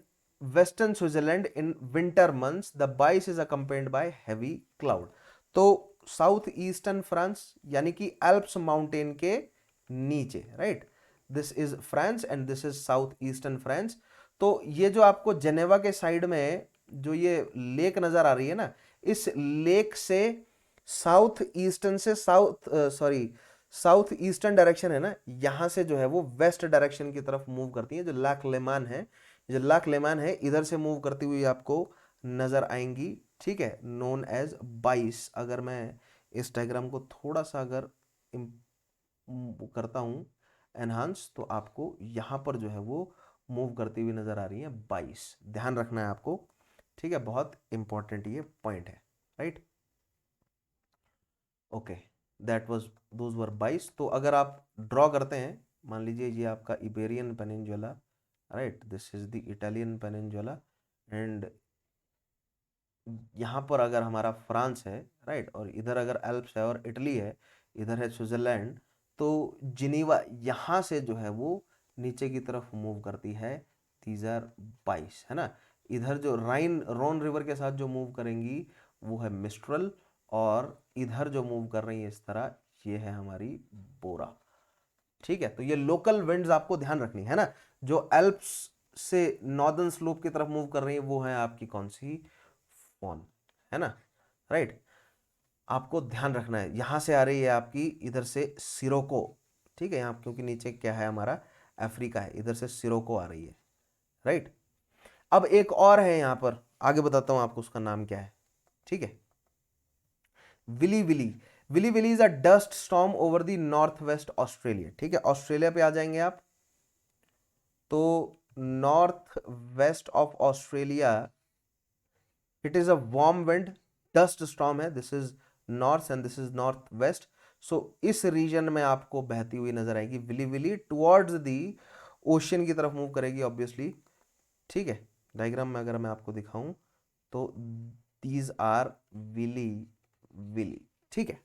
western Switzerland in winter months. The 22 is accompanied by heavy cloud. तो south eastern France यानी कि Alps mountain के नीचे, right. This is France and this is south eastern France. तो ये जो आपको Geneva के साइड में जो ये लेक नजर आ रही है ना, इस लेक से साउथ ईस्टर्न से साउथ ईस्टर्न डायरेक्शन है ना, यहां से जो है वो वेस्ट डायरेक्शन की तरफ मूव करती है। जो लाक लेमान है, जो लाक लेमान है इधर से मूव करती हुई आपको नजर आएंगी, ठीक है, नोन एज 22। अगर मैं इस डायग्राम को थोड़ा सा अगर करता हूं एनहांस, तो आपको यहां पर जो है वो मूव करती हुई नजर आ रही है 22। ध्यान रखना है आपको, ठीक है, बहुत इंपॉर्टेंट ये पॉइंट है, right. Okay, that was those were 22। तो अगर आप ड्रॉ करते हैं, मान लीजिए ये आपका Iberian peninsula, right, this is the Italian peninsula and यहाँ पर अगर हमारा फ्रांस है, राइट, और इधर अगर एल्प्स है और इटली है, इधर है स्विट्जरलैंड, तो जिनीवा यहाँ से जो है वो नीचे की तरफ मूव करती है। दीज आर 22, है ना। इधर जो राइन रोन रिवर के साथ जो मूव करेंगी वो है मिस्ट्रल, और इधर जो मूव कर रही है इस तरह, ये है हमारी बोरा, ठीक है। तो ये लोकल विंड्स आपको ध्यान रखनी है ना। जो एल्प्स से नॉर्दर्न स्लोप की तरफ मूव कर रही है वो है आपकी कौन सी, फॉन, है ना, राइट। आपको ध्यान रखना है, यहां से आ रही है आपकी इधर से सिरोको, ठीक है, यहाँ क्योंकि नीचे क्या है हमारा अफ्रीका है, इधर से सिरोको आ रही है, राइट। अब एक और है यहां पर, आगे बताता हूं आपको उसका नाम क्या है, ठीक है। Willy willy, willy willy is a dust storm over the north west Australia, ठीक है। ऑस्ट्रेलिया पे आ जाएंगे आप, तो north west of Australia, it is a warm wind dust storm है। This is north and this is north west. So इस region में आपको बहती हुई नजर आएगी willy willy towards the ocean की तरफ मूव करेगी ऑब्वियसली, ठीक है। डायग्राम में अगर मैं आपको दिखाऊं तो दीज आर विली विली, ठीक है।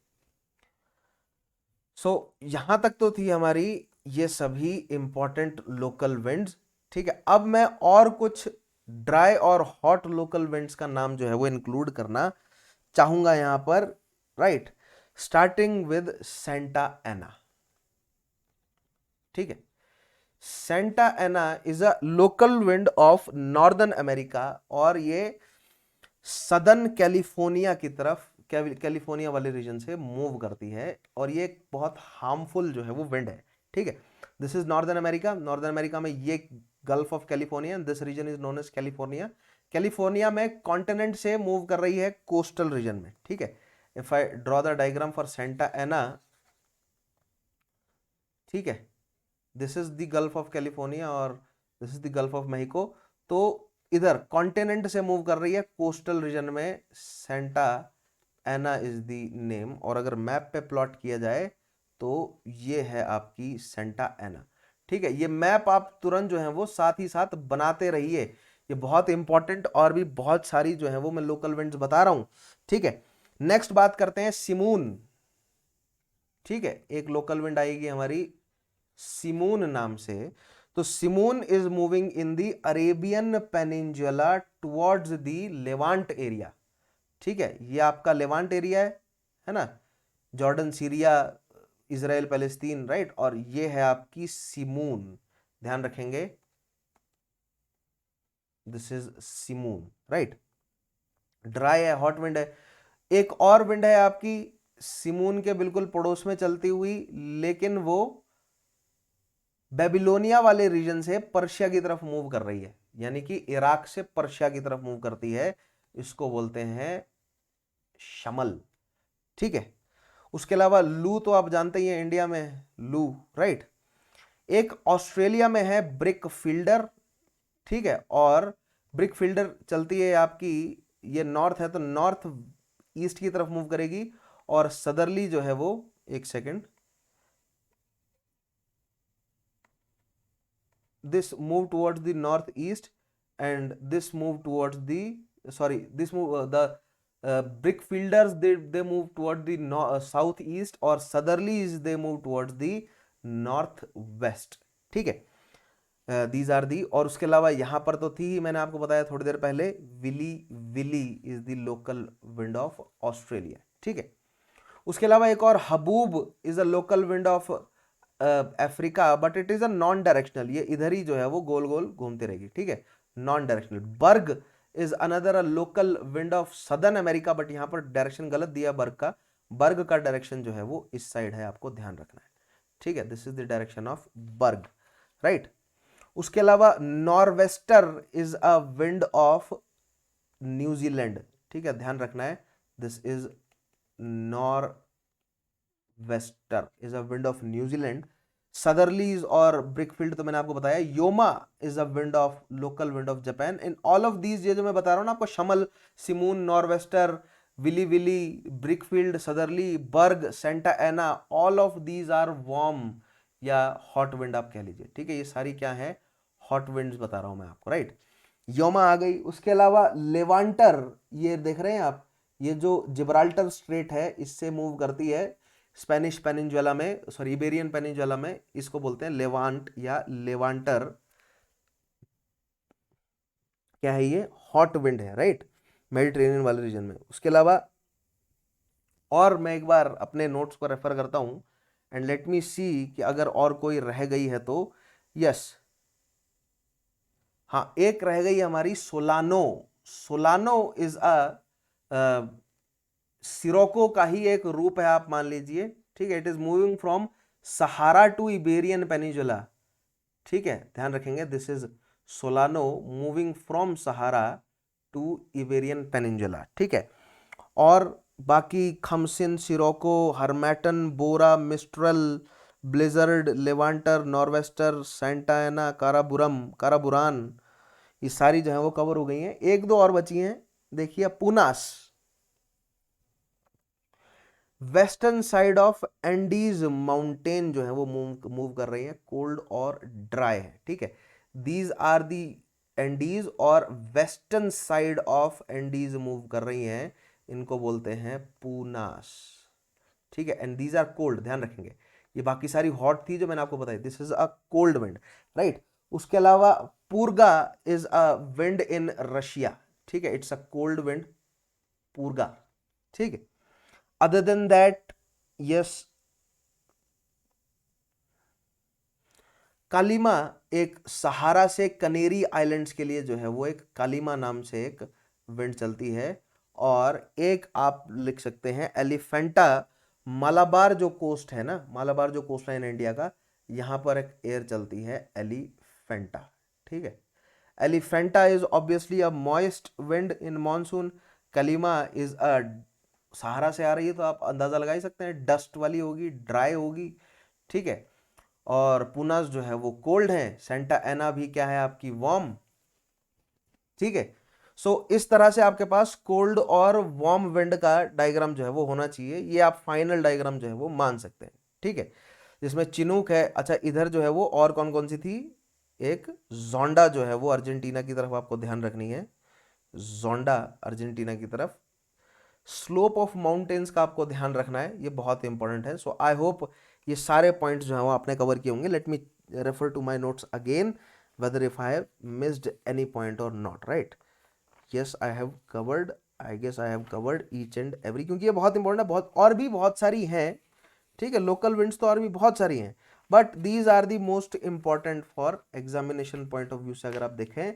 सो यहां तक तो थी हमारी ये सभी इंपॉर्टेंट लोकल विंड्स, ठीक है। अब मैं और कुछ ड्राई और हॉट लोकल विंड्स का नाम जो है वो इंक्लूड करना चाहूंगा यहां पर, right. Starting with Santa Ana, ठीक है। Santa Ana is a local wind of northern America, और ये सदर्न कैलिफोर्निया की तरफ, कैलिफोर्निया वाले रीजन से मूव करती है, और ये एक बहुत हार्मफुल जो है वो विंड है, ठीक है। This is northern America, northern America में ये Gulf of California, this region is known as California. California में कॉन्टिनेंट से मूव कर रही है कोस्टल रीजन में, ठीक है। If I draw the diagram for Santa Ana, ठीक है, this is the Gulf of California और this is the Gulf of Mexico. तो इधर कॉन्टिनेंट से मूव कर रही है कोस्टल रीजन में, Santa Ana is the name. और अगर मैप पे प्लॉट किया जाए तो ये है आपकी सेंटा एना, ठीक है। ये मैप आप तुरंत जो है वो साथ ही साथ बनाते रहिए, ये बहुत इंपॉर्टेंट, और भी बहुत सारी जो है वो मैं लोकल विंड्स बता रहा हूं, ठीक है। नेक्स्ट बात करते हैं सिमून, ठीक है। एक लोकल विंड आएगी हमारी सिमून नाम से। तो simoom is moving in the Arabian peninsula towards the Levant area, ठीक है। ये आपका लेवांट एरिया है ना, Jordan, Syria, Israel, Palestine, right. और ये है आपकी सिमून, ध्यान रखेंगे, this is simoom, right. Dry है, हॉट विंड है। एक और विंड है आपकी सिमून के बिल्कुल पड़ोस में चलती हुई, लेकिन वो बेबीलोनिया वाले रीजन से पर्शिया की तरफ मूव कर रही है, यानी कि इराक से पर्शिया की तरफ मूव करती है, इसको बोलते हैं शमल, ठीक है। उसके अलावा लू तो आप जानते ही हैं, इंडिया में लू, राइट। एक ऑस्ट्रेलिया में है ब्रिक फील्डर, ठीक है। और ब्रिक फील्डर चलती है आपकी, ये नॉर्थ है तो नॉर्थ ईस्ट की तरफ मूव करेगी, और सदरली जो है वो, एक second, this move towards the northeast and this move towards the, sorry, this move the brick fielders, they move toward the southeast, or southerlies they move towards the northwest, ठीक है। these are the, और उसके अलावा यहां पर तो थी ही, मैंने आपको बताया थोड़ी देर पहले, willy willy is the local wind of Australia, ठीक है। उसके अलावा एक और haboob is a local wind of Africa, but it is a non directional, ये इधर ही जो है वो गोल गोल घूमती रहेगी, ठीक है, non directional. Berg is another local wind of southern America, but यहां पर डायरेक्शन गलत दिया बर्ग का, बर्ग का डायरेक्शन जो है वो इस साइड है, आपको ध्यान रखना है, ठीक है। This is the direction of berg, right. उसके अलावा norwester is a wind of New Zealand, ठीक है, ध्यान रखना है, this is norwester is a wind of New Zealand. Southerlies और ब्रिकफील्ड तो मैंने आपको बताया। Yoma is a wind of, local wind of Japan. In all of these, ये जो मैं बता रहा हूं ना आपको, shamal, simoom, norwester, willy willy, brickfield, southerly, berg, Santa Anna, all of these are warm या हॉट विंड आप कह लीजिए, ठीक है। ये सारी क्या है, हॉट विंड्स बता रहा हूं मैं आपको, राइट। योमा आ गई। उसके अलावा लेवांटर, ये देख रहे हैं आप, ये जो जिब्राल्टर स्ट्रेट है इससे मूव करती है स्पेनिश पेनिनजुला में, सॉरी इबेरियन पेनिनजुला में, इसको बोलते हैं लेवांट या लेवांटर, क्या है ये, हॉट विंड है, राइट, मेडिटेरेनियन वाले रीजन में। उसके अलावा और मैं एक बार अपने नोट्स को रेफर करता हूं, एंड लेट मी सी कि अगर और कोई रह गई है तो, यस, हाँ, एक रह गई हमारी solano. Solano is a Scirocco का ही एक रूप है, आप मान लीजिए, ठीक है। It is moving from Sahara to Iberian peninsula, ठीक है, ध्यान रखेंगे, this is solano moving from Sahara to Iberian peninsula, ठीक है। और बाकी khamsin, sirocco, harmattan, bora, mistral, blizzard, levanter, norwester, Santa Ana, karaburan, karaburan, ये सारी जो है वो कवर हो गई हैं। एक दो और बची हैं, देखिए, punas. Western side of Andes mountain जो है वो मूव कर रही है, कोल्ड और ड्राई है, ठीक है। दीज आर दी एंडीज, और western side of Andes move कर रही हैं, इनको बोलते हैं पूनास, ठीक है। एंड दीज आर कोल्ड, ध्यान रखेंगे, ये बाकी सारी हॉट थी जो मैंने आपको बताई, this is a cold wind, right. उसके अलावा purga is a wind in Russia, ठीक है, it's a cold wind, purga, ठीक है। Other than that, yes, kalima एक सहारा से कनेरी आइलैंड्स के लिए जो है वो एक कालीमा नाम से एक विंड चलती है, और एक आप लिख सकते हैं एलिफेंटा, मालाबार जो कोस्ट है ना, मालाबार जो कोस्ट लाइन इंडिया का, यहां पर एक एयर चलती है एलिफेंटा, ठीक है। Elephanta is obviously a moist wind in monsoon, kalima is a, Sahara से आ रही है तो आप अंदाजा लगा ही सकते हैं, डस्ट वाली होगी, ड्राई होगी, ठीक है। और पुनास जो है वो कोल्ड है, सेंटा एना भी क्या है आपकी, वार्म, ठीक है। सो इस तरह से आपके पास कोल्ड और वार्म विंड का डायग्राम जो है वो होना चाहिए, ये आप फाइनल डायग्राम जो है वो मान सकते हैं, ठीक है। जिसमें चिनूक है, अच्छा इधर जो है वो और कौन कौन सी थी, एक जोंडा जो है वो अर्जेंटीना की तरफ आपको ध्यान रखनी है, जोंडा अर्जेंटीना की तरफ। स्लोप ऑफ माउंटेन्स का आपको ध्यान रखना है, ये बहुत इंपॉर्टेंट है। सो आई होप ये सारे पॉइंट्स जो है वो आपने कवर किए होंगे। Let me refer to my notes again whether if I have missed any point or not, right? Yes, I have covered, I guess I have covered each and every, क्योंकि ये बहुत important है, बहुत और भी बहुत सारी हैं, ठीक है, लोकल विंड्स तो और भी बहुत सारी हैं, but these are the most important for examination point of view से अगर आप देखें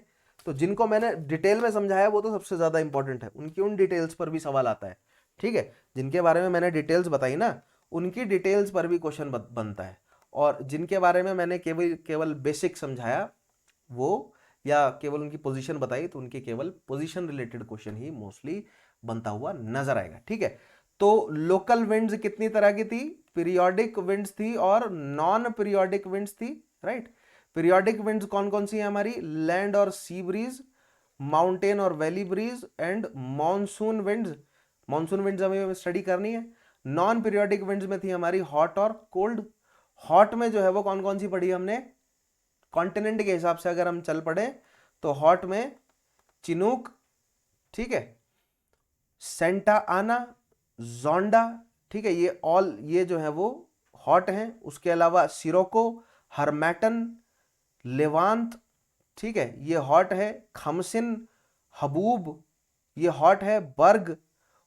तो जिनको मैंने डिटेल में समझाया वो तो सबसे ज्यादा इंपॉर्टेंट है, उनकी उन डिटेल्स पर भी सवाल आता है, ठीक है। जिनके बारे में मैंने डिटेल्स बताई ना, उनकी डिटेल्स पर भी क्वेश्चन बनता है, और जिनके बारे में मैंने केवल केवल बेसिक समझाया वो, या केवल उनकी पोजीशन बताई, तो उनके केवल पोजीशन रिलेटेड क्वेश्चन ही मोस्टली बनता हुआ नजर आएगा, ठीक है। तो लोकल विंड्स कितनी तरह की थी, पीरियोडिक विंड्स थी और नॉन पीरियोडिक विंड्स थी, राइट। पीरियोडिक विंड्स कौन कौन सी है हमारी, लैंड और सी ब्रीज, माउंटेन और valley breeze, and monsoon winds, monsoon winds हमें स्टडी करनी है। नॉन पीरियोडिक विंड्स में थी हमारी हॉट और कोल्ड। हॉट में जो है वो कौन कौन सी पढ़ी हमने, कॉन्टिनेंट के हिसाब से अगर हम चल पड़े तो हॉट में चिनूक, ठीक है, सेंटा आना, जोंडा, ठीक है, ये ऑल ये जो है वो हॉट हैं। उसके अलावा सिरोको, हरमैटन, लेवांत, ठीक है, ये हॉट है। खमसिन, हबूब, ये हॉट है। बर्ग,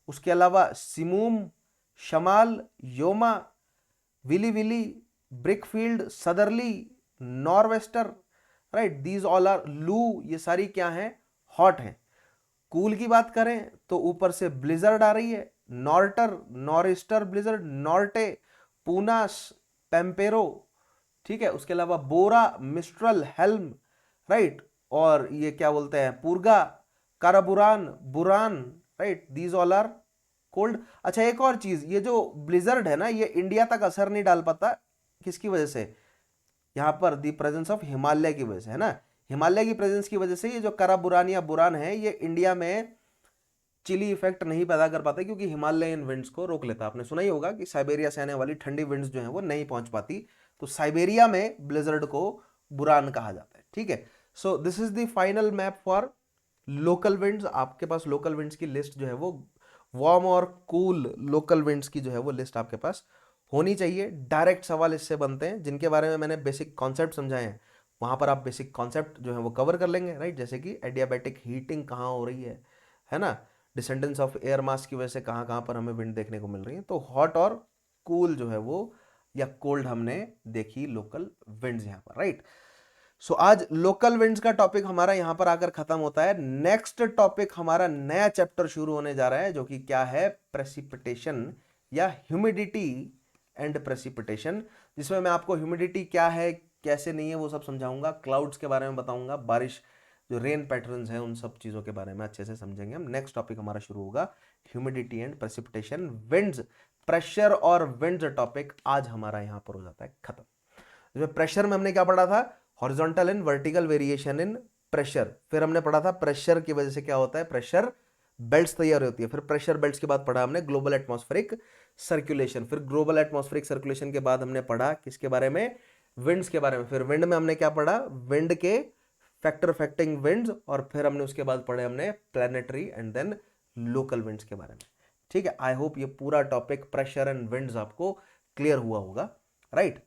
उसके अलावा simoom, shamal, yoma, willy willy, brickfield, southerly, norwester, right, these all are loo, ये सारी क्या हैं, हॉट हैं। कूल की बात करें तो ऊपर से ब्लिजर्ड आ रही है, नॉर्टर, नॉरिस्टर ब्लिजर्ड, नॉर्टे, पूनास, पेम्पेरो, ठीक है। उसके अलावा बोरा, मिस्ट्रल, हेल्म, राइट, और ये क्या बोलते हैं, purga, karaburan, buran, right, these all are cold. अच्छा एक और चीज, ये जो ब्लिजर्ड है ना, ये इंडिया तक असर नहीं डाल पाता, किसकी वजह से, यहां पर दी प्रेजेंस ऑफ हिमालय की वजह से, है ना, हिमालय की प्रेजेंस की वजह से ये जो काराबुरान या बुरान है ये इंडिया में चिली इफेक्ट नहीं पैदा कर पाता, क्योंकि हिमालयन विंड्स को रोक लेता। आपने सुना ही होगा कि साइबेरिया से आने वाली ठंडी विंड्स जो है वो नहीं पहुंच पाती, तो साइबेरिया में ब्लिजर्ड को बुरान कहा जाता है, ठीक है। सो this is the final map for local winds. आपके पास लोकल विंड्स की लिस्ट जो है वो वार्म और कूल लोकल विंड्स की जो है वो लिस्ट आपके पास होनी चाहिए। डायरेक्ट सवाल इससे बनते हैं, जिनके बारे में मैंने बेसिक कॉन्सेप्ट समझाए हैं वहां पर आप बेसिक कॉन्सेप्ट जो है वो कवर कर लेंगे, राइट। जैसे कि एडियाबैटिक हीटिंग कहाँ हो रही है ना, डिसेंडेंस ऑफ एयर मास की वजह से कहाँ कहाँ पर हमें विंड देखने को मिल रही है। तो हॉट और कूल जो है वो या कोल्ड हमने देखी लोकल विंड्स यहाँ पर, राइट। सो आज लोकल विंड्स का टॉपिक हमारा यहां पर आकर खत्म होता है। नेक्स्ट टॉपिक हमारा नया चैप्टर शुरू होने जा रहा है, जो कि क्या है, प्रेसिपिटेशन या ह्यूमिडिटी एंड प्रेसिपिटेशन, जिसमें मैं आपको ह्यूमिडिटी क्या है कैसे नहीं है वो सब समझाऊंगा, क्लाउड्स के बारे में बताऊंगा, बारिश जो रेन पैटर्न्स हैं उन सब चीज़ों के बारे में अच्छे से समझेंगे हम। नेक्स्ट टॉपिक हमारा शुरू होगा humidity and precipitation, winds, pressure और विंड्स टॉपिक आज हमारा यहाँ पर हो जाता है खत्म। इसमें प्रेशर में हमने क्या पढ़ा था, horizontal and vertical variation in pressure. फिर हमने पढ़ा था प्रेशर की वजह से क्या होता है, प्रेशर बेल्ट्स तैयार होती है। फिर प्रेशर बेल्ट्स के बाद पढ़ा हमने ग्लोबल एटमॉस्फेरिक सर्कुलेशन, फिर ग्लोबल एटमॉस्फेरिक सर्कुलेशन के बाद हमने पढ़ा किसके बारे में, विंड्स के बारे में। फिर विंड में हमने क्या पढ़ा, विंड के फैक्टर अफेक्टिंग विंड्स, और फिर हमने उसके बाद पढ़े हमने planetary and then local winds के बारे में। ठीक है, आई होप ये पूरा टॉपिक प्रेशर एंड विंड्स आपको क्लियर हुआ होगा, राइट।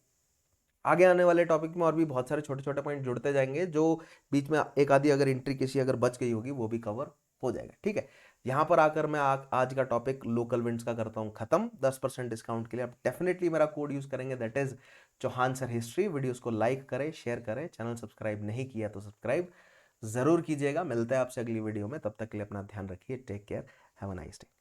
आगे आने वाले टॉपिक में और भी बहुत सारे छोटे छोटे पॉइंट जुड़ते जाएंगे, जो बीच में एक आधी अगर इंट्रिकेसी अगर बच गई होगी वो भी कवर हो जाएगा। ठीक है, यहां पर आकर मैं आज का टॉपिक लोकल विंड्स का करता हूं खत्म। 10% डिस्काउंट के लिए आप डेफिनेटली मेरा कोड यूज करेंगे, that is Chauhan sir history. Videos को लाइक करें, शेयर करें, चैनल सब्सक्राइब नहीं किया तो सब्सक्राइब जरूर कीजिएगा। मिलते हैं आपसे अगली वीडियो में, तब तक के लिए अपना ध्यान रखिए। Take care, have a nice day.